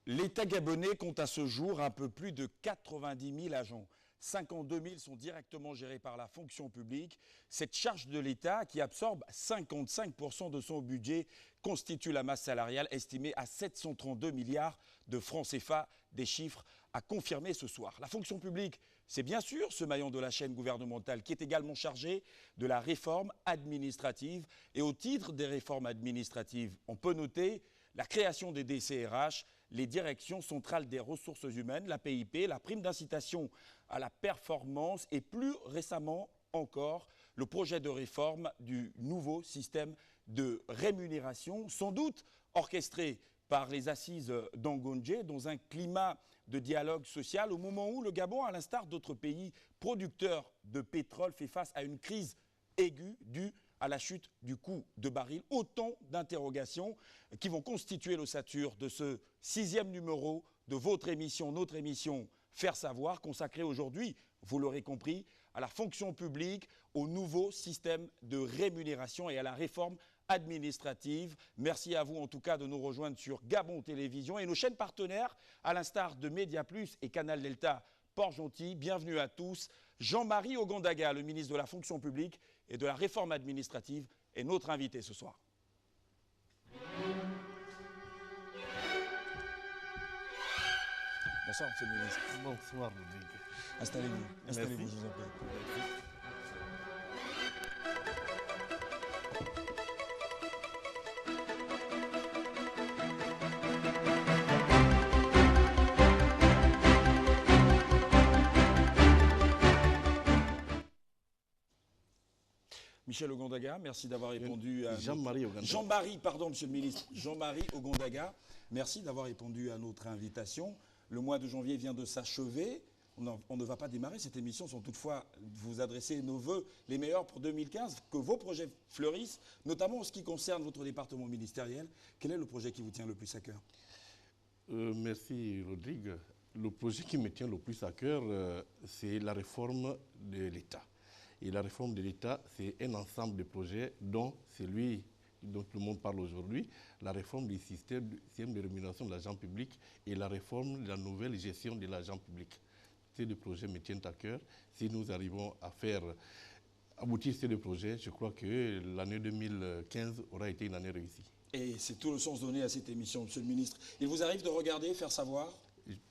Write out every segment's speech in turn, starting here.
L'État gabonais compte à ce jour un peu plus de 90 000 agents. 52 000 sont directement gérés par la fonction publique. Cette charge de l'État, qui absorbe 55% de son budget, constitue la masse salariale estimée à 732 milliards de francs CFA, des chiffres à confirmer ce soir. La fonction publique, c'est bien sûr ce maillon de la chaîne gouvernementale qui est également chargé de la réforme administrative. Et au titre des réformes administratives, on peut noter la création des DCRH, les directions centrales des ressources humaines, la PIP, la prime d'incitation à la performance et plus récemment encore le projet de réforme du nouveau système de rémunération, sans doute orchestré par les assises d'Angondje dans un climat de dialogue social au moment où le Gabon, à l'instar d'autres pays producteurs de pétrole, fait face à une crise aiguë due à la chute du coût de baril. Autant d'interrogations qui vont constituer l'ossature de ce 6e numéro de votre émission, notre émission Faire savoir, consacrée aujourd'hui, vous l'aurez compris, à la fonction publique, au nouveau système de rémunération et à la réforme administrative. Merci à vous en tout cas de nous rejoindre sur Gabon Télévision et nos chaînes partenaires, à l'instar de Média Plus et Canal Delta Port-Gentil. Bienvenue à tous. Jean-Marie Ogondaga, le ministre de la fonction publique et de la réforme administrative, est notre invité ce soir. Bonsoir, monsieur le ministre. Bonsoir, Rodrigue. Installez-vous, installez-vous, je vous en prie. Michel Ogondaga, merci d'avoir répondu à... Jean-Marie Ogondaga. Jean-Marie, pardon, monsieur le ministre. Jean-Marie Ogondaga, merci d'avoir répondu à notre invitation. Le mois de janvier vient de s'achever. On ne va pas démarrer cette émission sans toutefois vous adresser nos vœux les meilleurs pour 2015, que vos projets fleurissent, notamment en ce qui concerne votre département ministériel. Quel est le projet qui vous tient le plus à cœur? Merci, Rodrigue. Le projet qui me tient le plus à cœur, c'est la réforme de l'État. Et la réforme de l'État, c'est un ensemble de projets dont celui dont tout le monde parle aujourd'hui, la réforme du système de rémunération de l'agent public et la réforme de la nouvelle gestion de l'agent public. Ces deux projets me tiennent à cœur. Si nous arrivons à faire aboutir ces deux projets, je crois que l'année 2015 aura été une année réussie. Et c'est tout le sens donné à cette émission, monsieur le ministre. Il vous arrive de regarder, faire savoir?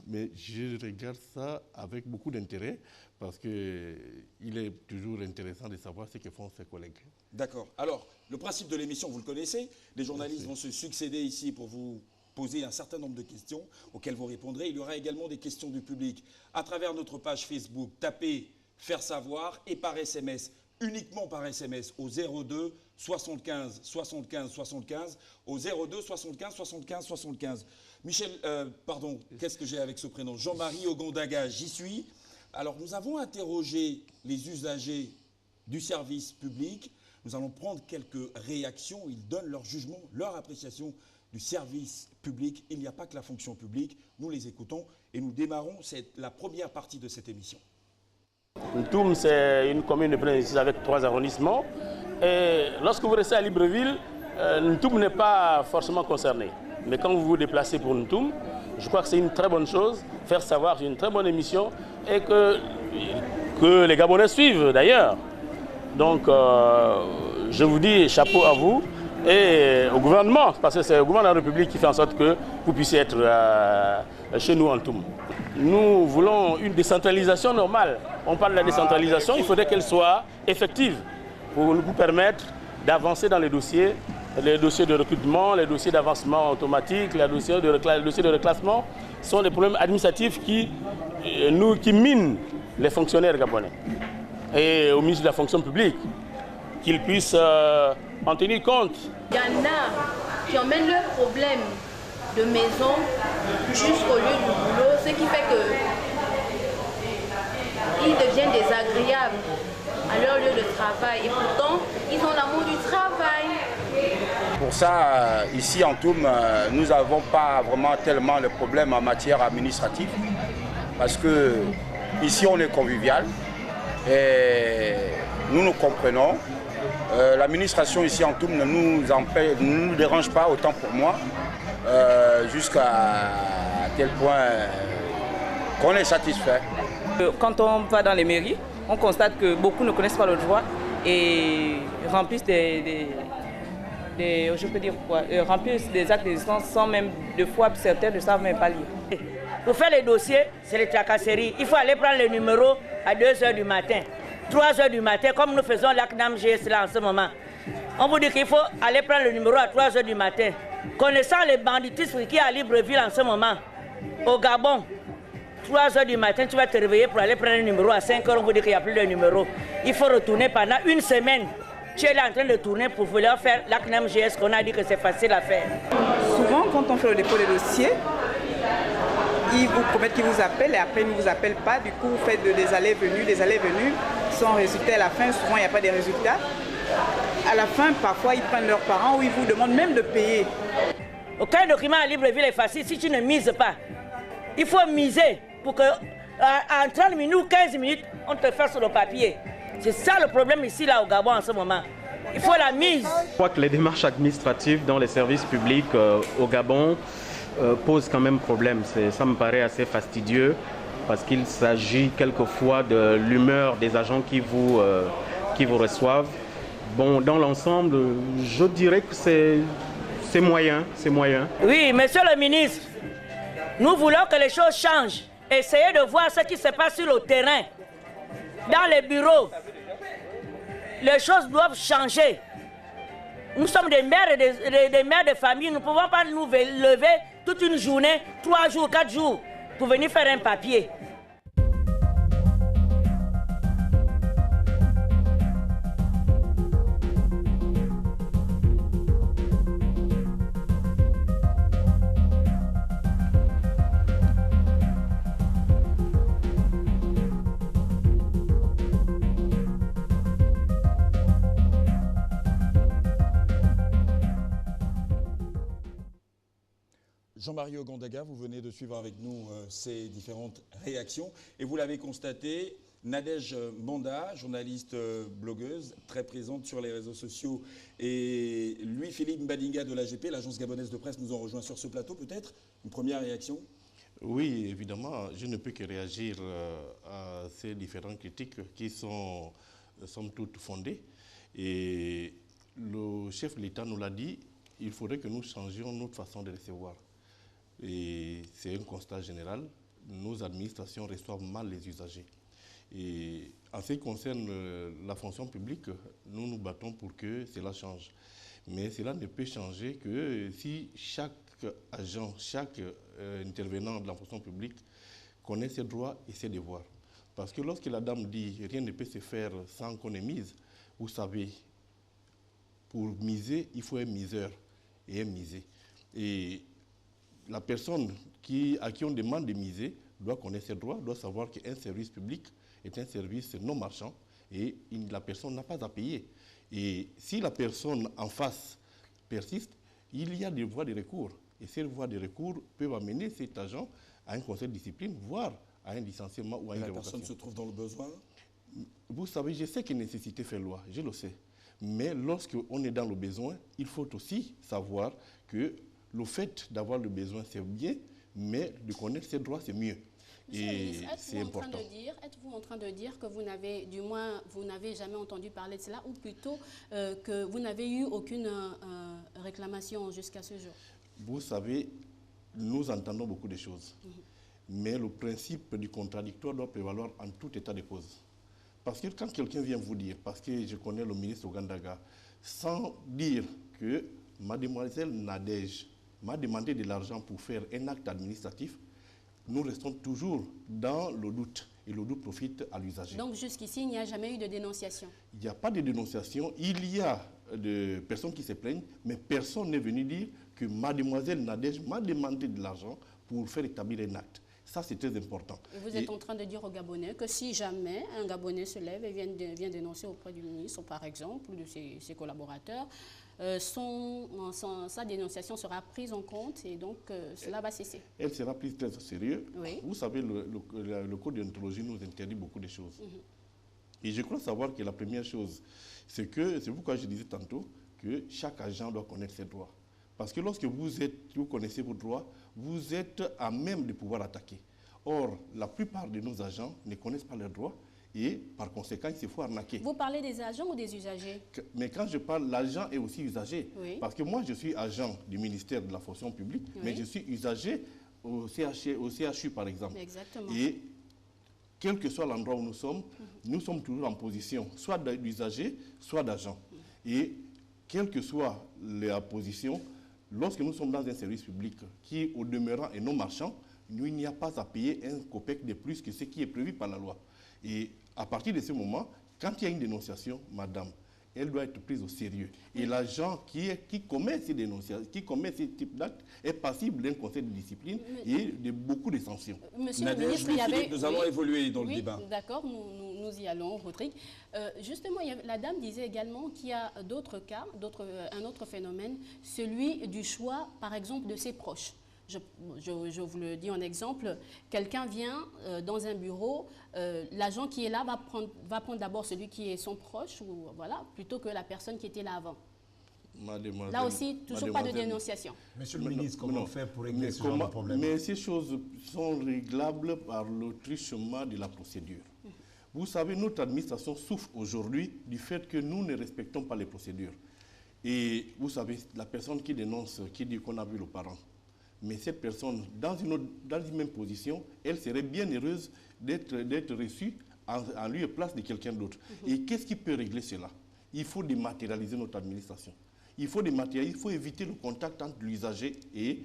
Mais je regarde ça avec beaucoup d'intérêt parce qu'il est toujours intéressant de savoir ce que font ses collègues. D'accord. Alors, le principe de l'émission, vous le connaissez. Les journalistes vont se succéder ici pour vous poser un certain nombre de questions auxquelles vous répondrez. Il y aura également des questions du public. À travers notre page Facebook, tapez « Faire savoir » et par SMS, uniquement par SMS, au 02 75 75 75, au 02 75 75 75. Michel, pardon, qu'est-ce que j'ai avec ce prénom? Jean-Marie Ogondaga, j'y suis. Alors, nous avons interrogé les usagers du service public. Nous allons prendre quelques réactions. Ils donnent leur jugement, leur appréciation du service public. Il n'y a pas que la fonction publique. Nous les écoutons et nous démarrons la première partie de cette émission. Ntoum, c'est une commune de Président avec 3 arrondissements. Et lorsque vous restez à Libreville, Ntoum n'est pas forcément concerné. Mais quand vous vous déplacez pour Ntoum, je crois que c'est une très bonne chose. Faire savoir, c'est une très bonne émission et que les Gabonais suivent d'ailleurs. Donc, je vous dis chapeau à vous et au gouvernement, parce que c'est le gouvernement de la République qui fait en sorte que vous puissiez être chez nous en Ntoum. Nous voulons une décentralisation normale. On parle de la décentralisation, il faudrait qu'elle soit effective pour nous permettre d'avancer dans les dossiers de recrutement, les dossiers d'avancement automatique, les dossiers de reclassement sont des problèmes administratifs qui minent les fonctionnaires gabonais. Et au ministre de la fonction publique, qu'ils puissent en tenir compte. Il y en a qui emmènent leurs problèmes de maison jusqu'au lieu du boulot, ce qui fait qu'ils deviennent désagréables à leur lieu de travail. Et pourtant, ils ont l'amour du travail. Pour ça, ici en Ntoum, nous n'avons pas vraiment tellement de problèmes en matière administrative. Parce que ici on est convivial et nous nous comprenons. L'administration ici en Ntoum ne nous dérange pas, autant pour moi, jusqu'à tel point qu'on est satisfait. Quand on va dans les mairies, on constate que beaucoup ne connaissent pas le droit et remplissent je peux dire quoi, remplissent des actes d'existence sans même, de fois, certains ne savent même pas lire. Pour faire les dossiers, c'est les tracasseries. Il faut aller prendre le numéro à 2 h du matin, 3 h du matin, comme nous faisons l'ACNAM GS là en ce moment. On vous dit qu'il faut aller prendre le numéro à 3 h du matin. Connaissant les banditismes qui y a à Libreville en ce moment, au Gabon, 3 h du matin, tu vas te réveiller pour aller prendre un numéro. À 5 h, on vous dit qu'il n'y a plus de numéro. Il faut retourner pendant une semaine. Tu es là en train de tourner pour vouloir faire l'ACNAM GS qu'on a dit que c'est facile à faire. Souvent, quand on fait le dépôt des dossiers, ils vous promettent qu'ils vous appellent et après ils ne vous appellent pas. Du coup, vous faites des allées-venues, sans résultat. À la fin, souvent, il n'y a pas de résultats. À la fin, parfois, ils prennent leurs parents ou ils vous demandent même de payer. Aucun document à Libreville est facile si tu ne mises pas. Il faut miser pour que en 30 minutes ou 15 minutes, on te fasse sur le papier. C'est ça le problème ici, là, au Gabon, en ce moment. Il faut la mise. Je crois que les démarches administratives dans les services publics au Gabon posent quand même problème. Ça me paraît assez fastidieux parce qu'il s'agit quelquefois de l'humeur des agents qui vous reçoivent. Bon, dans l'ensemble, je dirais que c'est moyen, c'est moyen. Oui, monsieur le ministre, nous voulons que les choses changent. Essayez de voir ce qui se passe sur le terrain, dans les bureaux. Les choses doivent changer. Nous sommes des mères et des mères de famille. Nous ne pouvons pas nous lever toute une journée, 3 jours, 4 jours, pour venir faire un papier. Jean-Marie Ogandaga, vous venez de suivre avec nous ces différentes réactions et vous l'avez constaté, Nadège Mbanda, journaliste blogueuse, très présente sur les réseaux sociaux, et Louis-Philippe Mbadinga de l'AGP, l'agence gabonaise de presse, nous ont rejoint sur ce plateau. Peut-être une première réaction? Oui, évidemment, je ne peux que réagir à ces différentes critiques qui sont somme toute fondées. Et le chef de l'État nous l'a dit, il faudrait que nous changions notre façon de recevoir. Et c'est un constat général, nos administrations reçoivent mal les usagers. Et en ce qui concerne la fonction publique, nous nous battons pour que cela change. Mais cela ne peut changer que si chaque agent, chaque intervenant de la fonction publique connaît ses droits et ses devoirs. Parce que lorsque la dame dit « rien ne peut se faire sans qu'on ait mise », vous savez, pour miser, il faut un miseur et un misé. Et la personne à qui on demande de miser doit connaître ses droits, doit savoir qu'un service public est un service non marchand et la personne n'a pas à payer. Et si la personne en face persiste, il y a des voies de recours. Et ces voies de recours peuvent amener cet agent à un conseil de discipline, voire à un licenciement ou à une révocation. La personne se trouve dans le besoin? Vous savez, je sais que nécessité fait loi, je le sais. Mais lorsqu'on est dans le besoin, il faut aussi savoir que le fait d'avoir le besoin, c'est bien, mais de connaître ses droits, c'est mieux. Et c'est important. Êtes-vous en train de dire que vous n'avez, du moins, vous n'avez jamais entendu parler de cela, ou plutôt que vous n'avez eu aucune réclamation jusqu'à ce jour? Vous savez, nous entendons beaucoup de choses. Mais le principe du contradictoire doit prévaloir en tout état de cause. Parce que quand quelqu'un vient vous dire, parce que je connais le ministre Ogandaga, sans dire que mademoiselle Nadège m'a demandé de l'argent pour faire un acte administratif, nous restons toujours dans le doute. Et le doute profite à l'usager. Donc jusqu'ici, il n'y a jamais eu de dénonciation? Il n'y a pas de dénonciation. Il y a des personnes qui se plaignent, mais personne n'est venu dire que mademoiselle Nadège m'a demandé de l'argent pour faire établir un acte. Ça, c'est très important. Et vous êtes en train de dire aux Gabonais que si jamais un Gabonais se lève et vient dénoncer auprès du ministre, par exemple, ou de ses collaborateurs, sa dénonciation sera prise en compte et donc cela va cesser. Elle sera prise très au sérieux. Oui. Vous savez, le code de déontologie nous interdit beaucoup de choses. Et je crois savoir que la première chose, c'est pourquoi je disais tantôt que chaque agent doit connaître ses droits. Parce que lorsque vous connaissez vos droits, vous êtes à même de pouvoir attaquer. Or, la plupart de nos agents ne connaissent pas leurs droits et par conséquent, il se faut arnaquer. Vous parlez des agents ou des usagers? Mais quand je parle, l'agent est aussi usager. Oui. Parce que moi, je suis agent du ministère de la fonction publique, Oui. mais je suis usager au CHU, par exemple. Exactement. Et quel que soit l'endroit où nous sommes toujours en position soit d'usager, soit d'agent. Et quelle que soit la position, lorsque nous sommes dans un service public qui, au demeurant, est non marchand, il n'y a pas à payer un copec de plus que ce qui est prévu par la loi. Et à partir de ce moment, quand il y a une dénonciation, madame, elle doit être prise au sérieux. Et l'agent qui commet ces dénonciations, qui commet ce type d'actes, est passible d'un conseil de discipline et de beaucoup de sanctions. Monsieur le ministre, il y avait... Nous allons évoluer dans le débat. D'accord, nous y allons, Rodrigue. Justement, la dame disait également qu'il y a d'autres cas, un autre phénomène, celui du choix, par exemple, de ses proches. Je vous le dis en exemple, quelqu'un vient dans un bureau, l'agent qui est là va prendre d'abord celui qui est son proche, ou, voilà, plutôt que la personne qui était là avant. Là aussi, toujours pas de dénonciation. Monsieur le ministre, comment on fait pour régler ce genre de problème? Mais ces choses sont réglables par le truchement de la procédure. Vous savez, notre administration souffre aujourd'hui du fait que nous ne respectons pas les procédures. Et vous savez, la personne qui dénonce, qui dit qu'on a vu le parent, mais cette personne, dans une même position, elle serait bien heureuse d'être reçue en lieu et place de quelqu'un d'autre. Et qu'est-ce qui peut régler cela? Il faut dématérialiser notre administration. Il faut éviter le contact entre l'usager et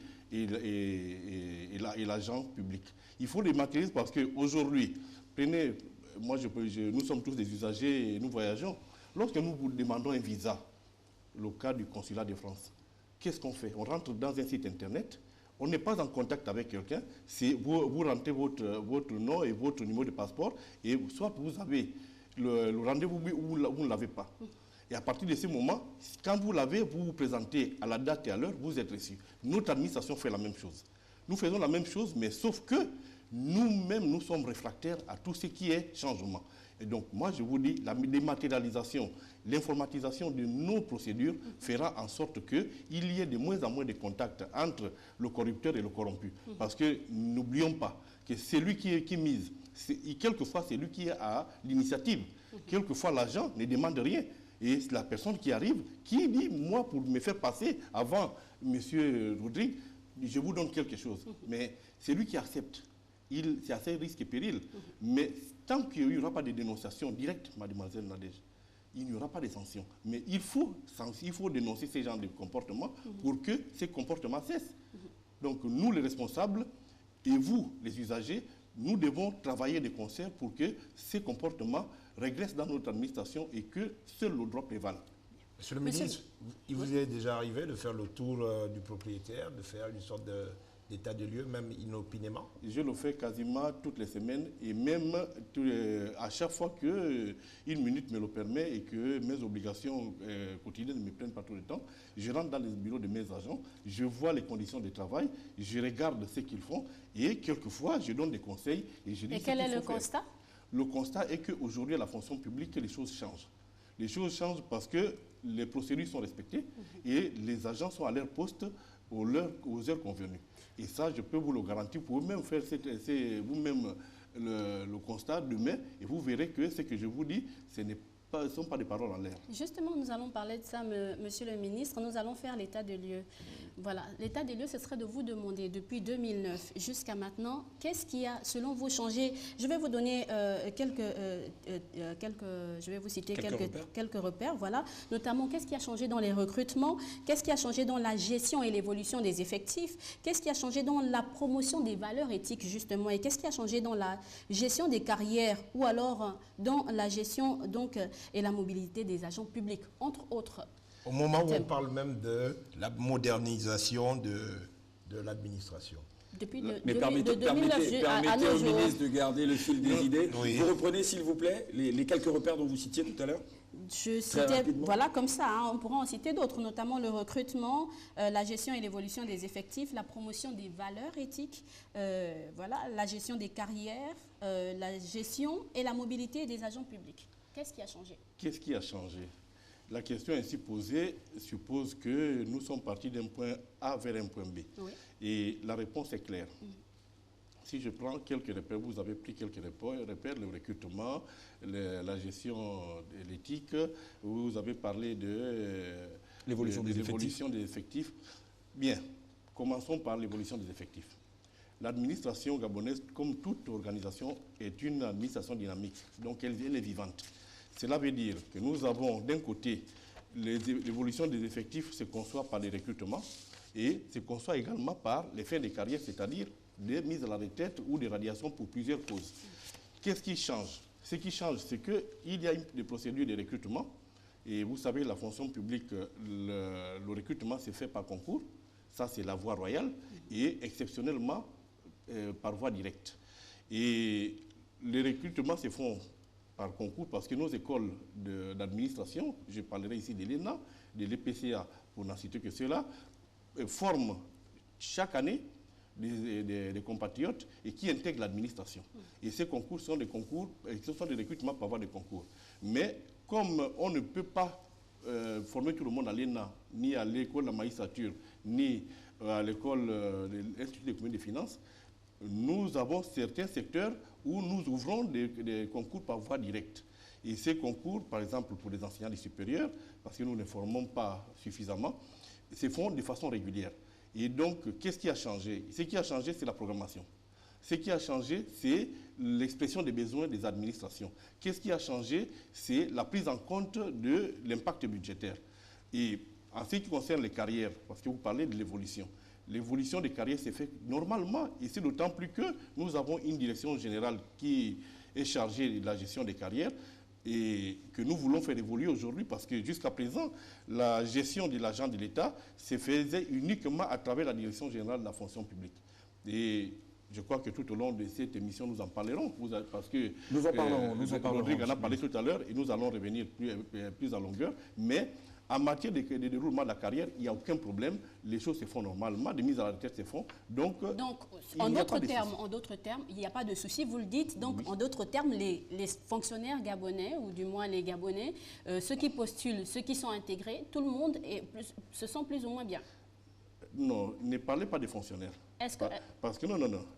l'agent public. Il faut dématérialiser parce qu'aujourd'hui, nous sommes tous des usagers et nous voyageons. Lorsque nous vous demandons un visa, le cas du consulat de France, qu'est-ce qu'on fait? On rentre dans un site internet. On n'est pas en contact avec quelqu'un, vous rentrez votre nom et votre numéro de passeport, et soit vous avez le rendez-vous ou vous ne l'avez pas. Et à partir de ce moment, quand vous l'avez, vous vous présentez à la date et à l'heure, vous êtes reçu. Notre administration fait la même chose. Nous faisons la même chose, mais sauf que nous-mêmes, nous sommes réfractaires à tout ce qui est changement. Et donc, moi, je vous dis, la dématérialisation, l'informatisation de nos procédures fera en sorte qu'il y ait de moins en moins de contacts entre le corrupteur et le corrompu. Parce que n'oublions pas que c'est lui qui mise. Quelquefois, c'est lui qui a l'initiative. Quelquefois, l'agent ne demande rien. Et c'est la personne qui arrive, qui dit, moi, pour me faire passer avant M. Rodrigue, je vous donne quelque chose. Mais c'est lui qui accepte. C'est à ses risques et périls. Mais tant qu'il n'y aura pas de dénonciation directe, mademoiselle Nadège, il n'y aura pas de sanctions. Mais il faut dénoncer ces genres de comportements pour que ces comportements cessent. Donc nous, les responsables, et vous, les usagers, nous devons travailler de concert pour que ces comportements régressent dans notre administration et que seul le droit prévale. Monsieur le ministre, il vous est déjà arrivé de faire le tour du propriétaire, de faire une sorte d'état de lieu, même inopinément? Je le fais quasiment toutes les semaines et même à chaque fois qu'une minute me le permet et que mes obligations quotidiennes ne me prennent pas tout le temps, je rentre dans les bureaux de mes agents, je vois les conditions de travail, je regarde ce qu'ils font et quelquefois je donne des conseils et je dis. Et quel est le constat? Le constat est qu'aujourd'hui à la fonction publique, les choses changent. Les choses changent parce que les procédures sont respectées et les agents sont à leur poste aux heures convenues. Et ça, je peux vous le garantir. Vous pouvez même faire vous-même le constat demain et vous verrez que ce que je vous dis, ce ne sont pas des paroles en l'air. Justement, nous allons parler de ça, monsieur le ministre. Nous allons faire l'état des lieux. Voilà, l'état des lieux, ce serait de vous demander, depuis 2009 jusqu'à maintenant, qu'est-ce qui a, selon vous, changé? Je vais vous donner je vais vous citer quelques repères, voilà. Notamment, qu'est-ce qui a changé dans les recrutements? Qu'est-ce qui a changé dans la gestion et l'évolution des effectifs? Qu'est-ce qui a changé dans la promotion des valeurs éthiques, justement? Et qu'est-ce qui a changé dans la gestion des carrières ou alors dans la gestion, donc, et la mobilité des agents publics, entre autres? Au moment où on parle même de la modernisation de l'administration. Permettez au ministre de garder le fil des idées. Oui. Vous reprenez, s'il vous plaît, les quelques repères dont vous citiez tout à l'heure? Je citais, voilà, comme ça, hein, on pourra en citer d'autres, notamment le recrutement, la gestion et l'évolution des effectifs, la promotion des valeurs éthiques, voilà, la gestion des carrières, la gestion et la mobilité des agents publics. Qu'est-ce qui a changé? Qu'est-ce qui a changé? La question ainsi posée suppose que nous sommes partis d'un point A vers un point B. Oui. Et la réponse est claire. Si je prends quelques repères, vous avez pris quelques repères, le recrutement, la gestion de l'éthique, vous avez parlé de l'évolution des effectifs. Bien, commençons par l'évolution des effectifs. L'administration gabonaise, comme toute organisation, est une administration dynamique, donc elle est vivante. Cela veut dire que nous avons d'un côté l'évolution des effectifs se conçoit par les recrutements et se conçoit également par les fins de carrière, c'est-à-dire des mises à la retraite ou des radiations pour plusieurs causes. Qu'est-ce qui change? Ce qui change, c'est qu'il y a des procédures de recrutement et vous savez, la fonction publique, le recrutement se fait par concours, ça c'est la voie royale et exceptionnellement par voie directe. Et les recrutements se font par concours parce que nos écoles d'administration, je parlerai ici de l'ENA, de l'EPCA, pour n'en citer que cela, forment chaque année des compatriotes et qui intègrent l'administration. Et ces concours sont des concours, ce sont des recrutements par voie de concours. Mais comme on ne peut pas former tout le monde à l'ENA, ni à l'école de la magistrature, ni à l'école de l'Institut des communes des finances, nous avons certains secteurs où nous ouvrons des concours par voie directe. Et ces concours, par exemple pour les enseignants du supérieur, parce que nous ne formons pas suffisamment, se font de façon régulière. Et donc, qu'est-ce qui a changé? Ce qui a changé, c'est la programmation. Ce qui a changé, c'est l'expression des besoins des administrations. Qu'est-ce qui a changé? C'est la prise en compte de l'impact budgétaire. Et en ce qui concerne les carrières, parce que vous parlez de l'évolution, l'évolution des carrières s'est faite normalement, et c'est d'autant plus que nous avons une direction générale qui est chargée de la gestion des carrières et que nous voulons faire évoluer aujourd'hui parce que jusqu'à présent, la gestion de l'argent de l'État se faisait uniquement à travers la direction générale de la fonction publique. Et je crois que tout au long de cette émission, nous en parlerons, parce que nous en parlerons. Rodrigue en a parlé tout à l'heure et nous allons revenir plus en longueur, mais en matière de déroulement de la carrière, il n'y a aucun problème. Les choses se font normalement, des mises à la retraite se font. Donc en d'autres termes, il n'y a pas de souci, vous le dites. Donc, en d'autres termes, les fonctionnaires gabonais, ou du moins les Gabonais, ceux qui postulent, ceux qui sont intégrés, tout le monde se sent plus ou moins bien. Non, ne parlez pas des fonctionnaires. Est-ce que... Parce que non,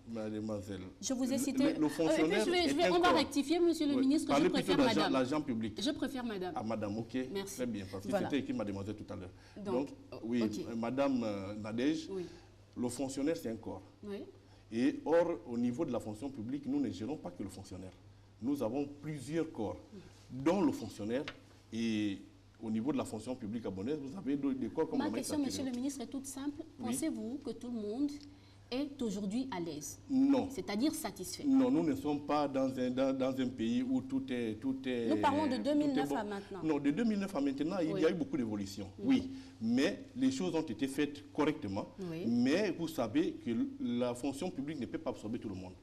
mademoiselle. Je vous ai cité... Le fonctionnaire on va rectifier, monsieur le ministre, je préfère madame. L'agent public. Je préfère madame. Ah, madame, ok. Merci. Très bien, parce que c'était écrit mademoiselle tout à l'heure. Donc, oui, okay. Madame Nadège, oui. Le fonctionnaire, c'est un corps. Oui. Et or, au niveau de la fonction publique, nous ne gérons pas que le fonctionnaire. Nous avons plusieurs corps, dont le fonctionnaire et... Au niveau de la fonction publique gabonaise, vous avez des corps comme... Ma question, monsieur le ministre, est toute simple. Oui. Pensez-vous que tout le monde est aujourd'hui à l'aise? Non. C'est-à-dire satisfait? Non, nous ne sommes pas dans un pays où tout est... Nous parlons de 2009 à maintenant. Non, de 2009 à maintenant, il y a eu beaucoup d'évolutions. Oui, mais les choses ont été faites correctement. Oui. Mais vous savez que la fonction publique ne peut pas absorber tout le monde.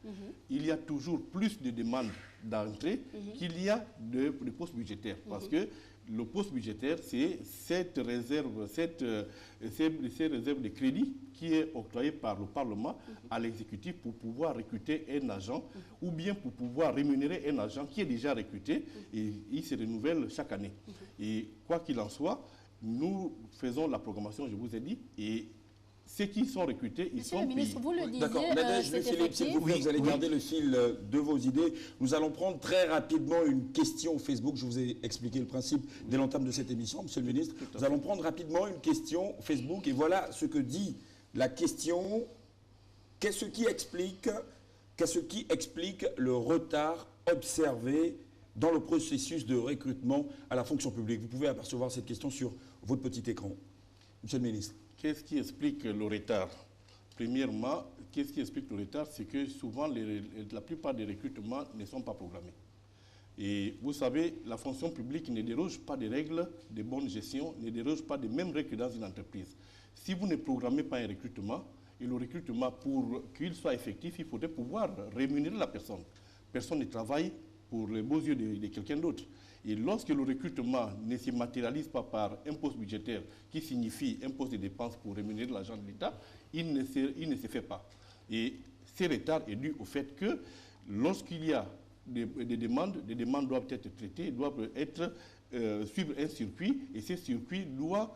Il y a toujours plus de demandes d'entrée qu'il y a de postes budgétaires. Parce que le poste budgétaire, c'est cette réserve, ces réserves de crédit qui est octroyée par le Parlement à l'exécutif pour pouvoir recruter un agent ou bien pour pouvoir rémunérer un agent qui est déjà recruté et il se renouvelle chaque année. Et quoi qu'il en soit, nous faisons la programmation, je vous ai dit, et ceux qui sont recrutés, ils sont payés. Monsieur le ministre, vous le disiez, d'accord. Nadège, Philippe, s'il vous plaît, vous allez garder le fil de vos idées. Nous allons prendre très rapidement une question Facebook. Je vous ai expliqué le principe dès l'entame de cette émission, monsieur le ministre. Nous allons prendre rapidement une question Facebook. Et voilà ce que dit la question. Qu'est-ce qui explique le retard observé dans le processus de recrutement à la fonction publique? Vous pouvez apercevoir cette question sur votre petit écran. Monsieur le ministre. Qu'est-ce qui explique le retard? Premièrement, qu'est-ce qui explique le retard? C'est que souvent, la plupart des recrutements ne sont pas programmés. Et vous savez, la fonction publique ne déroge pas des règles de bonne gestion, ne déroge pas des mêmes règles que dans une entreprise. Si vous ne programmez pas un recrutement, et le recrutement, pour qu'il soit effectif, il faudrait pouvoir rémunérer la personne. Personne ne travaille pour les beaux yeux de quelqu'un d'autre. Et lorsque le recrutement ne se matérialise pas par un poste budgétaire qui signifie un poste de dépenses pour rémunérer l'argent de l'État, il ne se fait pas. Et ce retard est dû au fait que lorsqu'il y a des demandes doivent être traitées, doivent suivre un circuit, et ce circuit doit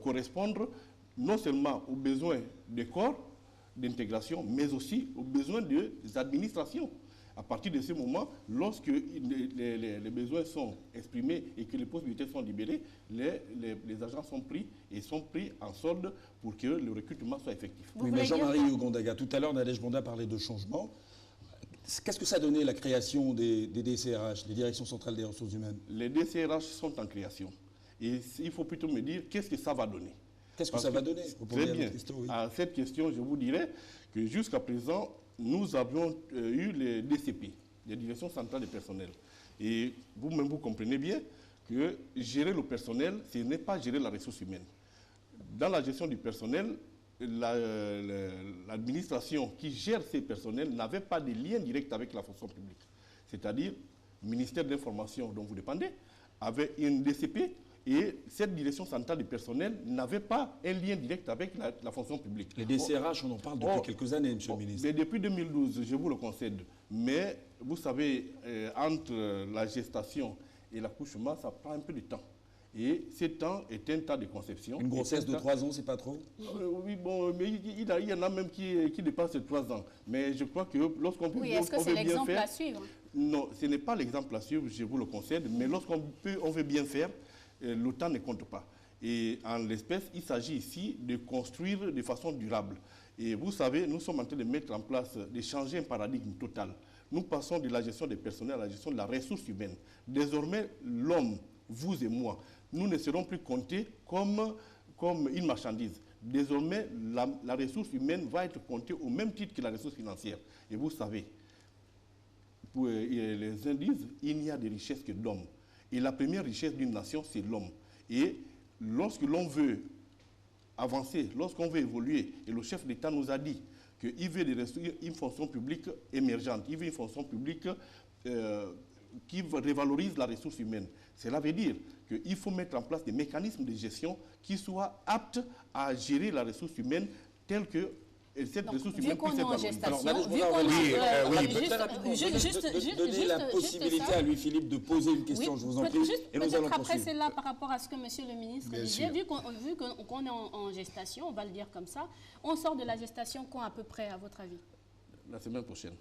correspondre non seulement aux besoins des corps d'intégration, mais aussi aux besoins des administrations. À partir de ce moment, lorsque les besoins sont exprimés et que les possibilités sont libérées, les agents sont pris en solde pour que le recrutement soit effectif. Oui, mais Jean-Marie Ugondaga, tout à l'heure, Nadège Bonda parlait de changement. Qu'est-ce que ça a donné la création des DCRH, des Directions Centrales des Ressources Humaines? Les DCRH sont en création. Et il faut plutôt me dire qu'est-ce que ça va donner. Qu'est-ce que ça va donner? Très bien. À cette question, je vous dirais que jusqu'à présent, nous avions eu les DCP, les Directions Centrales des Personnels. Et vous-même, vous comprenez bien que gérer le personnel, ce n'est pas gérer la ressource humaine. Dans la gestion du personnel, l'administration qui gère ces personnels n'avait pas de lien direct avec la fonction publique. C'est-à-dire, le ministère de l'Information dont vous dépendez avait une DCP, et cette direction centrale du personnel n'avait pas un lien direct avec la fonction publique. Les DCRH, on en parle depuis quelques années, M. le ministre. Mais depuis 2012, je vous le concède. Mais vous savez, entre la gestation et l'accouchement, ça prend un peu de temps. Et ce temps est un temps de conception. Une grossesse de 3 ans, c'est pas trop? Oui, bon, mais il y en a même qui dépassent 3 ans. Mais je crois que lorsqu'on peut... Oui, est-ce que c'est l'exemple à suivre? Non, ce n'est pas l'exemple à suivre, je vous le concède. Mais lorsqu'on veut bien faire, le temps ne compte pas. Et en l'espèce, il s'agit ici de construire de façon durable. Et vous savez, nous sommes en train de mettre en place, de changer un paradigme total. Nous passons de la gestion des personnels à la gestion de la ressource humaine. Désormais, l'homme, vous et moi, nous ne serons plus comptés comme une marchandise. Désormais, la ressource humaine va être comptée au même titre que la ressource financière. Et vous savez, pour les indices, il n'y a de richesse que d'hommes. Et la première richesse d'une nation, c'est l'homme. Et lorsque l'on veut avancer, lorsqu'on veut évoluer, et le chef d'État nous a dit qu'il veut une fonction publique émergente, il veut une fonction publique qui revalorise la ressource humaine. Cela veut dire qu'il faut mettre en place des mécanismes de gestion qui soient aptes à gérer la ressource humaine telle que cette ressource humaine puisse être valorisée. Donnez la possibilité à Louis-Philippe de poser une question, je vous en prie, et nous allons après poursuivre. cela, par rapport à ce que Monsieur le ministre disait, vu qu'on est en gestation, on va le dire comme ça, on sort de la gestation quand à peu près, à votre avis? La semaine prochaine.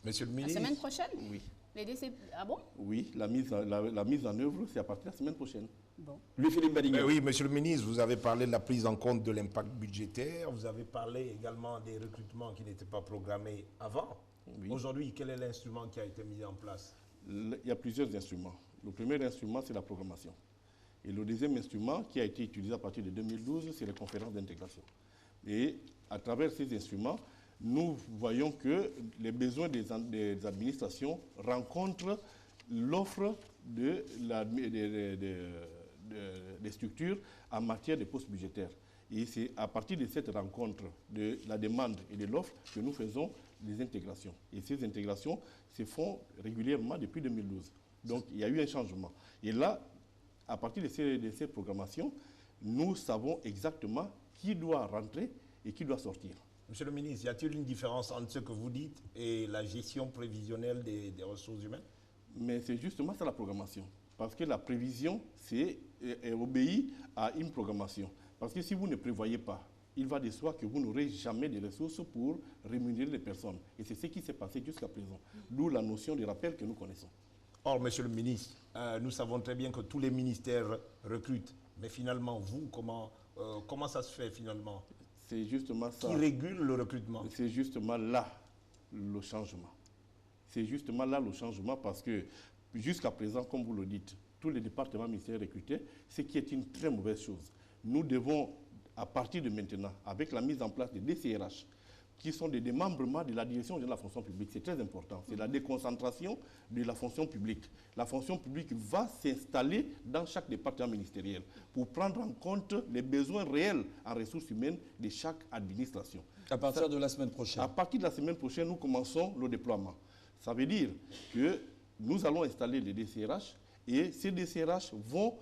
Monsieur le ministre? La semaine prochaine? Oui. Les décès... Ah bon? Oui, la mise en œuvre, c'est à partir de la semaine prochaine. Bon. Louis-Philippe Badinguet. Oui, monsieur le ministre, vous avez parlé de la prise en compte de l'impact budgétaire, vous avez parlé également des recrutements qui n'étaient pas programmés avant. Oui. Aujourd'hui, quel est l'instrument qui a été mis en place? Il y a plusieurs instruments. Le premier instrument, c'est la programmation. Et le deuxième instrument, qui a été utilisé à partir de 2012, c'est les conférences d'intégration. Et à travers ces instruments, nous voyons que les besoins des administrations rencontrent l'offre des structures en matière de postes budgétaires. Et c'est à partir de cette rencontre de la demande et de l'offre que nous faisons les intégrations. Et ces intégrations se font régulièrement depuis 2012. Donc il y a eu un changement. Et là, à partir de ces programmations, nous savons exactement qui doit rentrer et qui doit sortir. Monsieur le ministre, y a-t-il une différence entre ce que vous dites et la gestion prévisionnelle des ressources humaines? Mais c'est justement ça la programmation. Parce que la prévision, c'est obéit à une programmation. Parce que si vous ne prévoyez pas, il va de soi que vous n'aurez jamais de ressources pour rémunérer les personnes. Et c'est ce qui s'est passé jusqu'à présent. D'où la notion de rappel que nous connaissons. Or, monsieur le ministre, nous savons très bien que tous les ministères recrutent. Mais finalement, vous, comment ça se fait finalement? C'est justement ça. Qui régule le recrutement? C'est justement là le changement. C'est justement là le changement parce que jusqu'à présent, comme vous le dites, tous les départements ministériels recrutaient, ce qui est une très mauvaise chose. Nous devons, à partir de maintenant, avec la mise en place des DCRH, qui sont des démembrements de la direction de la fonction publique, c'est très important. C'est la déconcentration de la fonction publique. La fonction publique va s'installer dans chaque département ministériel pour prendre en compte les besoins réels en ressources humaines de chaque administration. À partir de la semaine prochaine? À partir de la semaine prochaine, nous commençons le déploiement. Ça veut dire que nous allons installer les DCRH et ces DCRH vont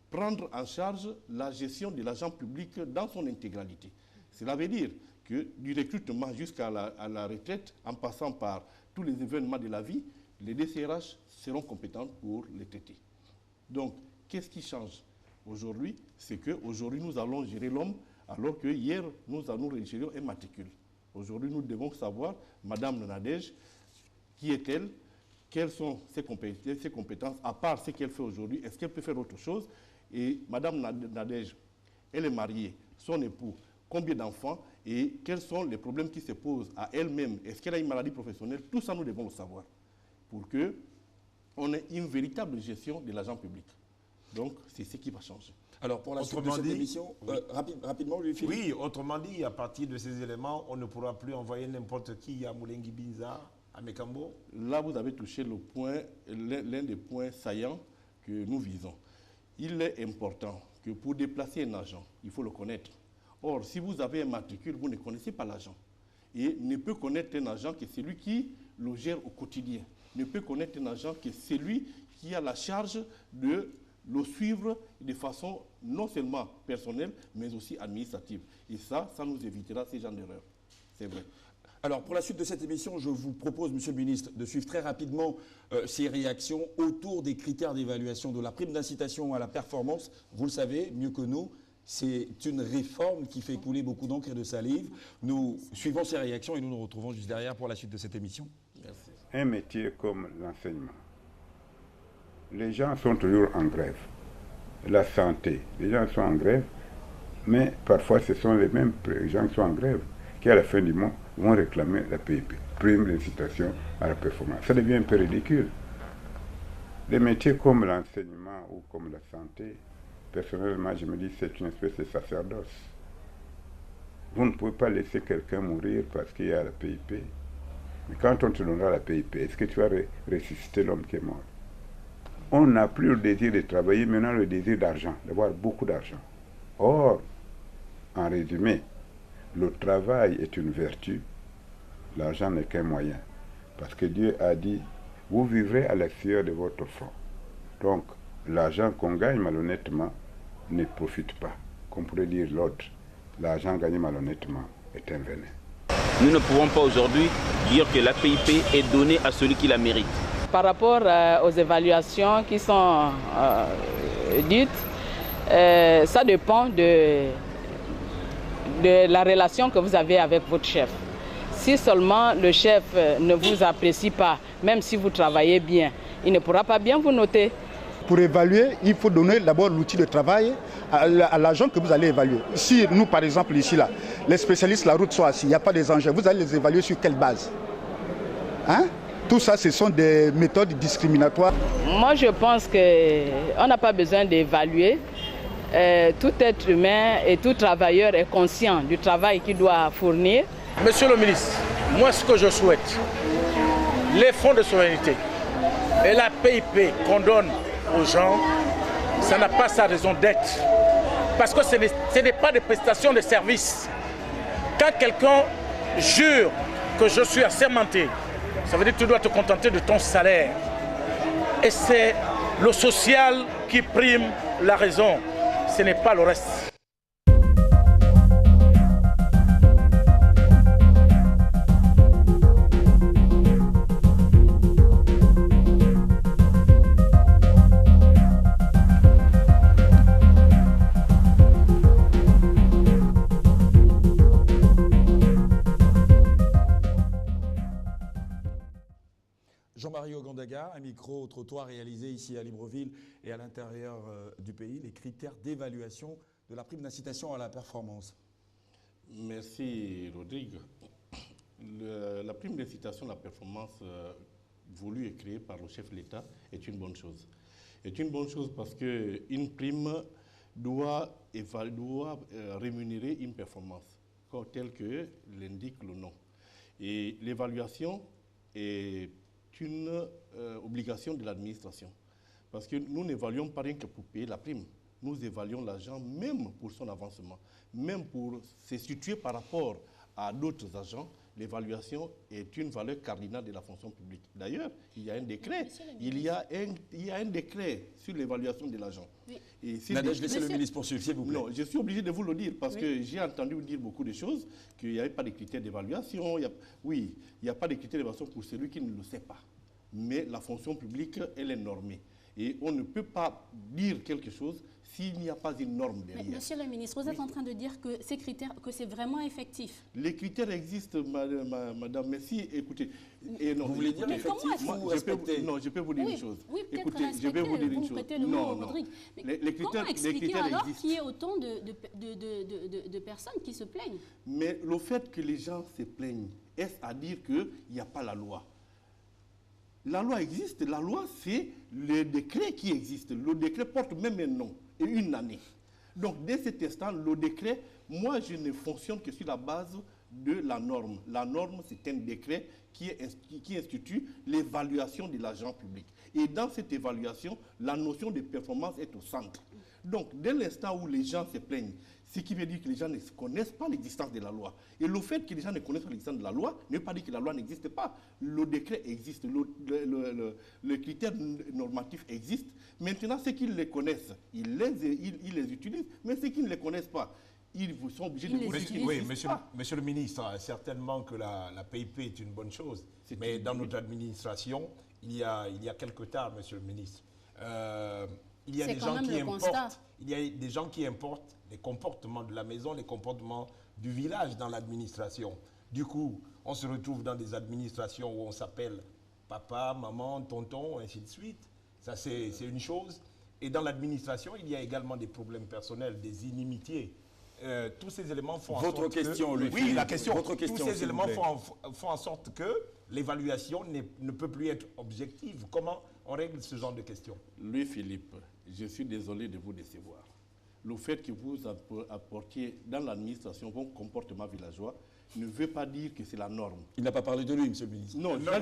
prendre en charge la gestion de l'agent public dans son intégralité. Cela veut dire que du recrutement jusqu'à la retraite, en passant par tous les événements de la vie, les DCRH seront compétentes pour les traiter. Donc, qu'est-ce qui change aujourd'hui? C'est qu'aujourd'hui, nous allons gérer l'homme, alors que hier, nous gérions un matricule. Aujourd'hui, nous devons savoir, Madame Nadège, qui est-elle, quelles sont ses compétences, à part ce qu'elle fait aujourd'hui, est-ce qu'elle peut faire autre chose? Et Madame Nadège, elle est mariée, son époux, combien d'enfants et quels sont les problèmes qui se posent à elle-même? Est-ce qu'elle a une maladie professionnelle? Tout ça, nous devons le savoir pour qu'on ait une véritable gestion de l'argent public. Donc, c'est ce qui va changer. Alors, pour la suite de cette émission, rapidement, Louis Philippe. Oui, autrement dit, à partir de ces éléments, on ne pourra plus envoyer n'importe qui à Moulengi Binza, à Mekambo. Là, vous avez touché l'un des points saillants que nous visons. Il est important que pour déplacer un agent, il faut le connaître. Or, si vous avez un matricule, vous ne connaissez pas l'agent. Et ne peut connaître un agent que celui qui le gère au quotidien. Ne peut connaître un agent que celui qui a la charge de le suivre de façon non seulement personnelle, mais aussi administrative. Et ça nous évitera ces genres d'erreurs. C'est vrai. Alors, pour la suite de cette émission, je vous propose, Monsieur le Ministre, de suivre très rapidement ces réactions autour des critères d'évaluation de la prime d'incitation à la performance. Vous le savez mieux que nous, c'est une réforme qui fait couler beaucoup d'encre et de salive. Nous suivons ces réactions et nous nous retrouvons juste derrière pour la suite de cette émission. Merci. Un métier comme l'enseignement, les gens sont toujours en grève. La santé, les gens sont en grève, mais parfois ce sont les mêmes gens qui sont en grève qui, à la fin du mois, vont réclamer la PIP, prime d'incitation à la performance. Ça devient un peu ridicule. Des métiers comme l'enseignement ou comme la santé, personnellement, je me dis que c'est une espèce de sacerdoce. Vous ne pouvez pas laisser quelqu'un mourir parce qu'il y a la PIP. Mais quand on te donnera la PIP, est-ce que tu vas ressusciter l'homme qui est mort? On n'a plus le désir de travailler, maintenant le désir d'argent, d'avoir beaucoup d'argent. Or, en résumé, le travail est une vertu, l'argent n'est qu'un moyen. Parce que Dieu a dit, vous vivrez à la sueur de votre front. Donc, l'argent qu'on gagne malhonnêtement ne profite pas. Comme pourrait dire l'autre, l'argent gagné malhonnêtement est un venin. Nous ne pouvons pas aujourd'hui dire que la PIP est donnée à celui qui la mérite. Par rapport aux évaluations qui sont dites, ça dépend de la relation que vous avez avec votre chef. Si seulement le chef ne vous apprécie pas, même si vous travaillez bien, il ne pourra pas bien vous noter. Pour évaluer, il faut donner d'abord l'outil de travail à l'agent que vous allez évaluer. Si nous, par exemple, ici, là, les spécialistes de la route sont assis, il n'y a pas des engins, vous allez les évaluer sur quelle base? Hein? Tout ça, ce sont des méthodes discriminatoires. Moi, je pense qu'on n'a pas besoin d'évaluer. Tout être humain et tout travailleur est conscient du travail qu'il doit fournir. Monsieur le ministre, moi ce que je souhaite, les fonds de souveraineté et la PIP qu'on donne aux gens, ça n'a pas sa raison d'être. Parce que ce n'est pas des prestations de services. Quand quelqu'un jure que je suis assermenté, ça veut dire que tu dois te contenter de ton salaire. Et c'est le social qui prime la raison. Ce n'est pas le reste. Jean-Marie Ogandaga, un micro-trottoir réalisé ici à Libreville et à l'intérieur du pays, les critères d'évaluation de la prime d'incitation à la performance. Merci Rodrigue. La prime d'incitation à la performance voulue et créée par le chef de l'État est une bonne chose. C'est une bonne chose parce qu'une prime doit rémunérer une performance, telle que l'indique le nom. Et l'évaluation est une obligation de l'administration. Parce que nous n'évaluons pas rien que pour payer la prime. Nous évaluons l'agent même pour son avancement, même pour se situer par rapport à d'autres agents. L'évaluation est une valeur cardinale de la fonction publique. D'ailleurs, il y a un décret. Il y a un décret sur l'évaluation de l'agent. Oui. Nadège, laissez le ministre poursuivre, s'il vous plaît. Non, je suis obligé de vous le dire parce que j'ai entendu vous dire beaucoup de choses, qu'il n'y avait pas de critères d'évaluation. Oui, il n'y a pas de critères d'évaluation pour celui qui ne le sait pas. Mais la fonction publique, elle est normée. Et on ne peut pas dire quelque chose s'il n'y a pas une norme derrière. Mais, monsieur le ministre, vous êtes en train de dire que ces critères, que c'est vraiment effectif. Les critères existent, madame. Merci. Écoutez, et non, vous voulez dire effectif ou respecter? Non, je peux vous dire une chose. Oui, écoutez, je vais vous dire une chose. Non, Rodrigue. Mais les critères, comment expliquer les critères alors existent. qu'il y ait autant de personnes qui se plaignent? Mais le fait que les gens se plaignent, est-ce à dire qu'il n'y a pas la loi? La loi existe. La loi, c'est le décret qui existe. Le décret porte même un nom et une année. Donc, dès cet instant, le décret, moi, je ne fonctionne que sur la base de la norme. La norme, c'est un décret qui institue l'évaluation de l'agent public. Et dans cette évaluation, la notion de performance est au centre. Donc, dès l'instant où les gens se plaignent, ce qui veut dire que les gens ne connaissent pas l'existence de la loi. Et le fait que les gens ne connaissent pas l'existence de la loi ne veut pas dire que la loi n'existe pas. Le décret existe, le critère normatif existe. Maintenant, ceux qui les connaissent, ils les utilisent. Mais ceux qui ne les connaissent pas, ils sont obligés de vous dire. Oui, monsieur le ministre, certainement que la PIP est une bonne chose. Mais dans notre administration, il y a quelque temps, monsieur le ministre, il y a des gens qui importent. Il y a des gens qui importent les comportements de la maison, les comportements du village dans l'administration. Du coup, on se retrouve dans des administrations où on s'appelle papa, maman, tonton, ainsi de suite. Ça, c'est une chose. Et dans l'administration, il y a également des problèmes personnels, des inimitiés. Tous ces éléments font en sorte que... Votre question, lui. Oui, la question. Votre question, tous ces éléments font en sorte que l'évaluation ne peut plus être objective. Comment on règle ce genre de questions? Louis Philippe, je suis désolé de vous décevoir. Le fait que vous apportiez dans l'administration vos comportements villageois ne veut pas dire que c'est la norme. Il n'a pas parlé de lui, monsieur le ministre. Non, il a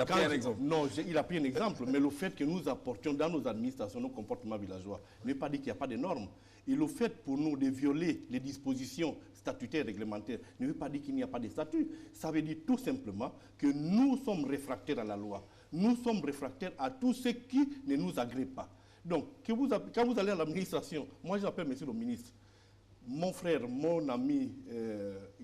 pris un exemple. Non, il a pris un exemple, mais le fait que nous apportions dans nos administrations nos comportements villageois ne veut pas dire qu'il n'y a pas de normes. Et le fait pour nous de violer les dispositions statutaires et réglementaires ne veut pas dire qu'il n'y a pas de statut. Ça veut dire tout simplement que nous sommes réfractaires à la loi. Nous sommes réfractaires à tout ce qui ne nous agrée pas. Donc, quand vous allez à l'administration, moi j'appelle monsieur le ministre, mon frère, mon ami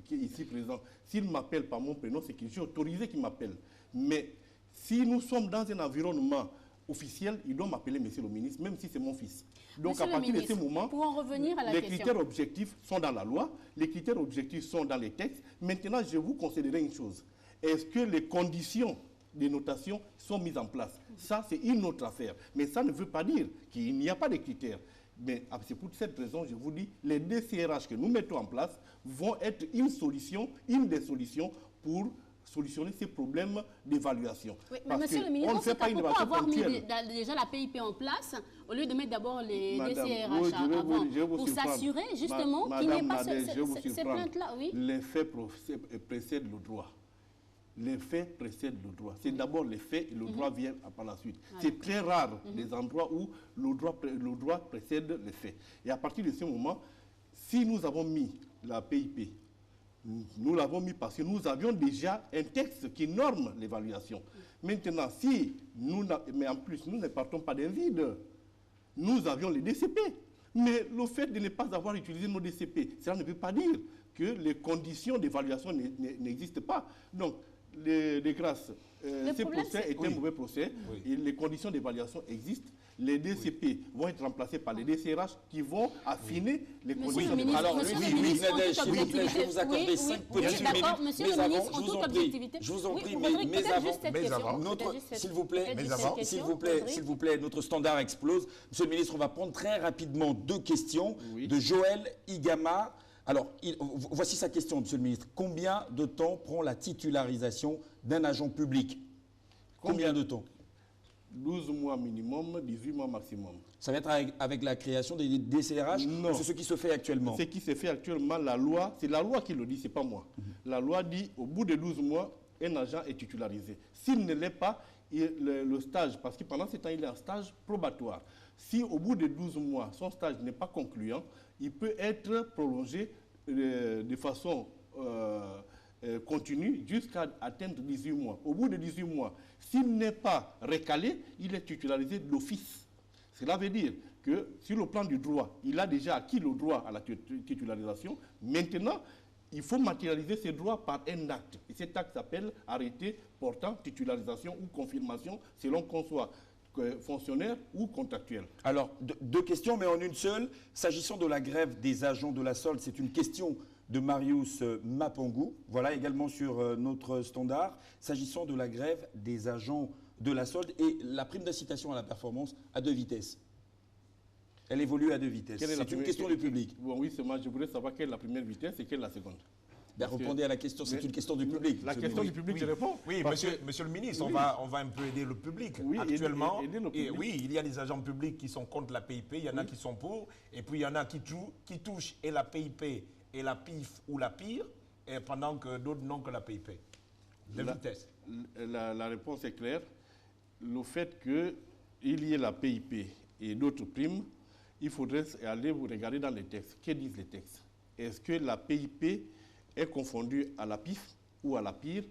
qui est ici présent, s'il m'appelle par mon prénom, c'est que j'ai autorisé qu'il m'appelle. Mais si nous sommes dans un environnement officiel, il doit m'appeler monsieur le ministre, même si c'est mon fils. Donc monsieur à partir de ce moment, pour en revenir à la les critères objectifs sont dans la loi, les critères objectifs sont dans les textes. Maintenant, je vous considérer une chose. Est-ce que les conditions de notation sont mises en place? Ça, c'est une autre affaire. Mais ça ne veut pas dire qu'il n'y a pas de critères. Mais c'est pour cette raison, je vous dis, les DCRH que nous mettons en place vont être une des solutions pour solutionner ces problèmes d'évaluation. Oui, mais monsieur le ministre, pourquoi avoir mis déjà la PIP en place au lieu de mettre d'abord les DCRH avant, pour s'assurer justement qu'il n'y ait pas ces plaintes-là? Oui. Les faits précèdent le droit. Les faits précèdent le droit. C'est d'abord les faits et le droit vient par la suite. C'est très rare les endroits où le droit précède les faits. Et à partir de ce moment, si nous avons mis la PIP, nous l'avons mis parce que nous avions déjà un texte qui norme l'évaluation. Maintenant, mais en plus, nous ne partons pas d'un vide. Nous avions les DCP. Mais le fait de ne pas avoir utilisé nos DCP, cela ne veut pas dire que les conditions d'évaluation n'existent pas. Donc, de grâce, ce procès est un mauvais procès. Et les conditions d'évaluation existent. Les DCP vont être remplacés par les DCRH qui vont affiner les conditions d'évaluation. Alors, s'il vous plaît, je vais vous accorder 5 petites minutes. Monsieur le ministre, en toute objectivité. Je vous en prie, mais avant, s'il vous plaît, notre standard explose. Monsieur le ministre, on va prendre très rapidement 2 questions de Joël Igama. Alors, voici sa question, monsieur le ministre. Combien de temps prend la titularisation d'un agent public? Combien de temps? 12 mois minimum, 18 mois maximum. Ça va être avec la création des DCRH? Non. C'est ce qui se fait actuellement? Ce qui se fait actuellement, la loi, c'est la loi qui le dit, ce n'est pas moi. La loi dit, au bout de 12 mois, un agent est titularisé. S'il ne l'est pas, le stage, parce que pendant ce temps, il est en stage probatoire. Si au bout de 12 mois, son stage n'est pas concluant, il peut être prolongé de façon continue jusqu'à atteindre 18 mois. Au bout de 18 mois, s'il n'est pas recalé, il est titularisé d'office. Cela veut dire que sur le plan du droit, il a déjà acquis le droit à la titularisation. Maintenant, il faut matérialiser ces droits par un acte. Et cet acte s'appelle arrêté portant titularisation ou confirmation selon qu'on soit fonctionnaire ou contractuel. Alors, deux questions, mais en une seule. S'agissant de la grève des agents de la solde, c'est une question de Marius Mapongou. Voilà, également sur notre standard. S'agissant de la grève des agents de la solde et la prime d'incitation à la performance à 2 vitesses. Elle évolue à 2 vitesses. C'est une question du public. Bon, oui, seulement je voudrais savoir quelle est la première vitesse et quelle est la seconde. Répondez à la question, c'est une question du public. La question du public, je réponds. Oui, monsieur le ministre, on va un peu aider le public. Oui, actuellement, aider le public. Oui, il y a des agents publics qui sont contre la PIP, il y en a qui sont pour, et puis il y en a qui touchent et la PIP et la PIF ou la PIR, et pendant que d'autres n'ont que la PIP. De vitesse. La réponse est claire. Le fait qu'il y ait la PIP et d'autres primes, il faudrait aller vous regarder dans les textes. Que disent les textes? Est-ce que la PIP est confondue à la PIF ou à la PIR?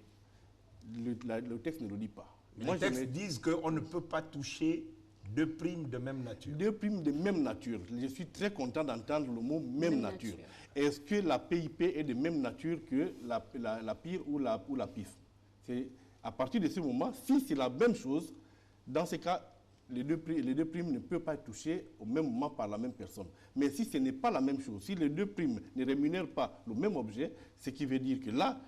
Le texte ne le dit pas. Les textes disent qu'on ne peut pas toucher 2 primes de même nature. 2 primes de même nature. Je suis très content d'entendre le mot même nature. Est-ce que la PIP est de même nature que la PIR ou la PIF? C'est à partir de ce moment, si c'est la même chose, dans ce cas, les deux primes ne peuvent pas être touchées au même moment par la même personne. Mais si ce n'est pas la même chose, si les 2 primes ne rémunèrent pas le même objet, ce qui veut dire que là,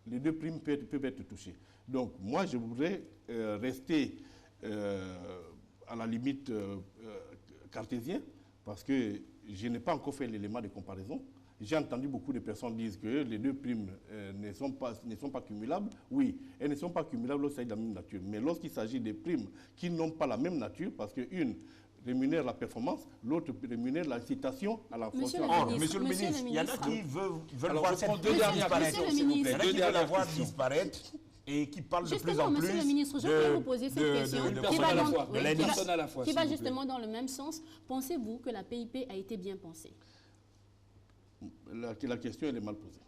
les 2 primes peuvent être touchées. Donc moi, je voudrais rester à la limite cartésien, parce que je n'ai pas encore fait l'élément de comparaison. J'ai entendu beaucoup de personnes dire que les 2 primes ne sont pas cumulables. Oui, elles ne sont pas cumulables lorsqu'il s'agit de la même nature. Mais lorsqu'il s'agit des primes qui n'ont pas la même nature, parce qu'une rémunère la performance, l'autre rémunère la citation à la fonction. Monsieur le ministre, il y en a qui veulent Alors, voir cette deux dernières questions, s'il vous plaît. Il y en a qui veulent la voir disparaître et qui parlent de plus en plus. Monsieur le ministre, je voulais vous poser cette question qui va justement dans le même sens. Pensez-vous que la PIP a été bien pensée? La question, elle est mal posée.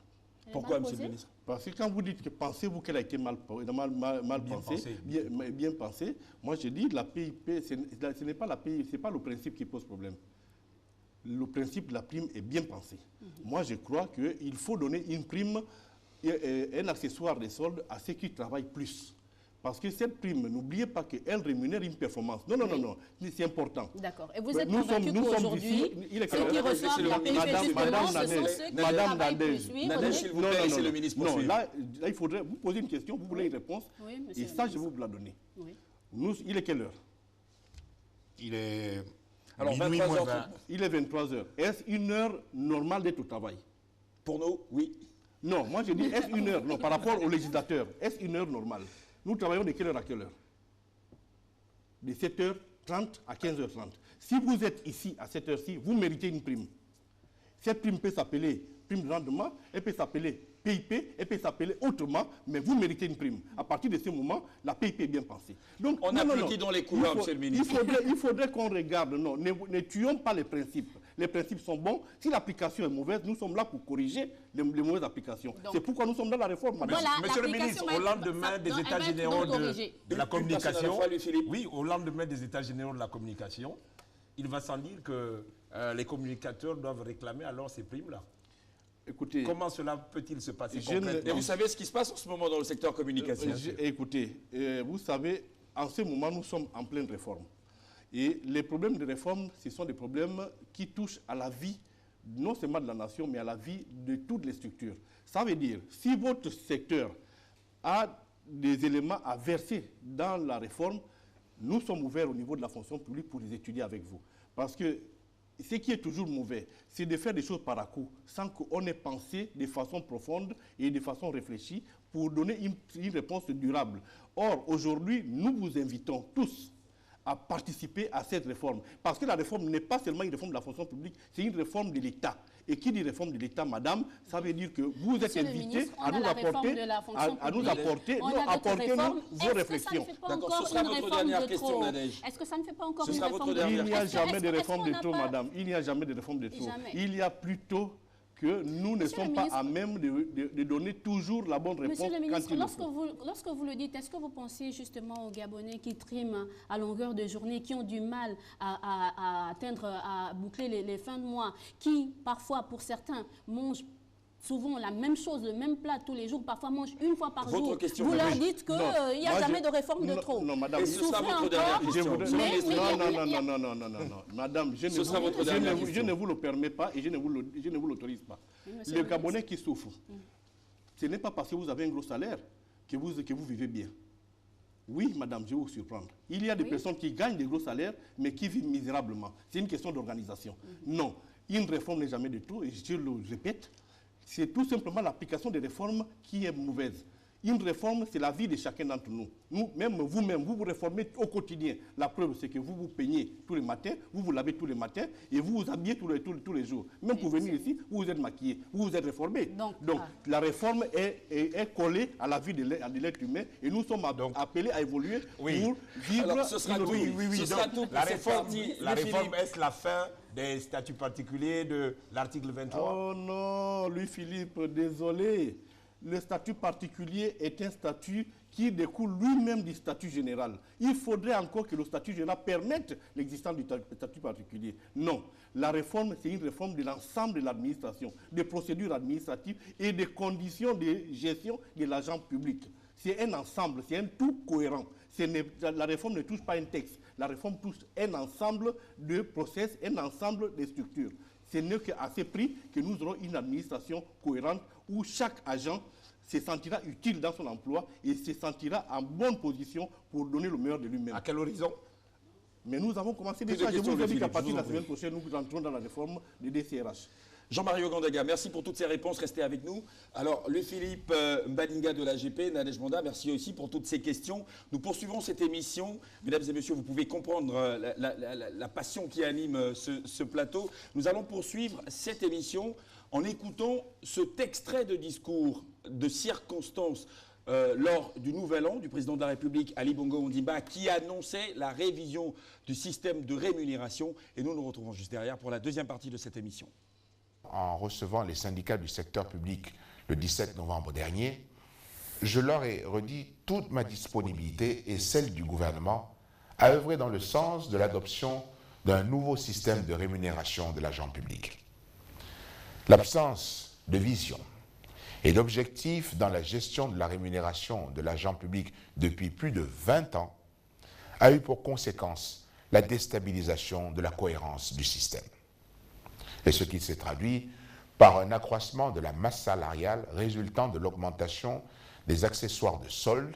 Pourquoi, monsieur le ministre? Parce que quand vous dites que pensez-vous qu'elle a été mal pensée, bien pensée, moi je dis la PIP, ce n'est pas la PIP, ce n'est pas le principe qui pose problème. Le principe de la prime est bien pensé. Moi je crois qu'il faut donner une prime, un accessoire des soldes à ceux qui travaillent plus. Parce que cette prime, n'oubliez pas qu'elle rémunère une performance. Non, c'est important. D'accord. Et vous êtes convaincu qu'aujourd'hui, ceux qui reçoivent la PIP, justement, ce sont ceux qui travaillent plus. Nadège, s'il vous plaît, laissez le ministre poursuivre. Non, là, il faudrait vous poser une question, vous voulez une réponse, et ça, je vais vous la donner. Il est quelle heure? Il est... Alors, 23h30. Il est 23h. Est-ce une heure normale d'être au travail? Pour nous, oui. Non, moi je dis, est-ce une heure? Non, par rapport aux législateurs, est-ce une heure normale? Nous travaillons de quelle heure à quelle heure? De 7h30 à 15h30. Si vous êtes ici à cette heure-ci, vous méritez une prime. Cette prime peut s'appeler prime de rendement, elle peut s'appeler PIP, elle peut s'appeler autrement, mais vous méritez une prime. À partir de ce moment, la PIP est bien pensée. Donc, on applaudit dans les couloirs, monsieur le ministre. Il faudrait qu'on regarde, non, ne tuons pas les principes. Les principes sont bons. Si l'application est mauvaise, nous sommes là pour corriger les mauvaises applications. C'est pourquoi nous sommes dans la réforme, madame. Voilà, monsieur le ministre, au lendemain des États généraux de la communication, oui, au lendemain des États généraux de la communication, il va sans dire que les communicateurs doivent réclamer alors ces primes-là. Écoutez, comment cela peut-il se passer concrètement? Et vous savez ce qui se passe en ce moment dans le secteur communication? Écoutez, vous savez, en ce moment, nous sommes en pleine réforme. Et les problèmes de réforme, ce sont des problèmes qui touchent à la vie, non seulement de la nation, mais à la vie de toutes les structures. Ça veut dire, si votre secteur a des éléments à verser dans la réforme, nous sommes ouverts au niveau de la fonction publique pour les étudier avec vous. Parce que ce qui est toujours mauvais, c'est de faire des choses par à coup, sans qu'on ait pensé de façon profonde et de façon réfléchie pour donner une réponse durable. Or, aujourd'hui, nous vous invitons tous à participer à cette réforme. Parce que la réforme n'est pas seulement une réforme de la fonction publique, c'est une réforme de l'État. Et qui dit réforme de l'État, madame, ça veut dire que vous êtes invités à nous apporter vos réflexions. D'accord, ce sera votre dernière question, Nadège. Est-ce que ça ne fait pas encore une réforme de trop? Il n'y a jamais de réforme de trop, madame. Il n'y a jamais de réforme de trop. Il y a plutôt que nous ne sommes pas à même de donner toujours la bonne réponse. Monsieur le ministre, lorsque vous le dites, est-ce que vous pensez justement aux Gabonais qui triment à longueur de journée, qui ont du mal à atteindre, à boucler les fins de mois, qui parfois, pour certains, mangent souvent la même chose, le même plat tous les jours, parfois mangent une fois par jour. Question, vous leur dites qu'il n'y a jamais de réforme de trop. Non, madame, ce sera votre dernière question. Non, madame, je ne vous le permets pas et je ne vous l'autorise pas. Le Gabonais qui souffre, ce n'est pas parce que vous avez un gros salaire que vous vivez bien. Oui, madame, je vais vous surprendre. Il y a des personnes qui gagnent des gros salaires, mais qui vivent misérablement. C'est une question d'organisation. Non, une réforme n'est jamais de tout, et je le répète, c'est tout simplement l'application des réformes qui est mauvaise. Une réforme, c'est la vie de chacun d'entre nous. Même vous-même, vous vous réformez au quotidien. La preuve, c'est que vous vous peignez tous les matins, vous vous lavez tous les matins et vous vous habillez tous les jours. Même pour venir ici, vous vous êtes maquillé, vous vous êtes réformé. Donc la réforme est collée à la vie de l'être humain et nous sommes appelés à évoluer pour vivre. Alors, ce sera tout. La réforme, est-ce la fin des statuts particuliers de l'article 23? Oh non, Louis-Philippe, désolé. Le statut particulier est un statut qui découle lui-même du statut général. Il faudrait encore que le statut général permette l'existence du statut particulier. Non, la réforme, c'est une réforme de l'ensemble de l'administration, des procédures administratives et des conditions de gestion de l'agent public. C'est un ensemble, c'est un tout cohérent. La réforme ne touche pas un texte, la réforme touche un ensemble de process, un ensemble de structures. Ce n'est qu'à ce prix que nous aurons une administration cohérente où chaque agent se sentira utile dans son emploi et se sentira en bonne position pour donner le meilleur de lui-même. À quel horizon? Mais nous avons commencé déjà. Je vous ai dit qu'à partir de la semaine prochaine, nous rentrons dans la réforme des DCRH. Jean-Marie Ogandaga, merci pour toutes ces réponses. Restez avec nous. Alors, Louis-Philippe Mbadinga de l'AGP, Nadège Manda, merci aussi pour toutes ces questions. Nous poursuivons cette émission. Mesdames et messieurs, vous pouvez comprendre la passion qui anime ce plateau. Nous allons poursuivre cette émission en écoutant cet extrait de discours de circonstance lors du Nouvel An du président de la République, Ali Bongo Ondimba, qui annonçait la révision du système de rémunération. Et nous nous retrouvons juste derrière pour la deuxième partie de cette émission. En recevant les syndicats du secteur public le 17 novembre dernier, je leur ai redit toute ma disponibilité et celle du gouvernement à œuvrer dans le sens de l'adoption d'un nouveau système de rémunération de l'agent public. L'absence de vision et d'objectifs dans la gestion de la rémunération de l'agent public depuis plus de 20 ans a eu pour conséquence la déstabilisation de la cohérence du système. Et ce qui s'est traduit par un accroissement de la masse salariale résultant de l'augmentation des accessoires de solde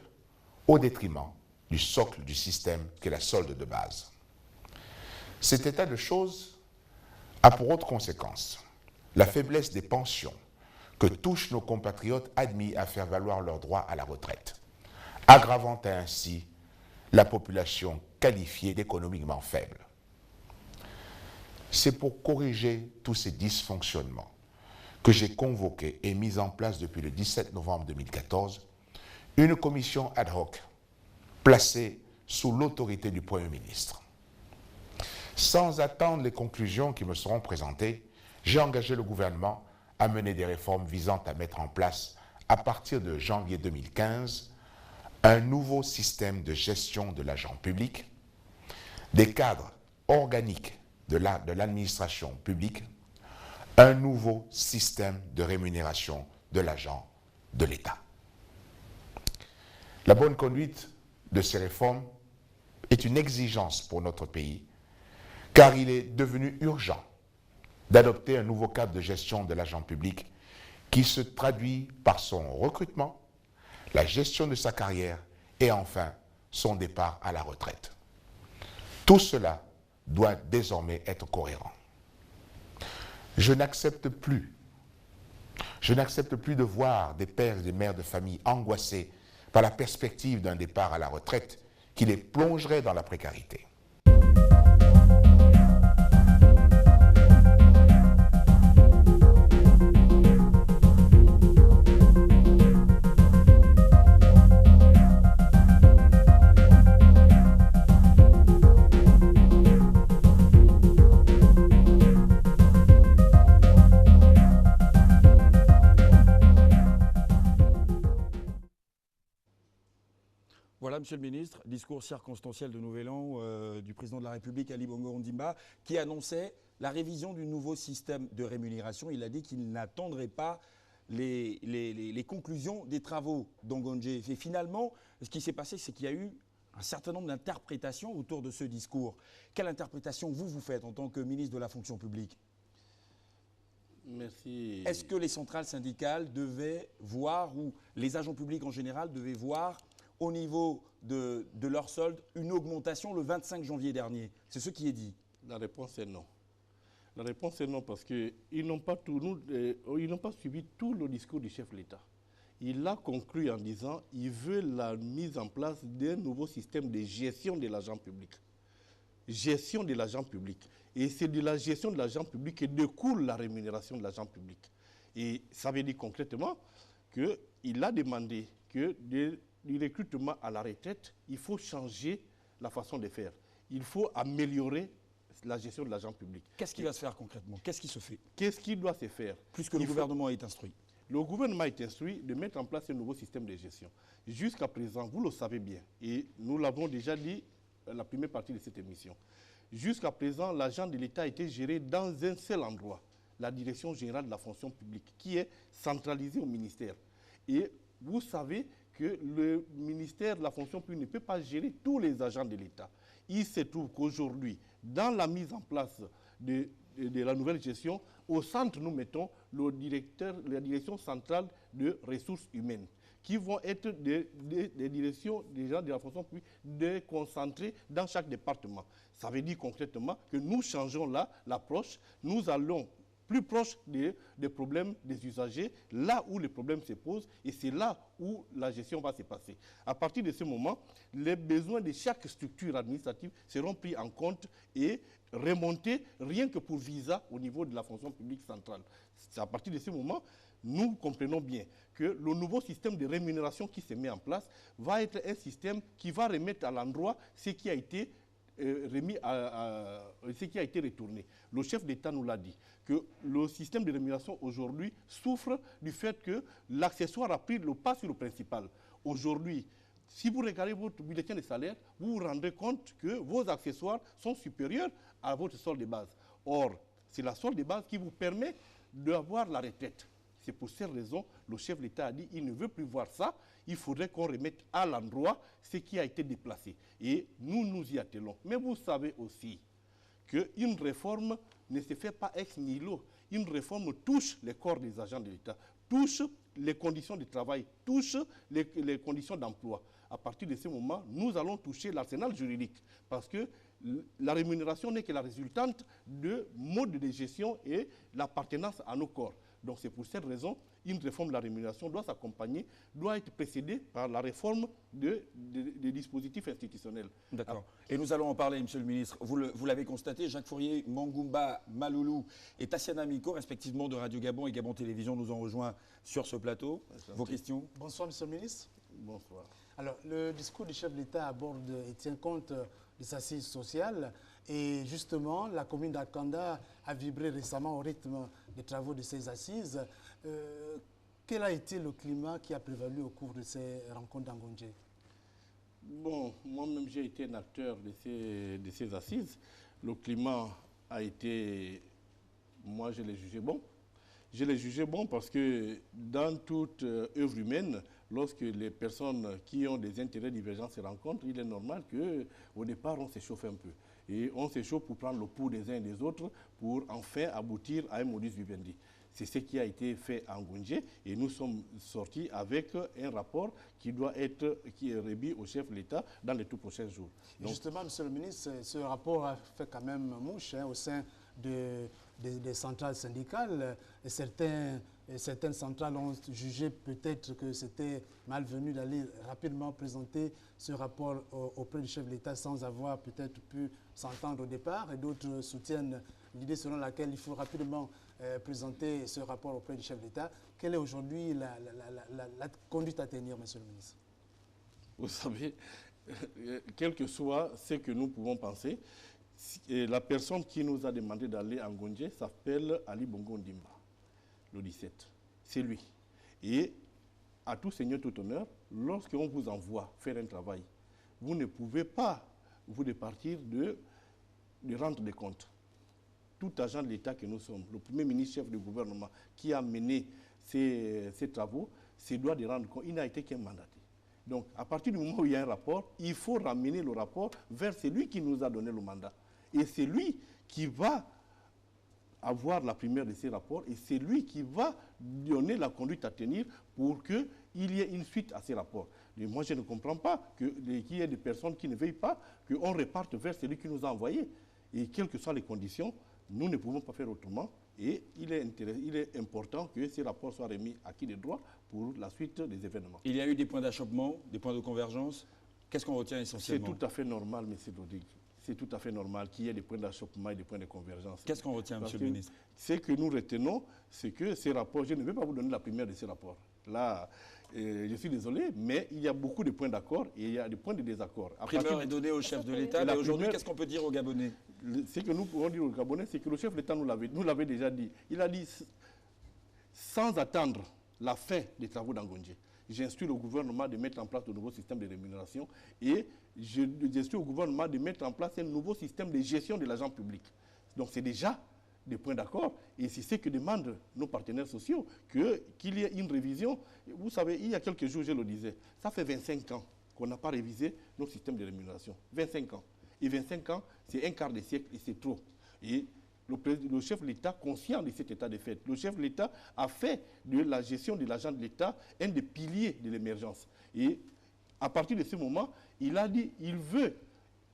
au détriment du socle du système qu'est la solde de base. Cet état de choses a pour autre conséquence la faiblesse des pensions que touchent nos compatriotes admis à faire valoir leurs droits à la retraite, aggravant ainsi la population qualifiée d'économiquement faible. C'est pour corriger tous ces dysfonctionnements que j'ai convoqué et mis en place depuis le 17 novembre 2014 une commission ad hoc placée sous l'autorité du Premier ministre. Sans attendre les conclusions qui me seront présentées, j'ai engagé le gouvernement à mener des réformes visant à mettre en place, à partir de janvier 2015, un nouveau système de gestion de l'agent public, des cadres organiques de l'administration publique, un nouveau système de rémunération de l'agent de l'État. La bonne conduite de ces réformes est une exigence pour notre pays, car il est devenu urgent d'adopter un nouveau cadre de gestion de l'agent public qui se traduit par son recrutement, la gestion de sa carrière et enfin son départ à la retraite. Tout cela doit désormais être cohérent. Je n'accepte plus de voir des pères et des mères de famille angoissés par la perspective d'un départ à la retraite qui les plongerait dans la précarité. Voilà, Monsieur le Ministre, discours circonstanciel de Nouvel An du président de la République, Ali Bongo Ondimba, qui annonçait la révision du nouveau système de rémunération. Il a dit qu'il n'attendrait pas les conclusions des travaux d'Angonje. Et finalement, ce qui s'est passé, c'est qu'il y a eu un certain nombre d'interprétations autour de ce discours. Quelle interprétation vous faites en tant que ministre de la fonction publique? Merci. Est-ce que les centrales syndicales devaient voir, ou les agents publics en général devaient voir, au niveau de leur solde, une augmentation le 25 janvier dernier? C'est ce qui est dit. La réponse est non. La réponse est non parce qu'ils n'ont pas suivi tout le discours du chef de l'État. Il a conclu en disant qu'il veut la mise en place d'un nouveau système de gestion de l'argent public. Gestion de l'argent public. Et c'est de la gestion de l'argent public que découle la rémunération de l'argent public. Et ça veut dire concrètement qu'il a demandé que du recrutement à la retraite, il faut changer la façon de faire. Il faut améliorer la gestion de l'argent public. Qu'est-ce qui va se faire concrètement? Qu'est-ce qui se fait? Qu'est-ce qui doit se faire? Puisque le gouvernement est instruit. Le gouvernement est instruit de mettre en place un nouveau système de gestion. Jusqu'à présent, vous le savez bien, et nous l'avons déjà dit la première partie de cette émission. Jusqu'à présent, l'argent de l'État a été géré dans un seul endroit, la Direction générale de la fonction publique, qui est centralisée au ministère. Et vous savez que le ministère de la fonction publique ne peut pas gérer tous les agents de l'État. Il se trouve qu'aujourd'hui, dans la mise en place de la nouvelle gestion, au centre, nous mettons la direction centrale de ressources humaines, qui vont être des directions des gens de la fonction publique déconcentrées dans chaque département. Ça veut dire concrètement que nous changeons là l'approche, nous allons plus proche des problèmes des usagers, là où les problèmes se posent, et c'est là où la gestion va se passer. À partir de ce moment, les besoins de chaque structure administrative seront pris en compte et remontés rien que pour visa au niveau de la fonction publique centrale. C'est à partir de ce moment, nous comprenons bien que le nouveau système de rémunération qui se met en place va être un système qui va remettre à l'endroit ce qui a été ce qui a été retourné. Le chef d'État nous l'a dit, que le système de rémunération aujourd'hui souffre du fait que l'accessoire a pris le pas sur le principal. Aujourd'hui, si vous regardez votre bulletin de salaire, vous vous rendrez compte que vos accessoires sont supérieurs à votre solde de base. Or, c'est la solde de base qui vous permet d'avoir la retraite. C'est pour cette raison le chef de l'État a dit qu'il ne veut plus voir ça. Il faudrait qu'on remette à l'endroit ce qui a été déplacé. Et nous nous y attelons. Mais vous savez aussi qu'une réforme ne se fait pas ex nihilo. Une réforme touche les corps des agents de l'État, touche les conditions de travail, touche les conditions d'emploi. À partir de ce moment, nous allons toucher l'arsenal juridique. Parce que la rémunération n'est que la résultante de modes de gestion et l'appartenance à nos corps. Donc c'est pour cette raison, une réforme de la rémunération doit s'accompagner, doit être précédée par la réforme des dispositifs institutionnels. D'accord. Et nous allons en parler, Monsieur le Ministre. Vous l'avez constaté, Jacques Fourier, Mangumba, Maloulou et Tassiana Miko, respectivement de Radio Gabon et Gabon Télévision, nous ont rejoints sur ce plateau. Vos questions? Bonsoir, Monsieur le Ministre. Bonsoir. Alors, le discours du chef de l'État aborde et tient compte des assises sociales. Et justement, la commune d'Akanda a vibré récemment au rythme des travaux de ces assises. Quel a été le climat qui a prévalu au cours de ces rencontres d'Angonje? Bon, moi-même j'ai été un acteur de ces assises. Le climat a été, moi je l'ai jugé bon. Je l'ai jugé bon parce que dans toute œuvre humaine, lorsque les personnes qui ont des intérêts divergents se rencontrent, il est normal qu'au départ on s'échauffe un peu. Et on s'échauffe pour prendre le pouls des uns et des autres pour enfin aboutir à un modus vivendi. C'est ce qui a été fait à Angonje et nous sommes sortis avec un rapport qui est remis au chef de l'État dans les tout prochains jours. Donc, justement, Monsieur le Ministre, ce rapport a fait quand même mouche au sein des centrales syndicales. Et certaines centrales ont jugé peut-être que c'était malvenu d'aller rapidement présenter ce rapport auprès du chef de l'État sans avoir peut-être pu s'entendre au départ. Et d'autres soutiennent l'idée selon laquelle il faut rapidement présenter ce rapport auprès du chef de l'État. Quelle est aujourd'hui la conduite à tenir, Monsieur le Ministre? Vous savez, quel que soit ce que nous pouvons penser, la personne qui nous a demandé d'aller à Angonje s'appelle Ali Bongo Ndimba, le 17. C'est lui. Et à tout seigneur, tout honneur, lorsqu'on vous envoie faire un travail, vous ne pouvez pas vous départir de rendre des comptes. Tout agent de l'État que nous sommes, le Premier ministre chef du gouvernement qui a mené ces travaux, se doit de rendre compte, il n'a été qu'un mandaté. Donc, à partir du moment où il y a un rapport, il faut ramener le rapport vers celui qui nous a donné le mandat. Et c'est lui qui va avoir la première de ces rapports et c'est lui qui va donner la conduite à tenir pour qu'il y ait une suite à ces rapports. Et moi, je ne comprends pas qu'il y ait des personnes qui ne veillent pas qu'on reparte vers celui qui nous a envoyés. Et quelles que soient les conditions, nous ne pouvons pas faire autrement. Et il est important que ces rapports soient remis à qui de droit pour la suite des événements. Il y a eu des points d'achoppement, des points de convergence. Qu'est-ce qu'on retient essentiellement? C'est tout à fait normal, M. Rodrigue. C'est tout à fait normal qu'il y ait des points d'achoppement et des points de convergence. Qu'est-ce qu'on retient, Monsieur le ministre? Ce que nous retenons, c'est que ces rapports, je ne vais pas vous donner la première de ces rapports. Là, je suis désolé, mais il y a beaucoup de points d'accord et il y a des points de désaccord. Primeur est donné au chef de l'État, mais aujourd'hui, qu'est-ce qu'on peut dire aux Gabonais? Ce que nous pouvons dire aux Gabonais, c'est que le chef de l'État nous l'avait déjà dit. Il a dit, sans attendre la fin des travaux d'Angondje, j'instruis le gouvernement de mettre en place de nouveaux systèmes de rémunération et j'instruis au gouvernement de mettre en place un nouveau système de gestion de l'argent public. Donc c'est déjà des points d'accord et c'est ce que demandent nos partenaires sociaux, qu'il y ait une révision. Vous savez, il y a quelques jours, je le disais, ça fait 25 ans qu'on n'a pas révisé nos systèmes de rémunération. 25 ans. Et 25 ans, c'est un quart de siècle et c'est trop. Et le chef de l'État, conscient de cet état de fait, le chef de l'État a fait de la gestion de l'argent de l'État un des piliers de l'émergence. Et à partir de ce moment, il a dit qu'il veut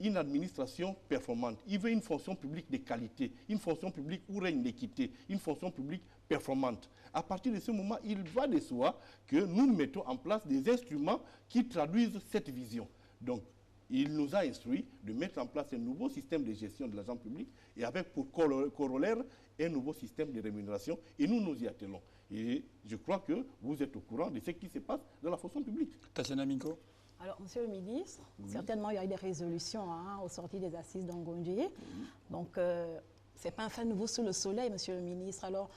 une administration performante. Il veut une fonction publique de qualité, une fonction publique où règne l'équité, une fonction publique performante. À partir de ce moment, il va de soi que nous mettons en place des instruments qui traduisent cette vision. Donc, il nous a instruit de mettre en place un nouveau système de gestion de l'argent public et avec pour corollaire un nouveau système de rémunération. Et nous nous y attelons. Et je crois que vous êtes au courant de ce qui se passe dans la fonction publique. Tatiana Minko. Alors, Monsieur le ministre, certainement il y a eu des résolutions au sorti des assises d'Angondje. Donc, ce n'est pas un fait nouveau sous le soleil, Monsieur le ministre. Alors,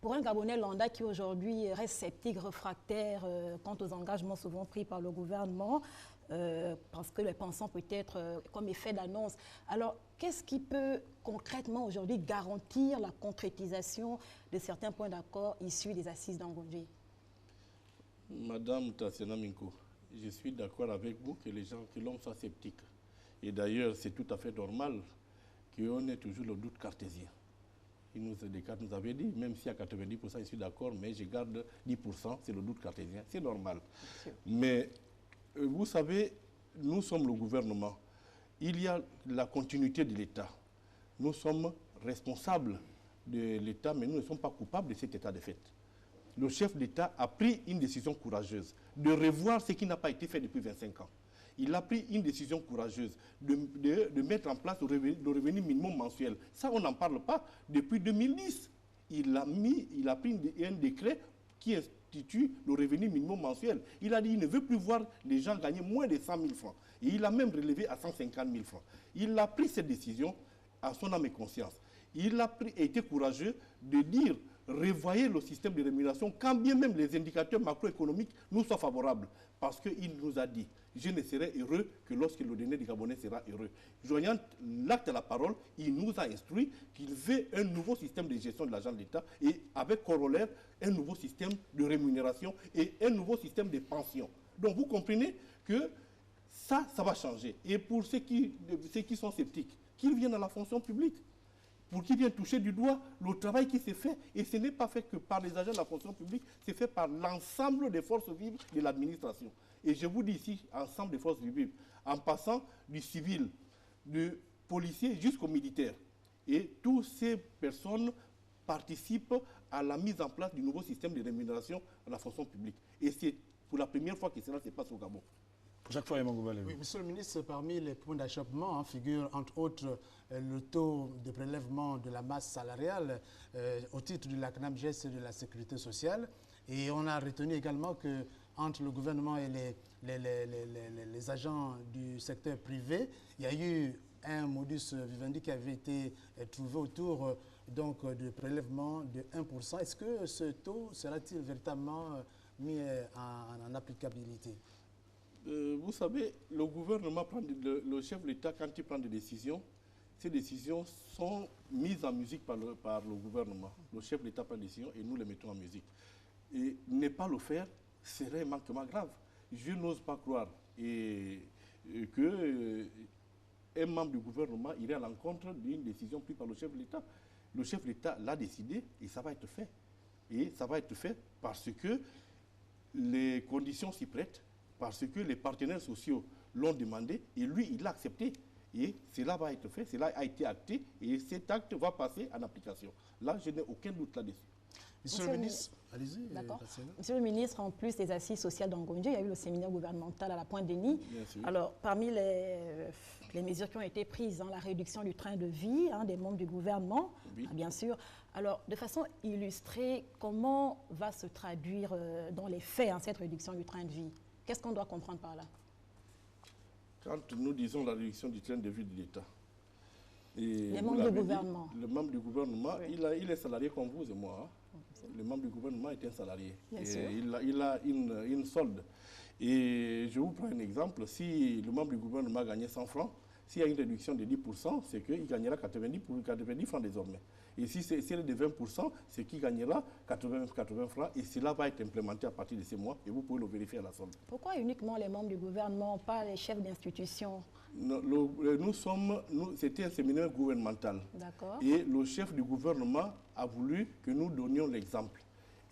pour un Gabonais lambda qui aujourd'hui reste sceptique, réfractaire quant aux engagements souvent pris par le gouvernement, parce que les pensants peut-être comme effet d'annonce. Alors, qu'est-ce qui peut concrètement aujourd'hui garantir la concrétisation de certains points d'accord issus des assises d'Angondje? Madame Tatiana Minko, je suis d'accord avec vous que l'homme soit sceptique. Et d'ailleurs, c'est tout à fait normal qu'on ait toujours le doute cartésien. Descartes nous avait dit, même si à 90% je suis d'accord, mais je garde 10%, c'est le doute cartésien. C'est normal. Mais vous savez, nous sommes le gouvernement. Il y a la continuité de l'État. Nous sommes responsables de l'État, mais nous ne sommes pas coupables de cet état de fait. Le chef d'État a pris une décision courageuse de revoir ce qui n'a pas été fait depuis 25 ans. Il a pris une décision courageuse de mettre en place le revenu minimum mensuel. Ça, on n'en parle pas depuis 2010. Il a pris un décret qui institue le revenu minimum mensuel. Il a dit qu'il ne veut plus voir les gens gagner moins de 100 000 francs. Et il a même relevé à 150 000 francs. Il a pris cette décision à son âme et conscience. Il a été courageux de dire revoyez le système de rémunération quand bien même les indicateurs macroéconomiques nous soient favorables. Parce qu'il nous a dit, je ne serai heureux que lorsque le donné du Gabonais sera heureux. Joignant l'acte à la parole, il nous a instruit qu'il veut un nouveau système de gestion de l'argent de l'État et avec corollaire, un nouveau système de rémunération et un nouveau système de pension. Donc vous comprenez que ça va changer. Et pour ceux qui sont sceptiques, qu'ils viennent à la fonction publique, pour qu'ils viennent toucher du doigt le travail qui s'est fait. Et ce n'est pas fait que par les agents de la fonction publique, c'est fait par l'ensemble des forces vives de l'administration. Et je vous dis ici, ensemble des forces vives, en passant du civil, du policier jusqu'au militaire. Et toutes ces personnes participent à la mise en place du nouveau système de rémunération à la fonction publique. Et c'est pour la première fois que cela se passe au Gabon. Chaque fois, oui, Monsieur le ministre, parmi les points d'achoppement figure entre autres le taux de prélèvement de la masse salariale au titre de la CNAMGES et de la sécurité sociale. Et on a retenu également que entre le gouvernement et les agents du secteur privé, il y a eu un modus vivendi qui avait été trouvé autour donc, de prélèvement de 1%. Est-ce que ce taux sera-t-il véritablement mis en applicabilité? Vous savez, le gouvernement, le chef de l'État, quand il prend des décisions, ces décisions sont mises en musique par le gouvernement. Le chef de l'État prend des décisions et nous les mettons en musique. Et ne pas le faire serait un manquement grave. Je n'ose pas croire qu'un membre du gouvernement irait à l'encontre d'une décision prise par le chef de l'État. Le chef de l'État l'a décidé et ça va être fait. Et ça va être fait parce que les conditions s'y prêtent, parce que les partenaires sociaux l'ont demandé et lui, il l'a accepté. Et cela va être fait, cela a été acté et cet acte va passer en application. Là, je n'ai aucun doute là-dessus. Monsieur le ministre, allez-y. D'accord. Monsieur le ministre, en plus des assises sociales d'Angonji, il y a eu le séminaire gouvernemental à la Pointe-Denis. Alors, parmi les mesures qui ont été prises, la réduction du train de vie des membres du gouvernement, bien sûr. Alors, de façon illustrée, comment va se traduire dans les faits cette réduction du train de vie? Qu'est-ce qu'on doit comprendre par là? Quand nous disons la réduction du train de vie de l'État, les membres du gouvernement. Le membre du gouvernement, il est salarié comme vous et moi. Le membre du gouvernement est un salarié. Il a une solde. Et je vous prends un exemple. Si le membre du gouvernement gagnait 100 francs, s'il y a une réduction de 10%, c'est qu'il gagnera 90 francs désormais. Et si elle est de 20%, c'est qu'il gagnera 80 francs. Et cela va être implémenté à partir de ces mois. Et vous pouvez le vérifier à la solde. Pourquoi uniquement les membres du gouvernement, pas les chefs d'institution? C'était un séminaire gouvernemental. D'accord. Et le chef du gouvernement a voulu que nous donnions l'exemple.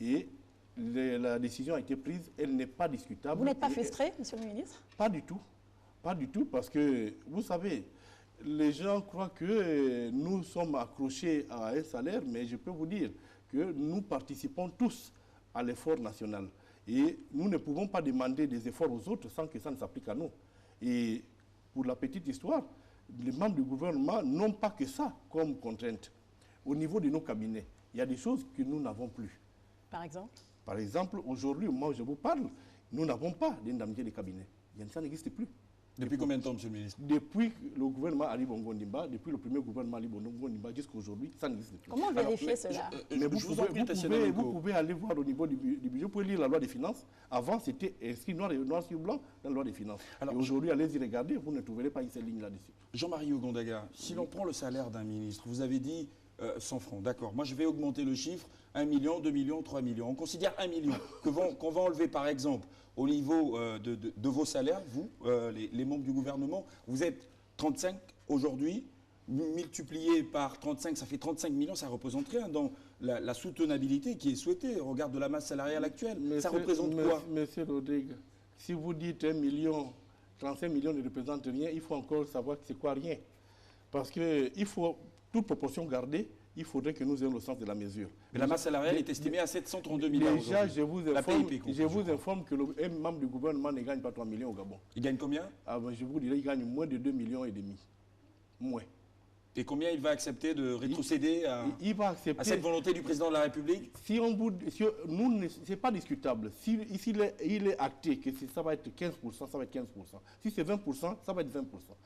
Et la décision a été prise, elle n'est pas discutable. Vous n'êtes pas frustré, monsieur le ministre? Pas du tout. Pas du tout, parce que, vous savez, les gens croient que nous sommes accrochés à un salaire, mais je peux vous dire que nous participons tous à l'effort national. Et nous ne pouvons pas demander des efforts aux autres sans que ça ne s'applique à nous. Et pour la petite histoire, les membres du gouvernement n'ont pas que ça comme contrainte. Au niveau de nos cabinets, il y a des choses que nous n'avons plus. Par exemple? Par exemple, aujourd'hui, moi je vous parle, nous n'avons pas d'indemnité de cabinet. Ça n'existe plus. Depuis combien de temps, monsieur le ministre? Depuis le gouvernement Ali Bongo Ondimba, depuis le premier gouvernement Ali Bongo Ondimba jusqu'à aujourd'hui, ça n'existe plus. Comment vérifier cela? Mais vous pouvez aller voir au niveau du budget, vous pouvez lire la loi des finances. Avant, c'était inscrit noir sur blanc dans la loi des finances. Et aujourd'hui, allez-y regarder, vous ne trouverez pas une seule ligne là-dessus. Jean-Marie Ogondaga, si l'on prend le salaire d'un ministre, vous avez dit 100 francs, d'accord. Moi, je vais augmenter le chiffre, 1 million, 2 millions, 3 millions. On considère 1 million qu'on va enlever, par exemple, au niveau de vos salaires, vous, les membres du gouvernement. Vous êtes 35 aujourd'hui, multiplié par 35, ça fait 35 millions, ça représente rien dans la soutenabilité qui est souhaitée au regard de la masse salariale actuelle. Ça représente quoi? Monsieur Rodrigue, si vous dites 1 million, 35 millions ne représentent rien, il faut encore savoir c'est quoi rien. Parce qu'il faut, toute proportion gardée, il faudrait que nous ayons le sens de la mesure. Mais la masse salariale est estimée à 732 milliards. Déjà, je vous informe que un membre du gouvernement ne gagne pas 3 millions au Gabon. Il gagne combien? Je vous dirais qu'il gagne moins de 2,5 millions. Moins. Et combien il va accepter de rétrocéder à cette volonté du président de la République? Ce n'est pas discutable. Si il est acté que ça va être 15%, ça va être 15%. Si c'est 20%, ça va être 20%.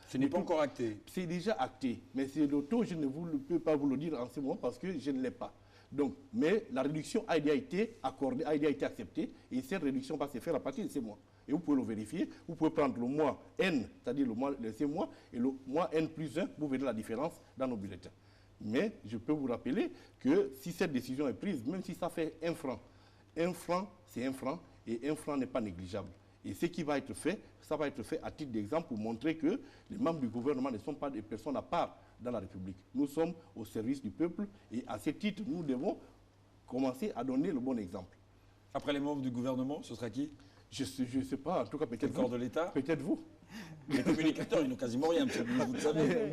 Ce n'est pas encore acté. C'est déjà acté. Mais c'est le taux, je ne peux pas vous le dire en ce moment parce que je ne l'ai pas. Donc, mais la réduction a été accordée, a été acceptée et cette réduction va se faire à partir de ces mois. Et vous pouvez le vérifier, vous pouvez prendre le mois N, c'est-à-dire ces mois, et le mois N plus 1, vous verrez la différence dans nos bulletins. Mais je peux vous rappeler que si cette décision est prise, même si ça fait 1 franc c'est 1 franc, et 1 franc n'est pas négligeable. Et ce qui va être fait, ça va être fait à titre d'exemple pour montrer que les membres du gouvernement ne sont pas des personnes à part dans la République. Nous sommes au service du peuple et à ce titre, nous devons commencer à donner le bon exemple. Après les membres du gouvernement, ce sera qui? Je ne sais pas, en tout cas peut-être corps de l'État? Peut-être vous. Les communicateurs, ils n'ont quasiment rien, monsieur le ministre, vous le savez.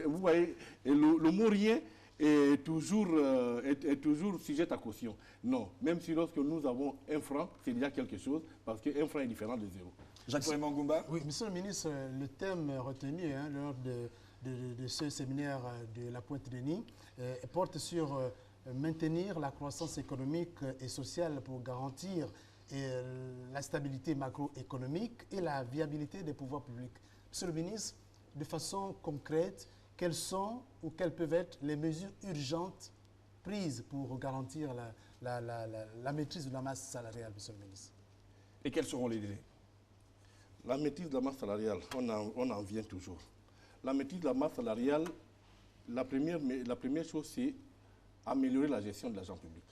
Vous voyez le mot rien est toujours sujet à caution. Non, même si lorsque nous avons 1 franc, c'est déjà quelque chose, parce que 1 franc est différent de 0. Jacques Mangumba. Oui, monsieur le ministre, le thème retenu lors de ce séminaire de la Pointe-Denis porte sur maintenir la croissance économique et sociale pour garantir la stabilité macroéconomique et la viabilité des pouvoirs publics. Monsieur le ministre, de façon concrète, quelles sont ou quelles peuvent être les mesures urgentes prises pour garantir la maîtrise de la masse salariale, monsieur le ministre? Et quels seront les délais? La maîtrise de la masse salariale, on en vient toujours. La maîtrise de la masse salariale, la première chose, c'est améliorer la gestion de l'argent public.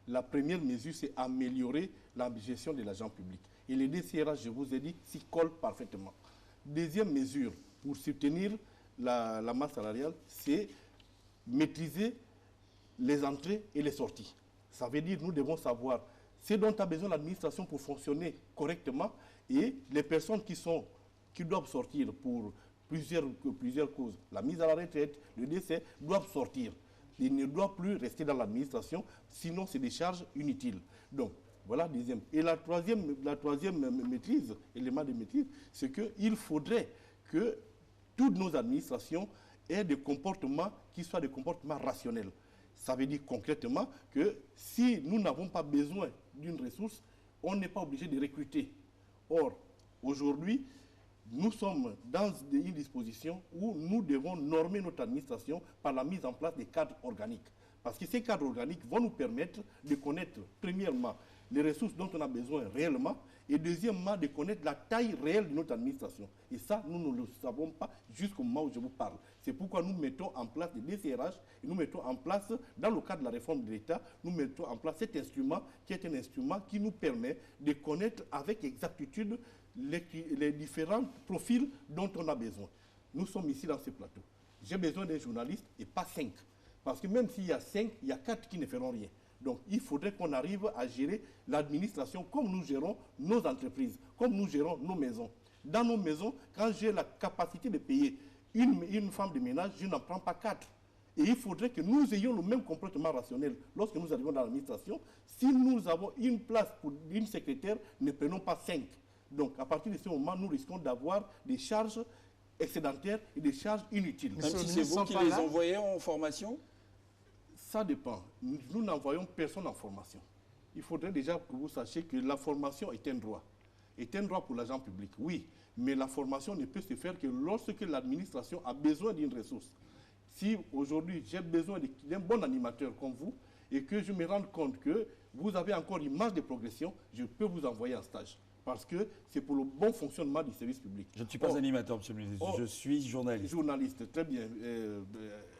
la première mesure, c'est améliorer la gestion de l'agent public. Et les DCRH, je vous ai dit, s'y collent parfaitement. Deuxième mesure, pour soutenir la masse salariale, c'est maîtriser les entrées et les sorties. Ça veut dire que nous devons savoir ce dont a besoin l'administration pour fonctionner correctement et les personnes qui doivent sortir pour plusieurs causes. La mise à la retraite, le décès, doivent sortir. Ils ne doivent plus rester dans l'administration, sinon c'est des charges inutiles. Donc, voilà, deuxième. Et la troisième maîtrise, élément de maîtrise, c'est qu'il faudrait que toutes nos administrations aient des comportements qui soient des comportements rationnels. Ça veut dire concrètement que si nous n'avons pas besoin d'une ressource, on n'est pas obligé de recruter. Or, aujourd'hui, nous sommes dans une disposition où nous devons normer notre administration par la mise en place des cadres organiques. Parce que ces cadres organiques vont nous permettre de connaître, premièrement, les ressources dont on a besoin réellement, et deuxièmement, de connaître la taille réelle de notre administration. Et ça, nous ne le savons pas jusqu'au moment où je vous parle. C'est pourquoi nous mettons en place des DCRH, et nous mettons en place, dans le cadre de la réforme de l'État, nous mettons en place cet instrument, qui est un instrument qui nous permet de connaître avec exactitude les différents profils dont on a besoin. Nous sommes ici dans ce plateau. J'ai besoin d'un journaliste et pas 5. Parce que même s'il y a 5, il y a 4 qui ne feront rien. Donc, il faudrait qu'on arrive à gérer l'administration comme nous gérons nos entreprises, comme nous gérons nos maisons. Dans nos maisons, quand j'ai la capacité de payer une femme de ménage, je n'en prends pas 4. Et il faudrait que nous ayons le même comportement rationnel lorsque nous arrivons dans l'administration. Si nous avons une place pour une secrétaire, ne prenons pas 5. Donc, à partir de ce moment, nous risquons d'avoir des charges excédentaires et des charges inutiles. Même si c'est vous qui les envoyez en formation? Ça dépend. Nous n'envoyons personne en formation. Il faudrait déjà que vous sachiez que la formation est un droit. Est un droit pour l'agent public, oui. Mais la formation ne peut se faire que lorsque l'administration a besoin d'une ressource. Si aujourd'hui j'ai besoin d'un bon animateur comme vous et que je me rende compte que vous avez encore une marge de progression, je peux vous envoyer en stage. Parce que c'est pour le bon fonctionnement du service public. Je ne suis pas animateur, monsieur le ministre, je suis journaliste. Journaliste, très bien.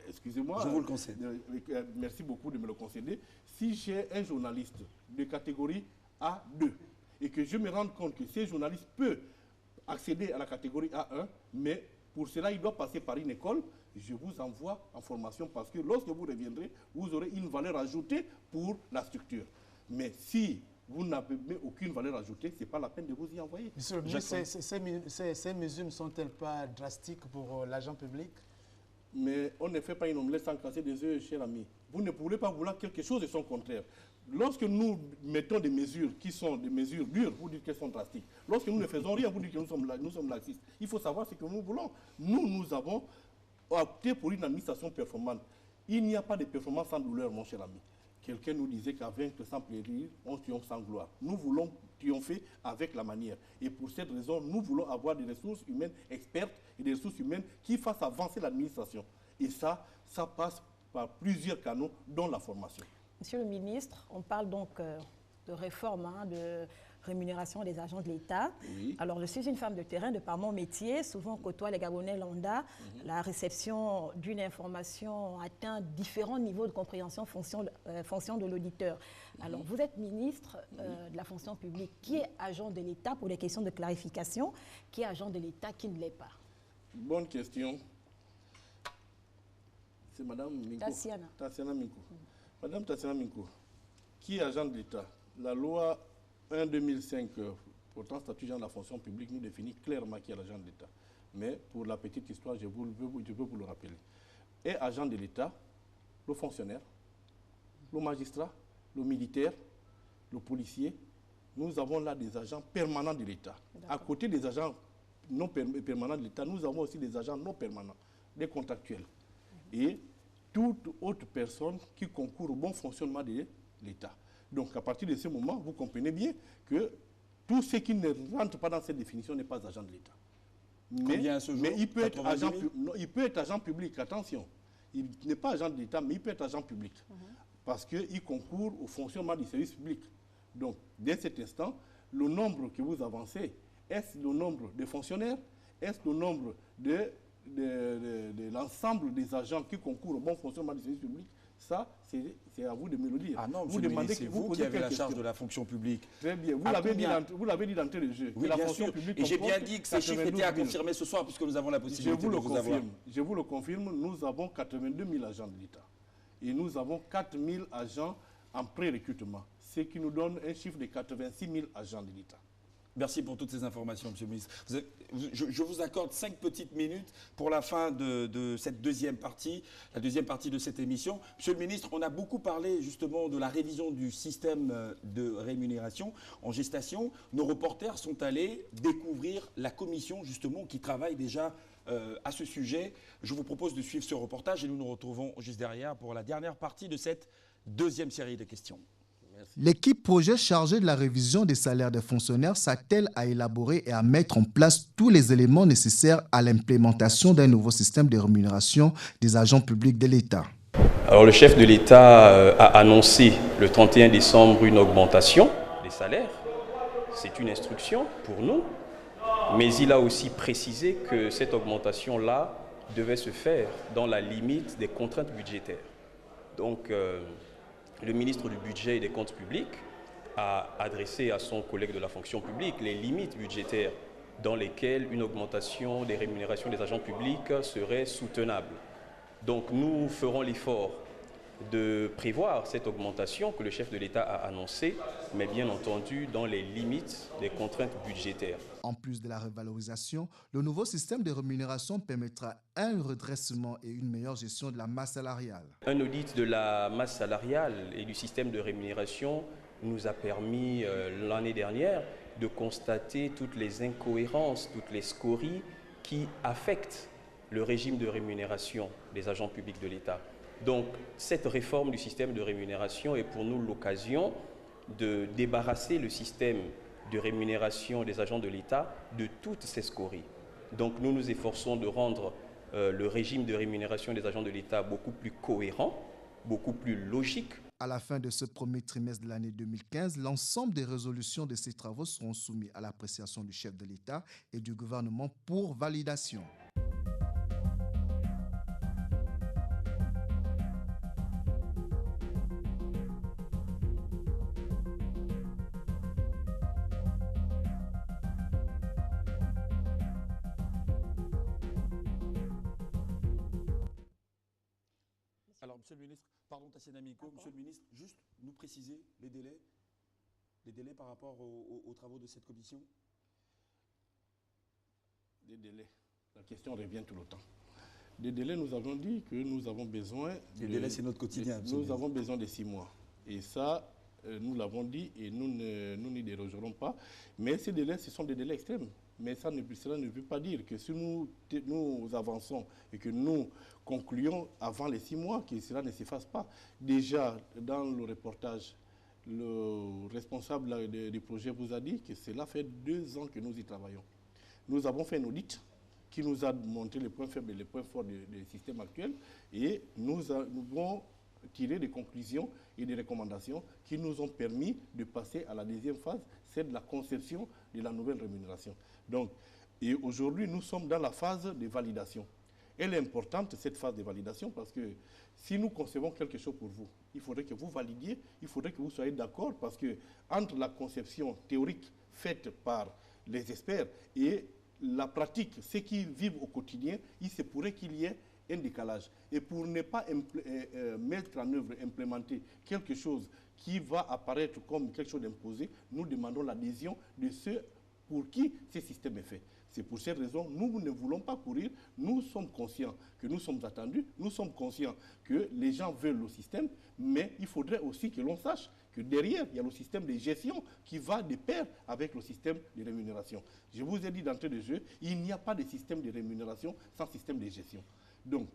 Excusez-moi. Je vous le concède. Merci beaucoup de me le concéder. Si j'ai un journaliste de catégorie A2 et que je me rende compte que ces journalistes peuvent accéder à la catégorie A1, mais pour cela, il doit passer par une école, je vous envoie en formation parce que lorsque vous reviendrez, vous aurez une valeur ajoutée pour la structure. Mais si vous n'avez aucune valeur ajoutée, ce n'est pas la peine de vous y envoyer. Monsieur le ministre, ces mesures ne sont-elles pas drastiques pour l'agent public? Mais on ne fait pas une omelette sans casser des œufs, cher ami. Vous ne pouvez pas vouloir quelque chose de son contraire. Lorsque nous mettons des mesures qui sont des mesures dures, vous dites qu'elles sont drastiques. Lorsque nous ne faisons rien, vous dites que nous sommes laxistes. Il faut savoir ce que nous voulons. Nous avons opté pour une administration performante. Il n'y a pas de performance sans douleur, mon cher ami. Quelqu'un nous disait qu'à vaincre sans plaisir, on triomphe sans gloire. Nous voulons triompher avec la manière. Et pour cette raison, nous voulons avoir des ressources humaines expertes et des ressources humaines qui fassent avancer l'administration. Et ça passe par plusieurs canaux, dont la formation. Monsieur le ministre, on parle donc de réforme, de rémunération des agents de l'État. Oui. Alors, je suis une femme de terrain, de par mon métier, souvent côtoie les Gabonais lambda. La réception d'une information atteint différents niveaux de compréhension fonction de l'auditeur. Alors, vous êtes ministre de la fonction publique. Qui est agent de l'État pour les questions de clarification? Qui est agent de l'État qui ne l'est pas? Bonne question. C'est Madame Minko. Tassiana Minko. Madame Tassiana Minko, qui est agent de l'État? La loi 1-2005, portant statut de la fonction publique, nous définit clairement qui est l'agent de l'État. Mais pour la petite histoire, je peux vous le rappeler. Est agent de l'État, le fonctionnaire, le magistrat, le militaire, le policier. Nous avons là des agents permanents de l'État. À côté des agents non permanents de l'État, nous avons aussi des agents non permanents, des contractuels. Et toute autre personne qui concourt au bon fonctionnement de l'État. Donc, à partir de ce moment, vous comprenez bien que tout ce qui ne rentre pas dans cette définition n'est pas agent de l'État. Mais il peut être agent public, attention. Il n'est pas agent de l'État, mais il peut être agent public. Parce qu'il concourt au fonctionnement du service public. Donc, dès cet instant, le nombre que vous avancez, est-ce le nombre de fonctionnaires? Est-ce le nombre de l'ensemble des agents qui concourent au bon fonctionnement du service public? Ça, c'est à vous de me le dire. Ah non, vous demandez que vous qui avez la charge de la fonction publique. Très bien. Vous l'avez dit d'entrée de jeu. Oui, bien sûr. Et j'ai bien dit que ces chiffres étaient à confirmer ce soir, puisque nous avons la possibilité de vous avoir. Je vous le confirme, nous avons 82 000 agents de l'État. Et nous avons 4 000 agents en pré-recrutement, ce qui nous donne un chiffre de 86 000 agents de l'État. Merci pour toutes ces informations, Monsieur le ministre. Je vous accorde 5 petites minutes pour la fin de cette deuxième partie, la deuxième partie de cette émission. Monsieur le ministre, on a beaucoup parlé justement de la révision du système de rémunération en gestation. Nos reporters sont allés découvrir la commission justement qui travaille déjà à ce sujet. Je vous propose de suivre ce reportage et nous nous retrouvons juste derrière pour la dernière partie de cette deuxième série de questions. L'équipe projet chargée de la révision des salaires des fonctionnaires s'attelle à élaborer et à mettre en place tous les éléments nécessaires à l'implémentation d'un nouveau système de rémunération des agents publics de l'État. Alors le chef de l'État a annoncé le 31 décembre une augmentation des salaires. C'est une instruction pour nous, mais il a aussi précisé que cette augmentation-là devait se faire dans la limite des contraintes budgétaires. Donc, le ministre du Budget et des Comptes publics a adressé à son collègue de la fonction publique les limites budgétaires dans lesquelles une augmentation des rémunérations des agents publics serait soutenable. Donc nous ferons l'effort de prévoir cette augmentation que le chef de l'État a annoncée, mais bien entendu dans les limites des contraintes budgétaires. En plus de la revalorisation, le nouveau système de rémunération permettra un redressement et une meilleure gestion de la masse salariale. Un audit de la masse salariale et du système de rémunération nous a permis l'année dernière de constater toutes les incohérences, toutes les scories qui affectent le régime de rémunération des agents publics de l'État. Donc cette réforme du système de rémunération est pour nous l'occasion de débarrasser le système de rémunération des agents de l'État de toutes ces scories. Donc nous nous efforçons de rendre le régime de rémunération des agents de l'État beaucoup plus cohérent, beaucoup plus logique. À la fin de ce premier trimestre de l'année 2015, l'ensemble des résolutions de ces travaux seront soumis à l'appréciation du chef de l'État et du gouvernement pour validation. Alors, Monsieur le ministre, pardon Tassiana Miko, Monsieur le ministre, juste nous préciser les délais par rapport aux travaux de cette commission. Des délais. La question revient tout le temps. Des délais, nous avons dit que nous avons besoin... Les délais, c'est notre quotidien. Nous avons besoin de 6 mois. Et ça, nous l'avons dit et nous n'y dérogerons pas. Mais ces délais, ce sont des délais extrêmes. Mais cela ne veut pas dire que si nous avançons et que nous concluons avant les 6 mois, que cela ne s'efface pas. Déjà, dans le reportage, le responsable du projet vous a dit que cela fait 2 ans que nous y travaillons. Nous avons fait un audit qui nous a montré les points faibles et les points forts du système actuel et nous avons tiré des conclusions et des recommandations qui nous ont permis de passer à la deuxième phase, c'est de la conception de la nouvelle rémunération. Donc, et aujourd'hui, nous sommes dans la phase de validation. Elle est importante, cette phase de validation, parce que si nous concevons quelque chose pour vous, il faudrait que vous validiez, il faudrait que vous soyez d'accord, parce que entre la conception théorique faite par les experts et la pratique, ceux qui vivent au quotidien, il se pourrait qu'il y ait un décalage. Et pour ne pas mettre en œuvre, implémenter quelque chose qui va apparaître comme quelque chose d'imposé, nous demandons l'adhésion de ceux pour qui ce système est fait. C'est pour cette raison, nous ne voulons pas courir, nous sommes conscients que nous sommes attendus, nous sommes conscients que les gens veulent le système, mais il faudrait aussi que l'on sache que derrière, il y a le système de gestion qui va de pair avec le système de rémunération. Je vous ai dit d'entrée de jeu, il n'y a pas de système de rémunération sans système de gestion. Donc,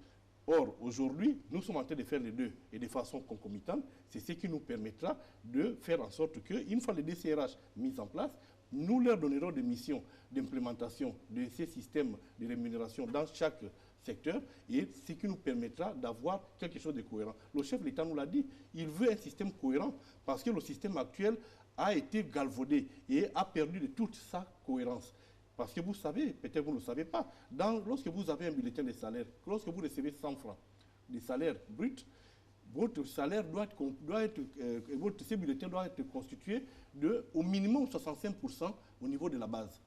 or, aujourd'hui, nous sommes en train de faire les deux et de façon concomitante. C'est ce qui nous permettra de faire en sorte qu'une fois les DCRH mis en place, nous leur donnerons des missions d'implémentation de ces systèmes de rémunération dans chaque secteur et ce qui nous permettra d'avoir quelque chose de cohérent. Le chef de l'État nous l'a dit, il veut un système cohérent parce que le système actuel a été galvaudé et a perdu de toute sa cohérence. Parce que vous savez, peut-être vous ne le savez pas, lorsque vous avez un bulletin de salaire, lorsque vous recevez 100 francs de salaire brut, votre salaire ces bulletins doivent être constitués de au minimum 65% au niveau de la base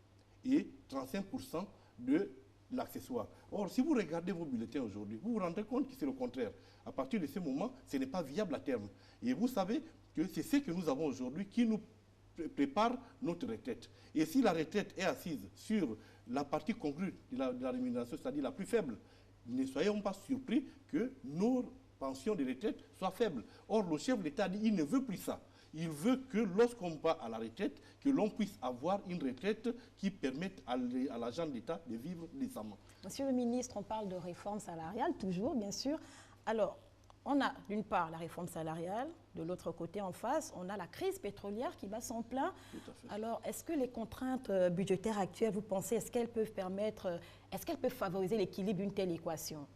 et 35% de l'accessoire. Or, si vous regardez vos bulletins aujourd'hui, vous vous rendez compte que c'est le contraire. À partir de ce moment, ce n'est pas viable à terme. Et vous savez que c'est ce que nous avons aujourd'hui qui nous prépare notre retraite. Et si la retraite est assise sur la partie congrue de la rémunération, c'est-à-dire la plus faible, ne soyons pas surpris que nos pensions de retraite soient faibles. Or, le chef de l'État dit qu'il ne veut plus ça. Il veut que lorsqu'on va à la retraite, que l'on puisse avoir une retraite qui permette à l'agent de l'État de vivre décemment. Monsieur le ministre, on parle de réforme salariale, toujours, bien sûr. Alors, on a d'une part la réforme salariale, de l'autre côté, en face, on a la crise pétrolière qui bat son plein. Alors, est-ce que les contraintes budgétaires actuelles, vous pensez, est-ce qu'elles peuvent favoriser l'équilibre d'une telle équation?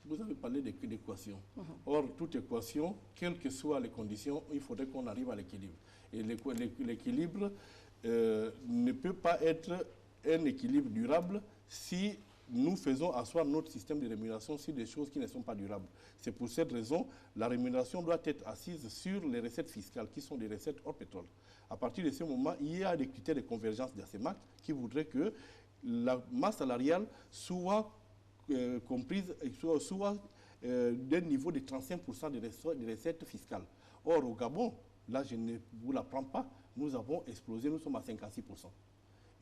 Vous avez parlé d'équation. Or, toute équation, quelles que soient les conditions, il faudrait qu'on arrive à l'équilibre. Et l'équilibre ne peut pas être un équilibre durable si nous faisons asseoir notre système de rémunération sur des choses qui ne sont pas durables. C'est pour cette raison la rémunération doit être assise sur les recettes fiscales, qui sont des recettes hors pétrole. À partir de ce moment, il y a des critères de convergence d'ACEMAC qui voudraient que la masse salariale soit comprise, soit d'un niveau de 35% de recettes fiscales. Or, au Gabon, là, je ne vous l'apprends pas, nous avons explosé, nous sommes à 56%.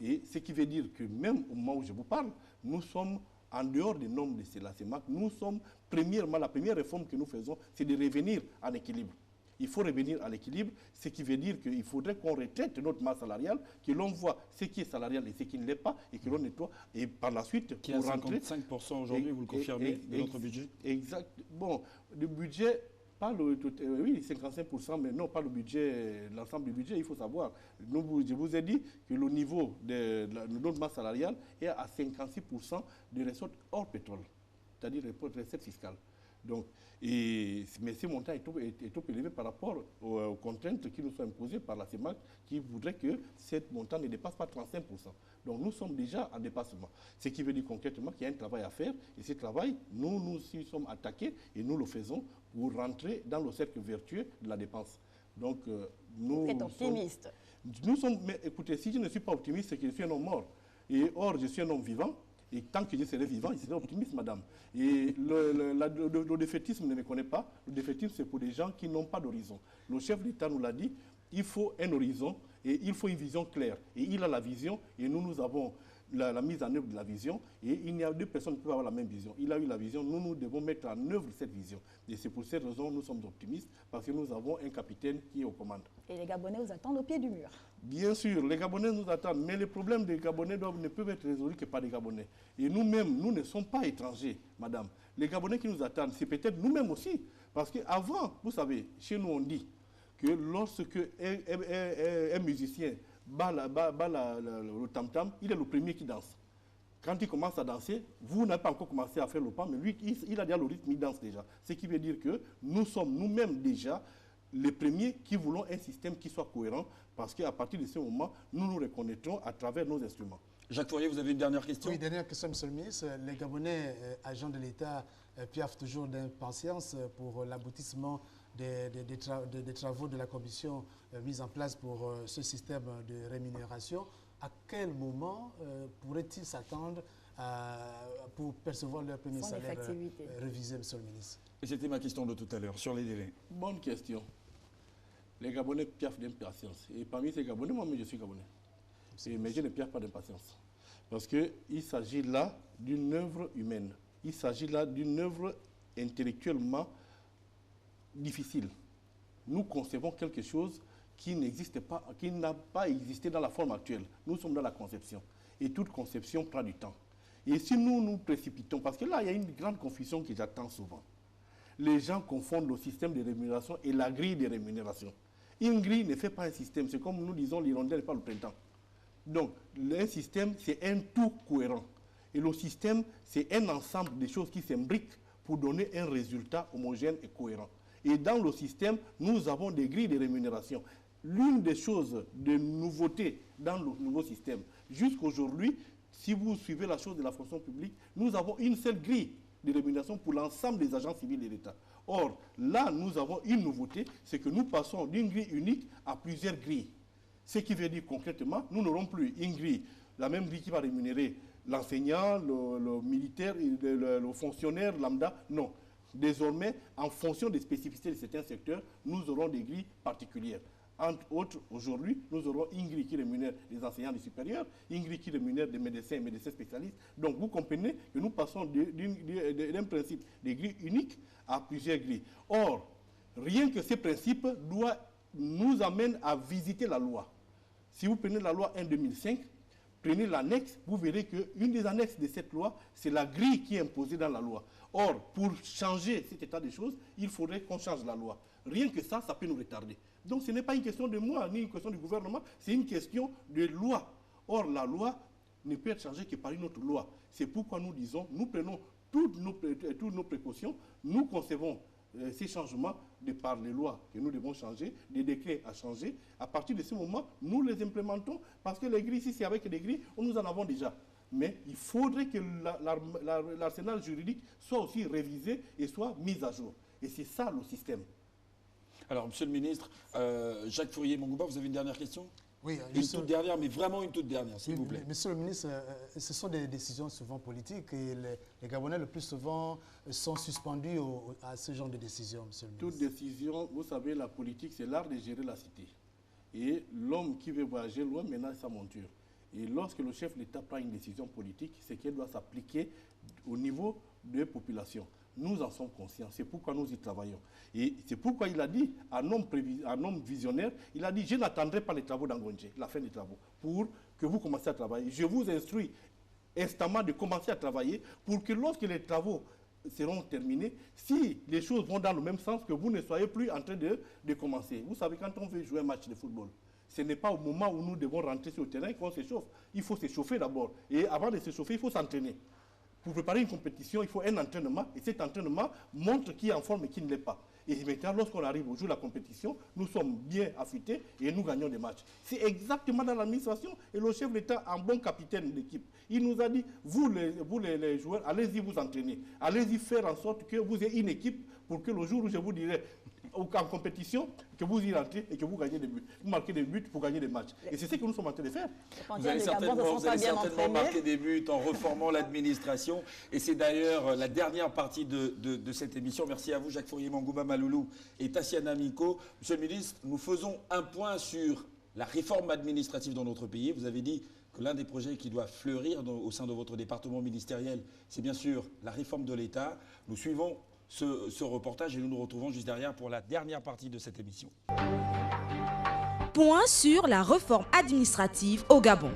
Et ce qui veut dire que même au moment où je vous parle, nous sommes en dehors des normes de la CEMAC. Nous sommes, premièrement, la première réforme que nous faisons, c'est de revenir en équilibre. Il faut revenir à l'équilibre, ce qui veut dire qu'il faudrait qu'on retraite notre masse salariale, que l'on voit ce qui est salarial et ce qui ne l'est pas, et que l'on nettoie. Et par la suite, qui est à 55% aujourd'hui, vous le confirmez, de notre budget? Exact. Bon, le budget, pas oui, 55%, mais non, pas le budget, l'ensemble du budget, il faut savoir. Je vous ai dit que le niveau de notre masse salariale est à 56% des recettes hors pétrole, c'est-à-dire les recettes fiscales. Donc, mais ce montant est trop élevé par rapport aux contraintes qui nous sont imposées par la CEMAC, qui voudrait que ce montant ne dépasse pas 35%. Donc nous sommes déjà en dépassement. Ce qui veut dire concrètement qu'il y a un travail à faire. Et ce travail, nous sommes attaqués et nous le faisons pour rentrer dans le cercle vertueux de la dépense. Donc nous êtes optimiste. Nous sommes, mais écoutez, si je ne suis pas optimiste, c'est que je suis un homme mort. Et or, je suis un homme vivant. Et tant que je serai vivant, je serai optimiste, madame. Et le défaitisme ne me connaît pas. Le défaitisme, c'est pour des gens qui n'ont pas d'horizon. Le chef d'État nous l'a dit, il faut un horizon et il faut une vision claire. Et il a la vision et nous avons la mise en œuvre de la vision. Et il n'y a deux personnes qui peuvent avoir la même vision. Il a eu la vision, nous devons mettre en œuvre cette vision. Et c'est pour cette raison que nous sommes optimistes, parce que nous avons un capitaine qui est aux commandes. Et les Gabonais vous attendent au pied du mur? Bien sûr, les Gabonais nous attendent, mais les problèmes des Gabonais ne peuvent être résolus que par les Gabonais. Et nous-mêmes, nous ne sommes pas étrangers, madame. Les Gabonais qui nous attendent, c'est peut-être nous-mêmes aussi. Parce qu'avant, vous savez, chez nous on dit que lorsque un musicien bat le tam-tam, il est le premier qui danse. Quand il commence à danser, vous n'avez pas encore commencé à faire le pas, mais lui, il a déjà le rythme, il danse déjà. Ce qui veut dire que nous sommes nous-mêmes déjà les premiers qui voulons un système qui soit cohérent, parce qu'à partir de ce moment, nous nous reconnaîtrons à travers nos instruments. Jacques Fourier, vous avez une dernière question? Oui, dernière question, monsieur le ministre. Les Gabonais, agents de l'État, piaffent toujours d'impatience pour l'aboutissement des travaux de la commission mise en place pour ce système de rémunération. À quel moment pourraient-ils s'attendre pour percevoir leur premier salaire révisé, monsieur le ministre? Et c'était ma question de tout à l'heure, sur les délais. Bonne question. Les Gabonais piaffent d'impatience. Et parmi ces Gabonais, moi-même, je suis Gabonais. Mais je ne piaffe pas d'impatience. Parce qu'il s'agit là d'une œuvre humaine. Il s'agit là d'une œuvre intellectuellement difficile. Nous concevons quelque chose qui n'existe pas, qui n'a pas existé dans la forme actuelle. Nous sommes dans la conception. Et toute conception prend du temps. Et si nous nous précipitons, parce que là, il y a une grande confusion que j'attends souvent. Les gens confondent le système de rémunération et la grille de rémunération. Une grille ne fait pas un système. C'est comme nous disons, l'hirondelle n'est pas le printemps. Donc, un système, c'est un tout cohérent. Et le système, c'est un ensemble de choses qui s'imbriquent pour donner un résultat homogène et cohérent. Et dans le système, nous avons des grilles de rémunération. L'une des choses de nouveauté dans le nouveau système, jusqu'aujourd'hui, si vous suivez la chose de la fonction publique, nous avons une seule grille de rémunération pour l'ensemble des agents civils de l'État. Or, là, nous avons une nouveauté, c'est que nous passons d'une grille unique à plusieurs grilles. Ce qui veut dire concrètement, nous n'aurons plus une grille, la même grille qui va rémunérer l'enseignant, le militaire, le fonctionnaire lambda. Non. Désormais, en fonction des spécificités de certains secteurs, nous aurons des grilles particulières. Entre autres, aujourd'hui, nous aurons une grille qui rémunère les enseignants du supérieur, une grille qui rémunère des médecins et médecins spécialistes. Donc, vous comprenez que nous passons d'un principe des grilles uniques à plusieurs grilles. Or, rien que ces principes nous amènent à visiter la loi. Si vous prenez la loi 1/2005, prenez l'annexe, vous verrez qu'une des annexes de cette loi, c'est la grille qui est imposée dans la loi. Or, pour changer cet état des choses, il faudrait qu'on change la loi. Rien que ça, ça peut nous retarder. Donc ce n'est pas une question de moi, ni une question du gouvernement, c'est une question de loi. Or, la loi ne peut être changée que par une autre loi. C'est pourquoi nous disons, nous prenons toutes nos précautions, nous concevons ces changements de par les lois que nous devons changer, des décrets à changer. À partir de ce moment, nous les implémentons parce que les grilles, si c'est avec des grilles, nous en avons déjà. Mais il faudrait que l'arsenal juridique soit aussi révisé et soit mis à jour. Et c'est ça le système. Alors, Monsieur le Ministre, Jacques Fourier-Mongouba, vous avez une dernière question? Oui, une toute dernière, mais vraiment une toute dernière, s'il vous plaît. Monsieur le ministre, ce sont des décisions souvent politiques et les Gabonais le plus souvent sont suspendus à ce genre de décisions, monsieur le ministre. Toute décision, vous savez, la politique, c'est l'art de gérer la cité. Et l'homme qui veut voyager loin ménage sa monture. Et lorsque le chef de l'État prend une décision politique, c'est qu'elle doit s'appliquer au niveau des populations. Nous en sommes conscients, c'est pourquoi nous y travaillons. Et c'est pourquoi il a dit, un homme visionnaire, il a dit, je n'attendrai pas les travaux d'Angondje, la fin des travaux, pour que vous commenciez à travailler. Je vous instruis instamment de commencer à travailler pour que lorsque les travaux seront terminés, si les choses vont dans le même sens, que vous ne soyez plus en train de commencer. Vous savez, quand on veut jouer un match de football, ce n'est pas au moment où nous devons rentrer sur le terrain qu'on s'échauffe. Il faut s'échauffer d'abord. Et avant de s'échauffer, il faut s'entraîner. Pour préparer une compétition, il faut un entraînement. Et cet entraînement montre qui est en forme et qui ne l'est pas. Et maintenant, lorsqu'on arrive au jour de la compétition, nous sommes bien affûtés et nous gagnons des matchs. C'est exactement dans l'administration. Et le chef de l'État, un bon capitaine d'équipe, il nous a dit, vous les joueurs, allez-y vous entraîner. Allez-y faire en sorte que vous ayez une équipe pour que le jour où je vous dirai en compétition, que vous y rentrez et que vous gagnez des buts. Vous marquez des buts pour gagner des matchs. Et c'est ce que nous sommes en train de faire. Vous allez certainement marquer des buts en reformant l'administration. Et c'est d'ailleurs la dernière partie de cette émission. Merci à vous, Jacques Fourier-Mongouba Maloulou et Tassiana Miko. Monsieur le ministre, nous faisons un point sur la réforme administrative dans notre pays. Vous avez dit que l'un des projets qui doit fleurir au sein de votre département ministériel, c'est bien sûr la réforme de l'État. Nous suivons ce reportage et nous nous retrouvons juste derrière pour la dernière partie de cette émission. Point sur la réforme administrative au Gabon.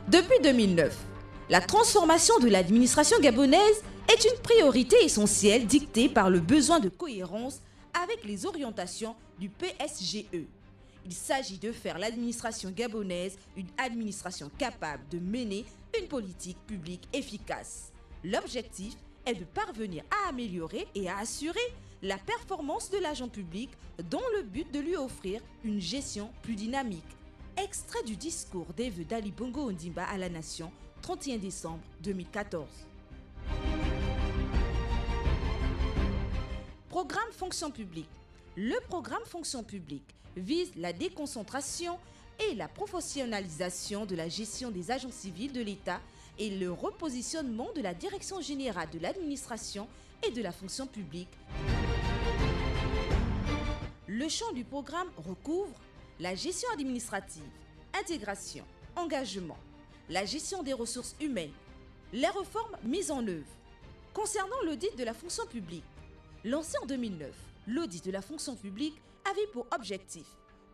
Depuis 2009, la transformation de l'administration gabonaise est une priorité essentielle dictée par le besoin de cohérence avec les orientations du PSGE. Il s'agit de faire l'administration gabonaise une administration capable de mener une politique publique efficace. L'objectif est de parvenir à améliorer et à assurer la performance de l'agent public dans le but de lui offrir une gestion plus dynamique. Extrait du discours des vœux d'Ali Bongo Ondimba à la Nation, 31 décembre 2014. Programme Fonction publique. Le programme Fonction publique vise la déconcentration et la professionnalisation de la gestion des agents civils de l'État et le repositionnement de la Direction générale de l'administration et de la fonction publique. Le champ du programme recouvre la gestion administrative, intégration, engagement, la gestion des ressources humaines, les réformes mises en œuvre. Concernant l'audit de la fonction publique, lancé en 2009, l'audit de la fonction publique avait pour objectif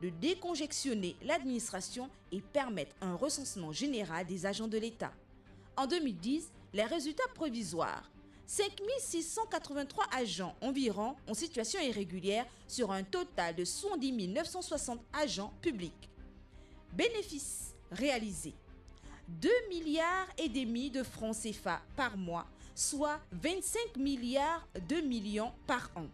de décongestionner l'administration et permettre un recensement général des agents de l'État. En 2010, les résultats provisoires, 5683 agents environ en situation irrégulière sur un total de 110 960 agents publics. Bénéfices réalisés, 2,5 milliards de francs CFA par mois, soit 25 milliards de millions par an.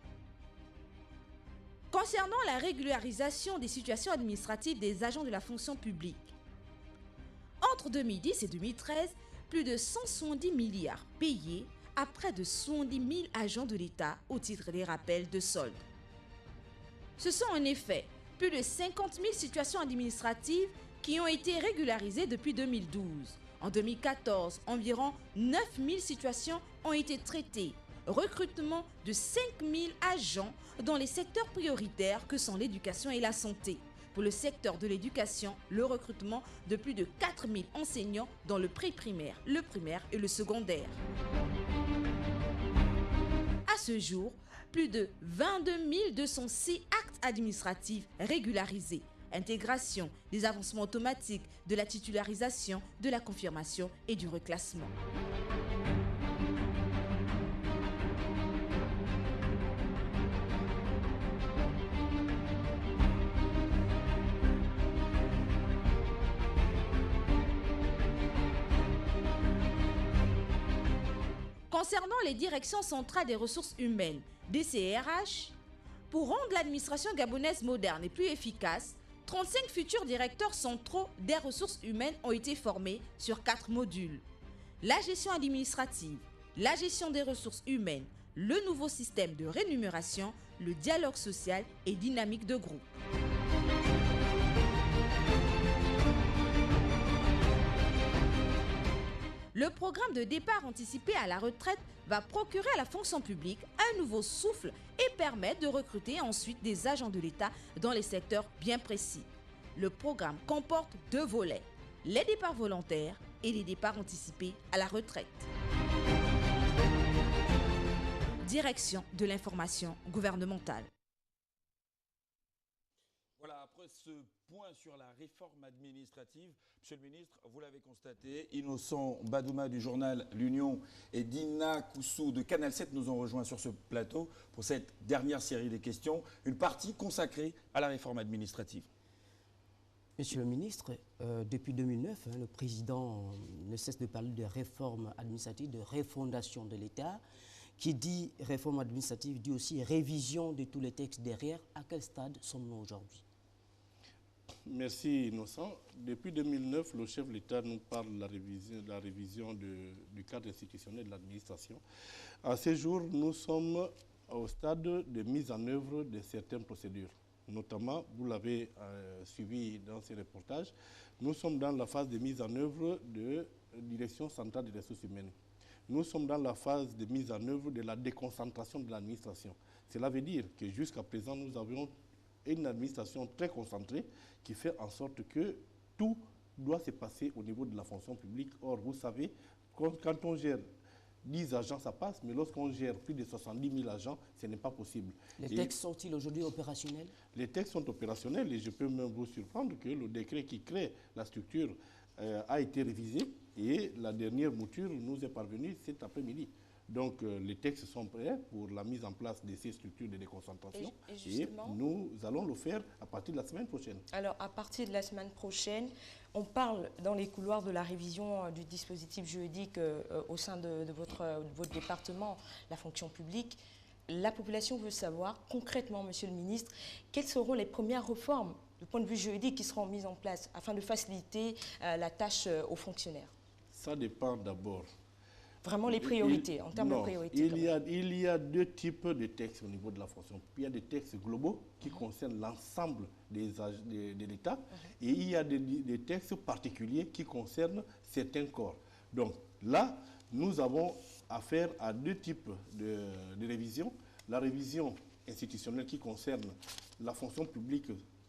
Concernant la régularisation des situations administratives des agents de la fonction publique, entre 2010 et 2013, plus de 170 milliards payés à près de 70 000 agents de l'État au titre des rappels de solde. Ce sont en effet plus de 50 000 situations administratives qui ont été régularisées depuis 2012. En 2014, environ 9 000 situations ont été traitées. Recrutement de 5 000 agents dans les secteurs prioritaires que sont l'éducation et la santé. Pour le secteur de l'éducation, le recrutement de plus de 4 000 enseignants dans le pré-primaire, le primaire et le secondaire. À ce jour, plus de 22 206 actes administratifs régularisés. Intégration, des avancements automatiques, de la titularisation, de la confirmation et du reclassement. Concernant les directions centrales des ressources humaines, DCRH, pour rendre l'administration gabonaise moderne et plus efficace, 35 futurs directeurs centraux des ressources humaines ont été formés sur 4 modules. La gestion administrative, la gestion des ressources humaines, le nouveau système de rémunération, le dialogue social et dynamique de groupe. Le programme de départ anticipé à la retraite va procurer à la fonction publique un nouveau souffle et permettre de recruter ensuite des agents de l'État dans les secteurs bien précis. Le programme comporte 2 volets, les départs volontaires et les départs anticipés à la retraite. Direction de l'information gouvernementale. Voilà, après ce point sur la réforme administrative, Monsieur le ministre, vous l'avez constaté, Innocent Badouma du journal L'Union et Dina Koussou de Canal 7 nous ont rejoints sur ce plateau pour cette dernière série des questions, une partie consacrée à la réforme administrative. Monsieur le ministre, depuis 2009, le président ne cesse de parler de réforme administrative, de refondation de l'État. Qui dit réforme administrative dit aussi révision de tous les textes derrière. À quel stade sommes-nous aujourd'hui? Merci Innocent. Depuis 2009, le chef de l'État nous parle de la révision du cadre institutionnel de l'administration. À ce jour, nous sommes au stade de mise en œuvre de certaines procédures. Notamment, vous l'avez suivi dans ces reportages, nous sommes dans la phase de mise en œuvre de la Direction centrale des ressources humaines. Nous sommes dans la phase de mise en œuvre de la déconcentration de l'administration. Cela veut dire que jusqu'à présent, nous avions une administration très concentrée qui fait en sorte que tout doit se passer au niveau de la fonction publique. Or, vous savez, quand on gère 10 agents, ça passe, mais lorsqu'on gère plus de 70 000 agents, ce n'est pas possible. Les textes sont-ils aujourd'hui opérationnels? Les textes sont opérationnels et je peux même vous surprendre que le décret qui crée la structure a été révisé et la dernière mouture nous est parvenue cet après-midi. Donc les textes sont prêts pour la mise en place de ces structures de déconcentration et nous allons le faire à partir de la semaine prochaine. Alors à partir de la semaine prochaine, on parle dans les couloirs de la révision du dispositif juridique au sein de votre département, la fonction publique. La population veut savoir concrètement, Monsieur le ministre, quelles seront les premières réformes du point de vue juridique qui seront mises en place afin de faciliter la tâche aux fonctionnaires. Ça dépend d'abord. Vraiment les priorités, en termes de priorités. Il y a 2 types de textes au niveau de la fonction. Il y a des textes globaux qui concernent l'ensemble de l'État et il y a des textes particuliers qui concernent certains corps. Donc là, nous avons affaire à 2 types de révision. La révision institutionnelle qui concerne la fonction publique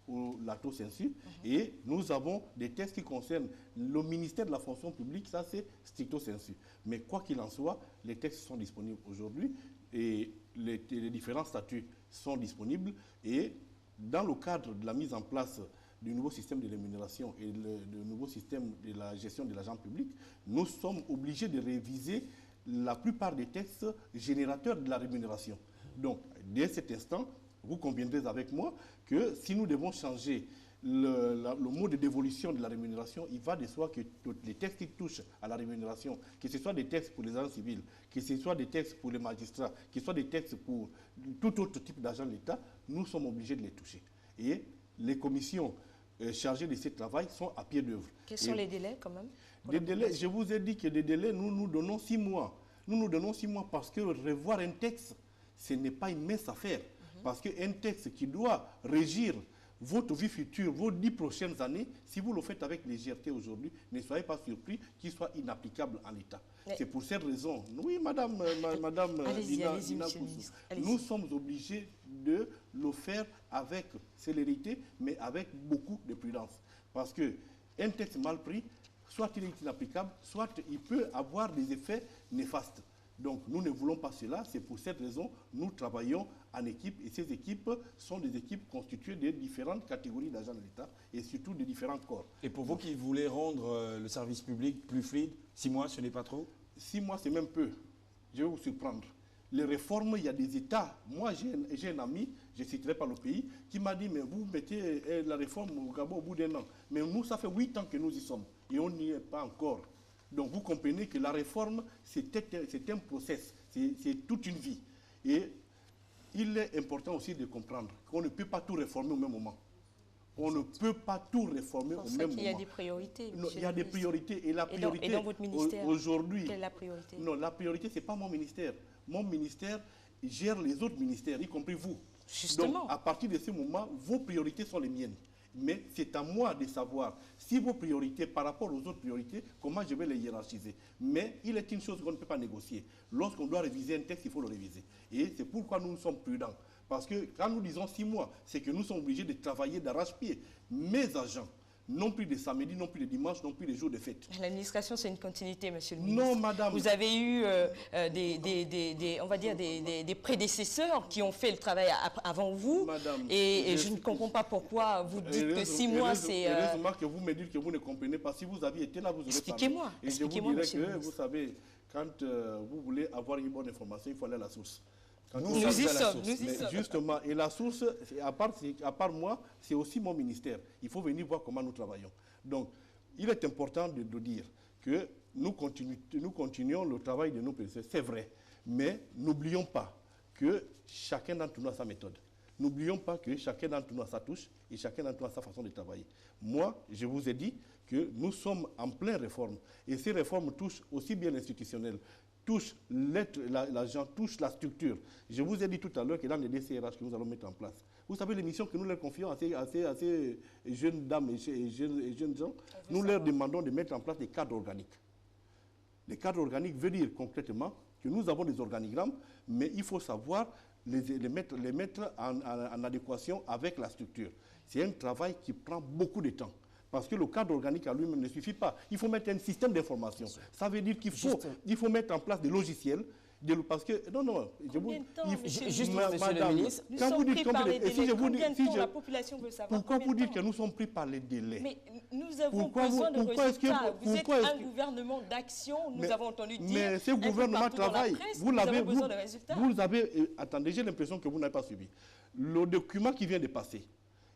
ou lato sensu, et nous avons des textes qui concernent le ministère de la fonction publique, ça c'est stricto sensu. Mais quoi qu'il en soit, les textes sont disponibles aujourd'hui et les différents statuts sont disponibles et dans le cadre de la mise en place du nouveau système de rémunération et du nouveau système de la gestion de l'agent public, nous sommes obligés de réviser la plupart des textes générateurs de la rémunération. Donc, dès cet instant, vous conviendrez avec moi que si nous devons changer le mode de dévolution de la rémunération, il va de soi que tous les textes qui touchent à la rémunération, que ce soit des textes pour les agents civils, que ce soit des textes pour les magistrats, que ce soit des textes pour tout autre type d'agent de l'État, nous sommes obligés de les toucher. Et les commissions chargées de ce travail sont à pied d'œuvre. Quels sont les délais quand même? Des délais, je vous ai dit que des délais, nous donnons 6 mois. Nous nous donnons 6 mois parce que revoir un texte, ce n'est pas une mince affaire. Parce qu'un texte qui doit régir votre vie future, vos 10 prochaines années, si vous le faites avec légèreté aujourd'hui, ne soyez pas surpris qu'il soit inapplicable en l'état. C'est pour cette raison, oui, madame allez-y, nous sommes obligés de le faire avec célérité, mais avec beaucoup de prudence. Parce qu'un texte mal pris, soit il est inapplicable, soit il peut avoir des effets néfastes. Donc nous ne voulons pas cela, c'est pour cette raison nous travaillons en équipe et ces équipes sont des équipes constituées de différentes catégories d'agents de l'État et surtout de différents corps. Et pour vous qui voulez rendre le service public plus fluide, 6 mois ce n'est pas trop? 6 mois c'est même peu, je vais vous surprendre. Les réformes, il y a des États, moi j'ai un ami, je ne citerai pas le pays, qui m'a dit mais vous mettez la réforme au Gabon au bout d'1 an. Mais nous ça fait 8 ans que nous y sommes et on n'y est pas encore. Donc vous comprenez que la réforme, c'est un process, c'est toute une vie. Et il est important aussi de comprendre qu'on ne peut pas tout réformer au même moment. On ne peut pas tout réformer au même moment. Il y a des priorités. Non, il y a des priorités. Et la priorité, et dans votre ministère, aujourd'hui, quelle est la priorité? Non, la priorité, ce n'est pas mon ministère. Mon ministère gère les autres ministères, y compris vous. Justement. Donc, à partir de ce moment, vos priorités sont les miennes. Mais c'est à moi de savoir si vos priorités par rapport aux autres priorités, comment je vais les hiérarchiser. Mais il est une chose qu'on ne peut pas négocier. Lorsqu'on doit réviser un texte, il faut le réviser. Et c'est pourquoi nous sommes prudents. Parce que quand nous disons 6 mois, c'est que nous sommes obligés de travailler d'arrache-pied. Mes agents, non plus de samedi, non plus de dimanche, non plus de jours de fête. L'administration, c'est une continuité, monsieur le ministre. Non, madame. Vous avez eu on va dire des prédécesseurs qui ont fait le travail avant vous. Madame, et je ne comprends pas pourquoi vous dites que 6 mois, c'est... Heureusement que vous me dites que vous ne comprenez pas. Si vous aviez été là, vous aurez Expliquez-moi. Et je vous dirais que, vous savez, quand vous voulez avoir une bonne information, il faut aller à la source. Nous y sommes. Justement, et la source, à part moi, c'est aussi mon ministère. Il faut venir voir comment nous travaillons. Donc, il est important de dire que nous continuons le travail de nos prédécesseurs, c'est vrai. Mais n'oublions pas que chacun d'entre nous a sa méthode. N'oublions pas que chacun d'entre nous a sa touche et chacun d'entre nous a sa façon de travailler. Moi, je vous ai dit que nous sommes en pleine réforme. Et ces réformes touchent aussi bien l'institutionnel, touche l'agent, touche la structure. Je vous ai dit tout à l'heure que dans les DCRH que nous allons mettre en place, vous savez les missions que nous leur confions à ces jeunes dames et jeunes gens, nous leur demandons de mettre en place des cadres organiques. Les cadres organiques veut dire concrètement que nous avons des organigrammes, mais il faut savoir les mettre en adéquation avec la structure. C'est un travail qui prend beaucoup de temps. Parce que le cadre organique à lui-même ne suffit pas. Il faut mettre un système d'information. Ça veut dire qu'il faut mettre en place des logiciels. Parce que, non, je vous... Juste, monsieur le ministre, nous sommes pris par les délais. Combien de temps la population veut savoir? Pourquoi vous dites que nous sommes pris par les délais? Mais nous avons besoin de résultats. Vous êtes un gouvernement d'action, nous avons entendu dire. Mais ce gouvernement travaille. Vous avez besoin de résultats. Vous avez... Attendez, j'ai l'impression que vous n'avez pas suivi. Le document qui vient de passer,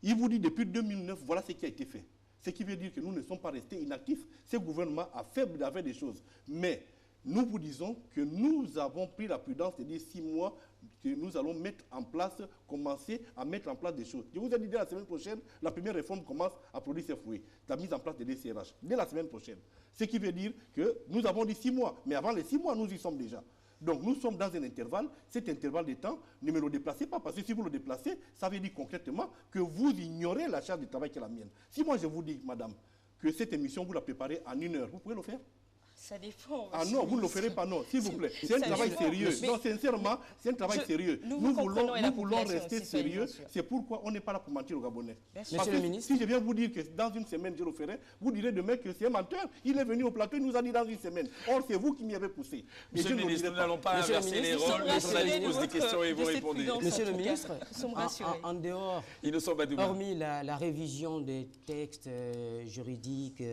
il vous dit depuis 2009, voilà ce qui a été fait. Ce qui veut dire que nous ne sommes pas restés inactifs. Ce gouvernement a fait des choses. Mais nous vous disons que nous avons pris la prudence de dire 6 mois que nous allons mettre en place, commencer à mettre en place des choses. Je vous ai dit dès la semaine prochaine, la première réforme commence à produire ses fruits. La mise en place des DCRH, dès la semaine prochaine. Ce qui veut dire que nous avons dit 6 mois. Mais avant les 6 mois, nous y sommes déjà. Donc nous sommes dans un intervalle. Cet intervalle de temps, ne me le déplacez pas, parce que si vous le déplacez, ça veut dire concrètement que vous ignorez la charge de travail qui est la mienne. Si moi je vous dis, madame, que cette émission, vous la préparez en 1 heure, vous pouvez le faire? Ça dépend. Ah non, vous ne le ferez pas, non, s'il vous plaît. C'est un travail sérieux. Non, sincèrement, c'est un travail sérieux. Nous voulons rester sérieux. C'est pourquoi on n'est pas là pour mentir aux Gabonais. Monsieur le ministre. Si je viens vous dire que dans une semaine, je le ferai, vous direz demain que c'est un menteur. Il est venu au plateau, il nous a dit dans une semaine. Or, c'est vous qui m'y avez poussé. Monsieur le ministre, nous n'allons pas inverser les rôles. Les journalistes posent des questions et vous répondez. Monsieur le ministre, en dehors, hormis la révision des textes juridiques,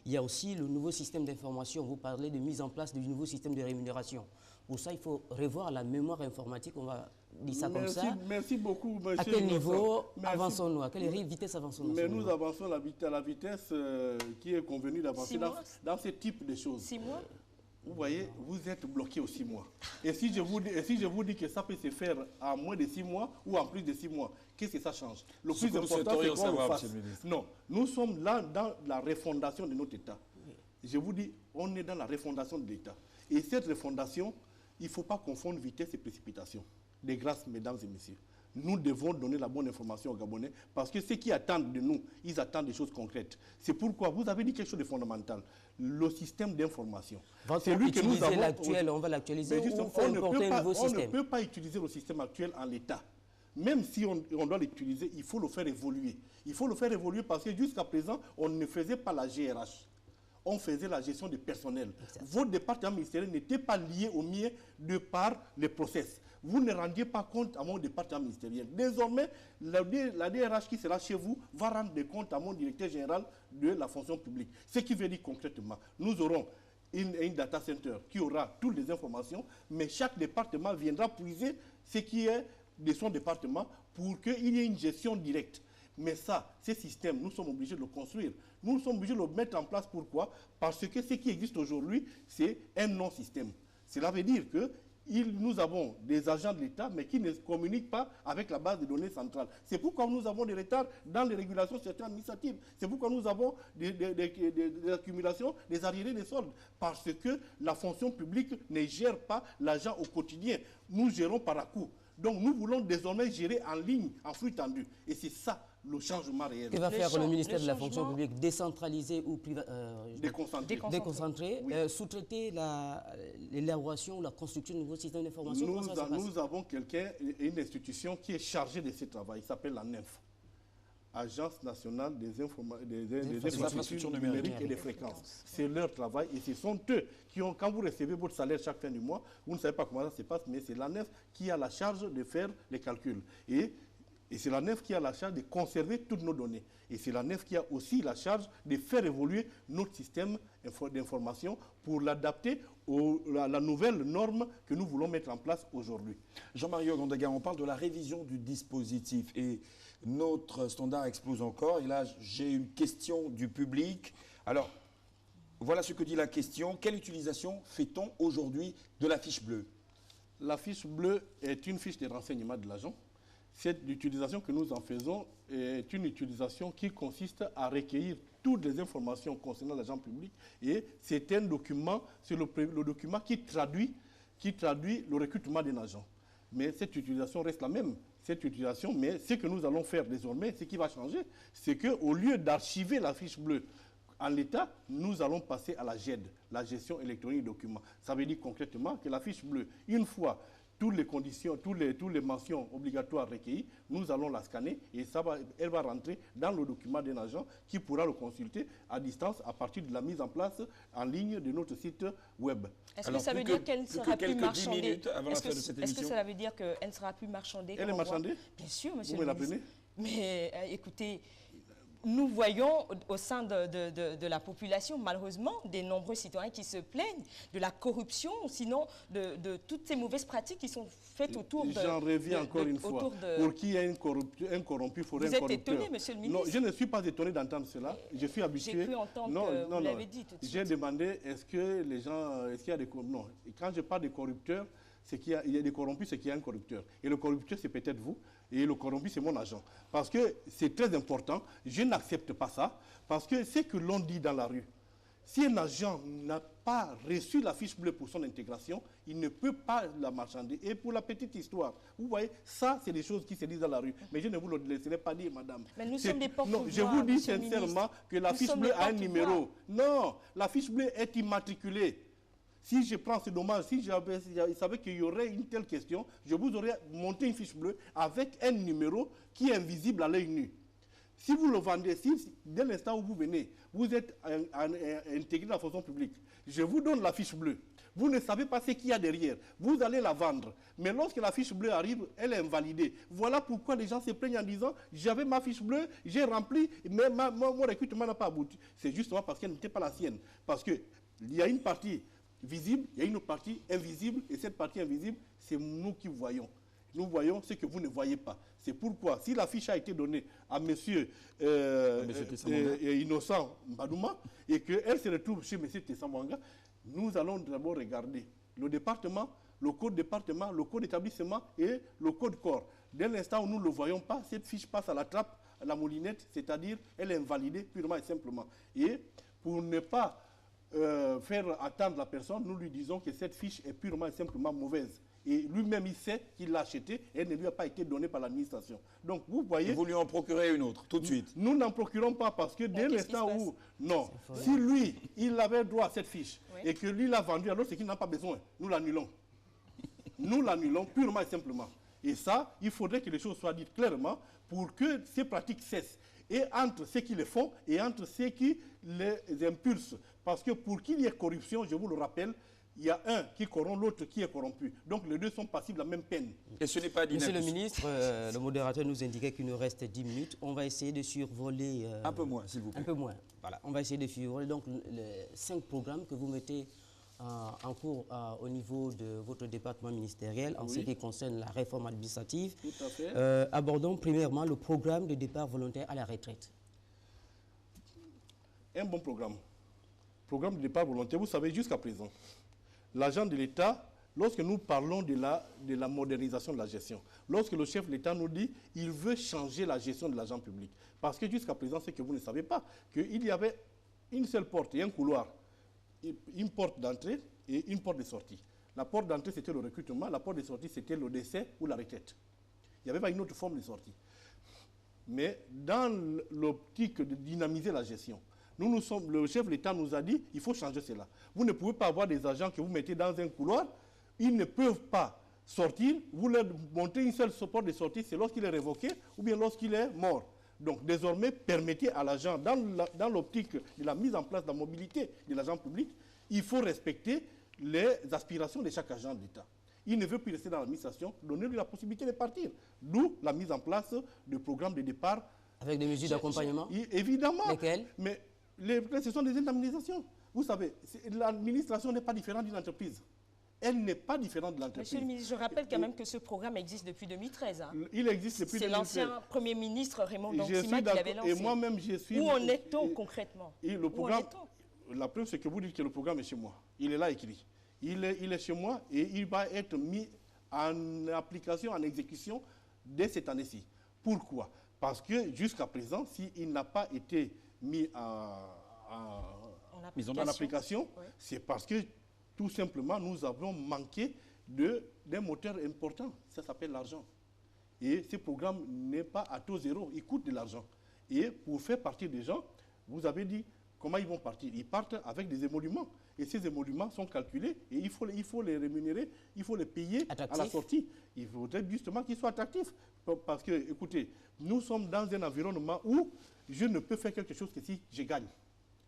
il y a aussi le nouveau système d'information. Vous parlez de mise en place du nouveau système de rémunération. Pour ça, il faut revoir la mémoire informatique. On va dire ça comme ça. Merci beaucoup, monsieur. À quel niveau avançons-nous? À quelle vitesse avançons-nous? Mais nous avançons à la vitesse qui est convenue d'avancer dans ce type de choses. 6 mois? Vous voyez, vous êtes bloqué aux 6 mois. Et si je vous dis que ça peut se faire en moins de 6 mois ou en plus de 6 mois, qu'est-ce que ça change? Le plus important, c'est qu'on le fasse. Non, nous sommes là dans la refondation de notre État. Je vous dis, on est dans la refondation de l'État. Et cette refondation, il ne faut pas confondre vitesse et précipitation. De grâce, mesdames et messieurs. Nous devons donner la bonne information aux Gabonais parce que ceux qui attendent de nous, ils attendent des choses concrètes. C'est pourquoi vous avez dit quelque chose de fondamental. Le système d'information. C'est lui que nous avons l'actuel, on va l'actualiser ou on ne peut pas utiliser le système actuel en l'état. Même si on doit l'utiliser, il faut le faire évoluer. Il faut le faire évoluer parce que jusqu'à présent, on ne faisait pas la GRH. On faisait la gestion du personnel. Vos départements ministériels n'étaient pas liés au mien de par les process. Vous ne rendiez pas compte à mon département ministériel. Désormais, la DRH qui sera chez vous va rendre des comptes à mon directeur général de la fonction publique. Ce qui veut dire concrètement, nous aurons une data center qui aura toutes les informations, mais chaque département viendra puiser ce qui est de son département pour qu'il y ait une gestion directe. Mais ça, ces systèmes, nous sommes obligés de le construire. Nous sommes obligés de le mettre en place. Pourquoi? Parce que ce qui existe aujourd'hui, c'est un non-système. Cela veut dire que nous avons des agents de l'État, mais qui ne communiquent pas avec la base de données centrale. C'est pourquoi nous avons des retards dans les régulations certaines administratives. C'est pourquoi nous avons des accumulations, des arriérés des soldes. Parce que la fonction publique ne gère pas l'argent au quotidien. Nous gérons par à-coup. Donc nous voulons désormais gérer en ligne, en flux tendu. Et c'est ça le changement réel. Que va faire le ministère de la fonction publique? Décentraliser ou déconcentrer, sous-traiter l'élaboration ou la construction de nouveaux systèmes d'information? Nous avons une institution qui est chargée de ce travail. Il s'appelle la NINF. Agence nationale des infrastructures numériques et des fréquences. C'est leur travail et ce sont eux qui ont, quand vous recevez votre salaire chaque fin du mois, vous ne savez pas comment ça se passe, mais c'est la NINF qui a la charge de faire les calculs. Et c'est la NINF qui a la charge de conserver toutes nos données. Et c'est la NINF qui a aussi la charge de faire évoluer notre système d'information pour l'adapter à la nouvelle norme que nous voulons mettre en place aujourd'hui. Jean-Marie Ogandaga, on parle de la révision du dispositif et notre standard explose encore. Et là, j'ai une question du public. Alors, voilà ce que dit la question. Quelle utilisation fait-on aujourd'hui de la fiche bleue? La fiche bleue est une fiche de renseignement de l'agent. Cette utilisation que nous en faisons est une utilisation qui consiste à recueillir toutes les informations concernant l'agent public et c'est un document, c'est le document qui traduit le recrutement d'un agent. Mais cette utilisation reste la même. Cette utilisation, mais ce que nous allons faire désormais, ce qui va changer, c'est qu'au lieu d'archiver la fiche bleue en l'état, nous allons passer à la GED, la gestion électronique des documents. Ça veut dire concrètement que la fiche bleue, une fois toutes les conditions, toutes les mentions obligatoires recueillies, nous allons la scanner et elle va rentrer dans le document d'un agent qui pourra le consulter à distance à partir de la mise en place en ligne de notre site web. Est-ce que ça veut dire qu'elle ne sera plus marchandée? Est-ce que ça veut dire qu'elle ne sera plus marchandée? Elle est marchandée? Bien sûr, monsieur le ministre. Vous me l'apprenez? Mais écoutez, nous voyons au sein de la population, malheureusement, des nombreux citoyens qui se plaignent de la corruption, sinon de toutes ces mauvaises pratiques qui sont faites autour de... J'en reviens encore une fois. Pour qui il y a un corrompu, il faudrait un corrupteur. Vous êtes étonné, monsieur le ministre? Non, je ne suis pas étonné d'entendre cela. Je suis habitué. J'ai cru entendre que vous l'avez dit tout de suite. J'ai demandé, est-ce que les gens... Est-ce qu'il y a des... Non, quand je parle de corrupteurs, c'est qu'il y a des corrompus, c'est qu'il y a un corrupteur. Et le corrupteur, c'est peut-être vous. Et le corrompu, c'est mon agent. Parce que c'est très important. Je n'accepte pas ça. Parce que c'est que l'on dit dans la rue. Si un agent n'a pas reçu la fiche bleue pour son intégration, il ne peut pas la marchander. Et pour la petite histoire, vous voyez, ça, c'est des choses qui se disent dans la rue. Mais je ne vous le laisserai pas dire, madame. Mais nous sommes des porte-voix. Non, je vous dis sincèrement que la fiche bleue a un numéro. Non, la fiche bleue est immatriculée. Si je prends ce dommage, si je savais qu'il y aurait une telle question, je vous aurais monté une fiche bleue avec un numéro qui est invisible à l'œil nu. Si vous le vendez, dès l'instant où vous venez, vous êtes intégré dans la fonction publique, je vous donne la fiche bleue. Vous ne savez pas ce qu'il y a derrière. Vous allez la vendre. Mais lorsque la fiche bleue arrive, elle est invalidée. Voilà pourquoi les gens se plaignent en disant « J'avais ma fiche bleue, j'ai rempli, mais mon recrutement n'a pas abouti. » C'est justement parce qu'elle n'était pas la sienne. Parce qu'il y a une partie visible, il y a une partie invisible, et cette partie invisible, c'est nous qui voyons. Nous voyons ce que vous ne voyez pas. C'est pourquoi, si la fiche a été donnée à M. Innocent Mbadouma, et qu'elle se retrouve chez M. Tessamwanga, nous allons d'abord regarder le département, le code département, le code établissement et le code corps. Dès l'instant où nous ne le voyons pas, cette fiche passe à la trappe, à la moulinette, c'est-à-dire elle est invalidée purement et simplement. Et pour ne pas faire attendre la personne, nous lui disons que cette fiche est purement et simplement mauvaise. Et lui-même, il sait qu'il l'a achetée et elle ne lui a pas été donnée par l'administration. Donc, vous voyez... Et vous lui en procurez une autre, tout de suite? Nous n'en procurons pas parce que dès l'instant où... Non, si lui, il avait droit à cette fiche et que lui l'a vendue, alors c'est qu'il n'a pas besoin. Nous l'annulons. Nous l'annulons purement et simplement. Et ça, il faudrait que les choses soient dites clairement pour que ces pratiques cessent. Et entre ceux qui les font et entre ceux qui les impulsent. Parce que pour qu'il y ait corruption, je vous le rappelle, il y a un qui corrompt, l'autre qui est corrompu. Donc les deux sont passibles de la même peine. Et ce n'est pas Monsieur le ministre, le modérateur nous indiquait qu'il nous reste 10 minutes. On va essayer de survoler... un peu moins, s'il vous plaît. Un peu moins. Voilà. On va essayer de survoler donc, les 5 programmes que vous mettez en cours au niveau de votre département ministériel en ce qui concerne la réforme administrative. Tout à fait. Abordons premièrement le programme de départ volontaire à la retraite. Un bon programme. Programme de départ volontaire, vous savez, jusqu'à présent, l'agent de l'État, lorsque nous parlons de la modernisation de la gestion, lorsque le chef de l'État nous dit qu'il veut changer la gestion de l'agent public, parce que jusqu'à présent, c'est que vous ne savez pas, qu'il y avait une seule porte et un couloir, une porte d'entrée et une porte de sortie. La porte d'entrée, c'était le recrutement, la porte de sortie, c'était le décès ou la retraite. Il n'y avait pas une autre forme de sortie. Mais dans l'optique de dynamiser la gestion, le chef de l'État nous a dit qu'il faut changer cela. Vous ne pouvez pas avoir des agents que vous mettez dans un couloir, ils ne peuvent pas sortir, vous leur montez une seule porte de sortie, c'est lorsqu'il est révoqué ou bien lorsqu'il est mort. Donc désormais, permettez à l'agent, dans l'optique de la mise en place de la mobilité de l'agent public, il faut respecter les aspirations de chaque agent de l'État. Il ne veut plus rester dans l'administration, donnez-lui la possibilité de partir. D'où la mise en place de programmes de départ. Avec des mesures d'accompagnement? Évidemment. Lesquelles? Mais ce sont des indemnisations. Vous savez, l'administration n'est pas différente d'une entreprise. Elle n'est pas différente de l'entreprise. Monsieur le ministre, je rappelle quand même que ce programme existe depuis 2013. Hein. Il existe depuis 2013. C'est l'ancien Premier ministre Raymond Dantima qui l'avait lancé. Et moi-même, je suis... Où en est-on concrètement? Et le programme, la preuve, c'est que vous dites que le programme est chez moi. Il est là écrit. Il est chez moi et il va être mis en application, en exécution dès cette année-ci. Pourquoi? Parce que jusqu'à présent, s'il n'a pas été mis en application, c'est parce que tout simplement, nous avons manqué d'un moteur important. Ça s'appelle l'argent. Et ce programme n'est pas à taux zéro. Il coûte de l'argent. Et pour faire partir des gens, vous avez dit comment ils vont partir. Ils partent avec des émoluments. Et ces émoluments sont calculés et il faut les rémunérer, il faut les payer à la sortie. Il faudrait justement qu'ils soient attractifs. Parce que, écoutez, nous sommes dans un environnement où je ne peux faire quelque chose que si je gagne.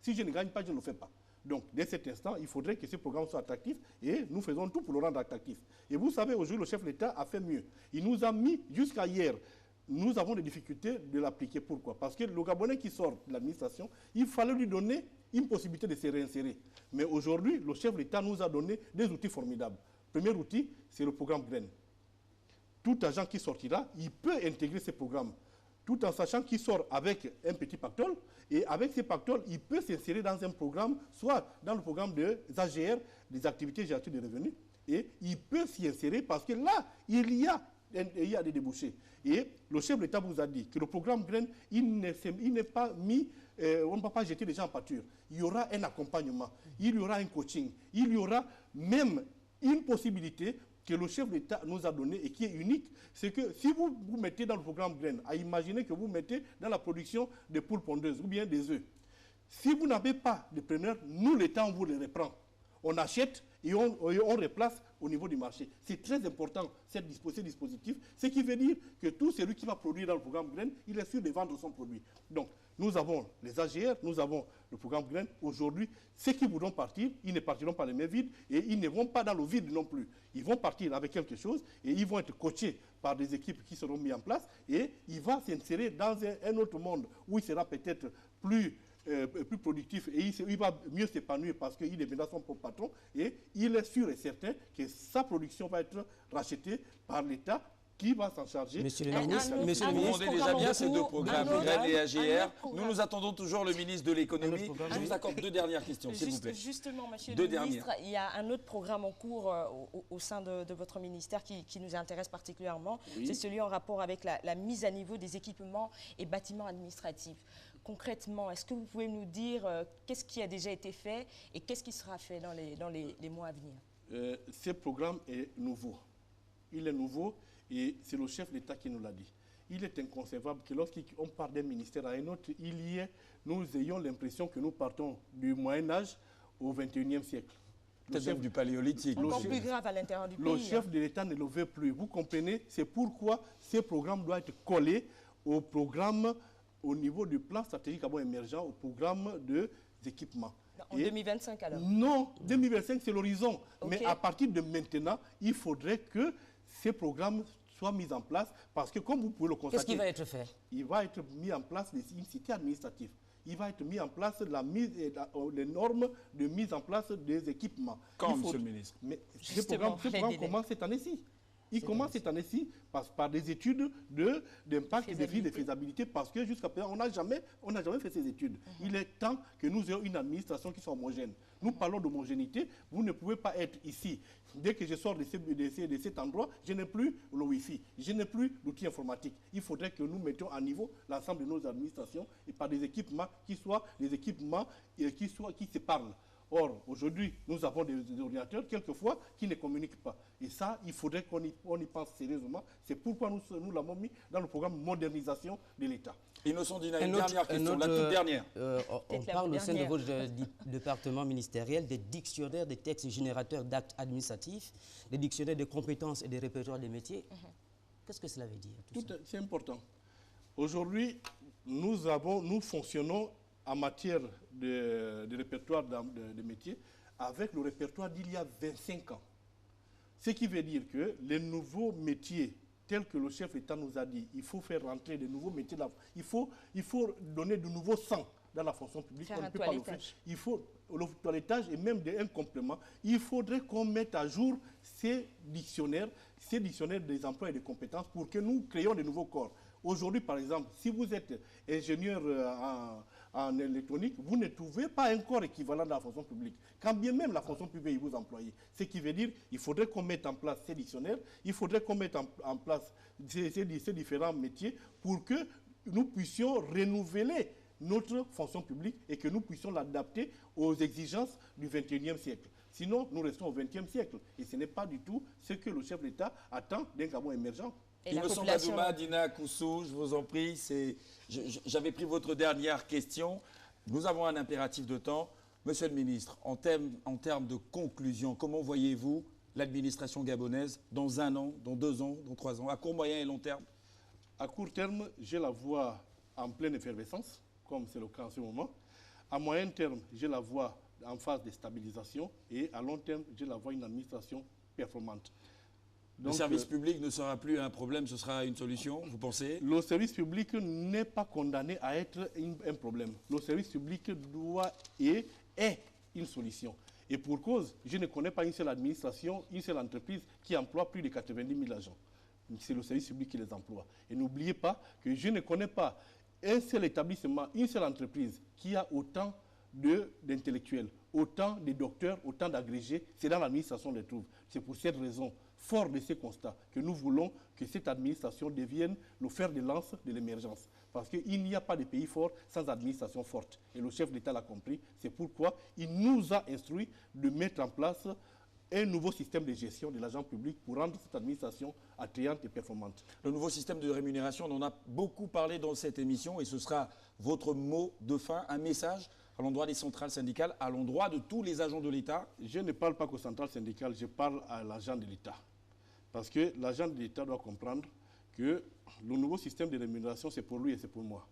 Si je ne gagne pas, je ne le fais pas. Donc, dès cet instant, il faudrait que ce programme soit attractif et nous faisons tout pour le rendre attractif. Et vous savez, aujourd'hui, le chef de l'État a fait mieux. Il nous a mis, jusqu'à hier, nous avons des difficultés de l'appliquer. Pourquoi? Parce que le Gabonais qui sort de l'administration, il fallait lui donner une possibilité de se réinsérer. Mais aujourd'hui, le chef de l'État nous a donné des outils formidables. Le premier outil, c'est le programme GREN. Tout agent qui sortira, il peut intégrer ce programme, tout en sachant qu'il sort avec un petit pactole. Et avec ces pactoles, il peut s'insérer dans un programme, soit dans le programme des AGR, des activités génératives de revenus, et il peut s'y insérer parce que là, il y a des débouchés. Et le chef de l'État vous a dit que le programme GREN, il n'est pas mis, on ne va pas jeter les gens en pâture. Il y aura un accompagnement, il y aura un coaching, il y aura même une possibilité que le chef de l'État nous a donné et qui est unique, c'est que si vous mettez dans le programme GREN, à imaginer que vous mettez dans la production des poules pondeuses ou bien des œufs, si vous n'avez pas de preneurs, nous, l'État, on vous les reprend. On achète et on replace au niveau du marché. C'est très important, ce dispositif, ce qui veut dire que tout celui qui va produire dans le programme GREN, il est sûr de vendre son produit. Donc, nous avons les AGR, nous avons le programme GREN. Aujourd'hui, ceux qui voudront partir, ils ne partiront pas les mains vides et ils ne vont pas dans le vide non plus. Ils vont partir avec quelque chose et ils vont être coachés par des équipes qui seront mises en place et il va s'insérer dans un autre monde où il sera peut-être plus productif et il va mieux s'épanouir parce qu'il est maintenant son propre patron et il est sûr et certain que sa production va être rachetée par l'État Qui va s'en charger? Monsieur le ministre, vous demandez déjà bien ces deux programmes, GREN et AGR. Nous attendons toujours le ministre de l'économie. Je vous accorde 2 dernières questions, s'il vous plaît. Justement, monsieur le ministre, il y a un autre programme en cours au sein de votre ministère qui nous intéresse particulièrement. Oui. C'est celui en rapport avec la mise à niveau des équipements et bâtiments administratifs. Concrètement, est-ce que vous pouvez nous dire qu'est-ce qui a déjà été fait et qu'est-ce qui sera fait dans les mois à venir? Ce programme est nouveau. Il est nouveau. Et c'est le chef d'État qui nous l'a dit. Il est inconcevable que lorsqu'on part d'un ministère à un autre, nous ayons l'impression que nous partons du Moyen-Âge au XXIe siècle. Peut-être du paléolithique. Encore plus grave à l'intérieur du pays. Le chef de l'État ne le veut plus. Vous comprenez? C'est pourquoi ce programme doit être collé au programme, au niveau du plan stratégique émergent, au programme d'équipement. En 2025 alors? Non, 2025 c'est l'horizon. Okay. Mais à partir de maintenant, il faudrait que ces programmes soient mis en place parce que comme vous pouvez le constater... Qu'est-ce qui va être fait? Il va être mis en place une cité administrative. Il va être mis en place les normes de mise en place des équipements. Quand, monsieur le ministre? Mais ce programme commence cette année-ci. Il commence cette année-ci par des études d'impact et de faisabilité parce que jusqu'à présent, on n'a jamais fait ces études. Il est temps que nous ayons une administration qui soit homogène. Nous parlons d'homogénéité. Vous ne pouvez pas être ici. Dès que je sors de cet endroit, je n'ai plus le Wi-Fi, je n'ai plus l'outil informatique. Il faudrait que nous mettions à niveau l'ensemble de nos administrations et par des équipements qui soient des équipements qui se parlent. Or, aujourd'hui, nous avons des ordinateurs, quelquefois, qui ne communiquent pas. Et ça, il faudrait qu'on y pense sérieusement. C'est pourquoi nous l'avons mis dans le programme modernisation de l'État. Innocent Dina, une dernière question, la toute dernière. On parle au sein de votre département ministériel des dictionnaires des textes générateurs d'actes administratifs, des dictionnaires de compétences et des répertoires des métiers. Qu'est-ce que cela veut dire? C'est important. Aujourd'hui, nous fonctionnons en matière de répertoire de métiers avec le répertoire d'il y a 25 ans. Ce qui veut dire que les nouveaux métiers tels que le chef d'État nous a dit, il faut faire rentrer de nouveaux métiers, il faut donner de nouveaux sang dans la fonction publique. Faire un toilettage. Il faut le toilettage et même un complément. Il faudrait qu'on mette à jour ces dictionnaires des emplois et des compétences pour que nous créions de nouveaux corps. Aujourd'hui, par exemple, si vous êtes ingénieur en électronique, vous ne trouvez pas un corps équivalent dans la fonction publique. Quand bien même la fonction publique vous emploie. Ce qui veut dire qu'il faudrait qu'on mette en place ces dictionnaires, il faudrait qu'on mette en place ces différents métiers pour que nous puissions renouveler notre fonction publique et que nous puissions l'adapter aux exigences du XXIe siècle. Sinon, nous restons au XXe siècle. Et ce n'est pas du tout ce que le chef d'État attend d'un Gabon émergent. Innocent Badouma, Dina Koussou, je vous en prie, j'avais pris votre dernière question. Nous avons un impératif de temps. Monsieur le ministre, en termes de conclusion, comment voyez-vous l'administration gabonaise dans 1 an, dans 2 ans, dans 3 ans, à court, moyen et long terme? À court terme, je la vois en pleine effervescence, comme c'est le cas en ce moment. À moyen terme, je la vois en phase de stabilisation et à long terme, je la vois une administration performante. Donc, le service public ne sera plus un problème, ce sera une solution, vous pensez? Le service public n'est pas condamné à être un problème. Le service public doit et est une solution. Et pour cause, je ne connais pas une seule administration, une seule entreprise qui emploie plus de 90 000 agents. C'est le service public qui les emploie. Et n'oubliez pas que je ne connais pas un seul établissement, une seule entreprise qui a autant d'intellectuels, autant de docteurs, autant d'agrégés. C'est dans l'administration les trouve. C'est pour cette raison, fort de ces constats, que nous voulons que cette administration devienne le fer de lance de l'émergence. Parce qu'il n'y a pas de pays fort sans administration forte. Et le chef d'État l'a compris. C'est pourquoi il nous a instruit de mettre en place un nouveau système de gestion de l'argent public pour rendre cette administration attrayante et performante. Le nouveau système de rémunération, on en a beaucoup parlé dans cette émission et ce sera votre mot de fin, un message à l'endroit des centrales syndicales, à l'endroit de tous les agents de l'État. Je ne parle pas qu'aux centrales syndicales, je parle à l'agent de l'État. Parce que l'agent de l'État doit comprendre que le nouveau système de rémunération, c'est pour lui et c'est pour moi.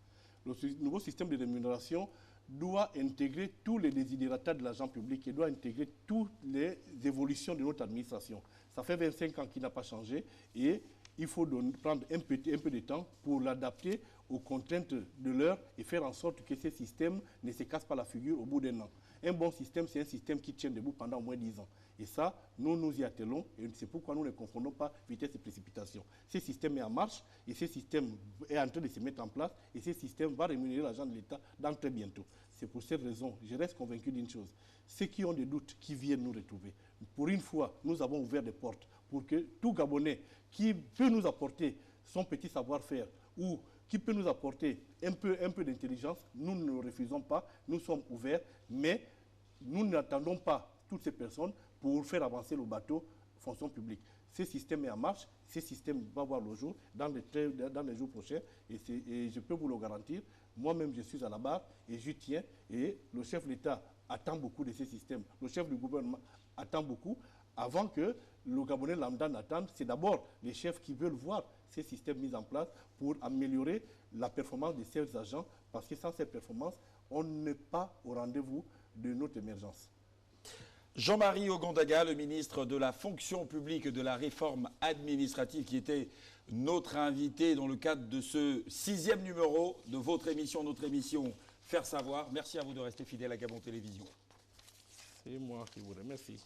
Le nouveau système de rémunération doit intégrer tous les désidératas de l'agent public et doit intégrer toutes les évolutions de notre administration. Ça fait 25 ans qu'il n'a pas changé et il faut prendre un peu de temps pour l'adapter aux contraintes de l'heure et faire en sorte que ces systèmes ne se cassent pas la figure au bout d'un an. Un bon système, c'est un système qui tient debout pendant au moins 10 ans. Et ça, nous nous y attelons et c'est pourquoi nous ne confondons pas vitesse et précipitation. Ce système est en marche et ce système est en train de se mettre en place et ce système va rémunérer l'argent de l'État dans très bientôt. C'est pour cette raison, je reste convaincu d'une chose. Ceux qui ont des doutes, qui viennent nous retrouver. Pour une fois, nous avons ouvert des portes pour que tout Gabonais qui peut nous apporter son petit savoir-faire ou qui peut nous apporter un peu d'intelligence, nous ne le refusons pas, nous sommes ouverts, mais nous n'attendons pas toutes ces personnes pour faire avancer le bateau fonction publique. Ce système est en marche, ce système va voir le jour dans les jours prochains et je peux vous le garantir. Moi-même, je suis à la barre et j'y tiens et le chef de l'État attend beaucoup de ces systèmes. Le chef du gouvernement attend beaucoup. Avant que le Gabonais lambda n'attende, c'est d'abord les chefs qui veulent voir ces systèmes mis en place pour améliorer la performance de ces agents, parce que sans ces performances, on n'est pas au rendez-vous de notre émergence. Jean-Marie Ogondaga, le ministre de la fonction publique et de la réforme administrative, qui était notre invité dans le cadre de ce 6e numéro de votre émission, notre émission Faire Savoir. Merci à vous de rester fidèles à Gabon Télévision. C'est moi qui vous remercie.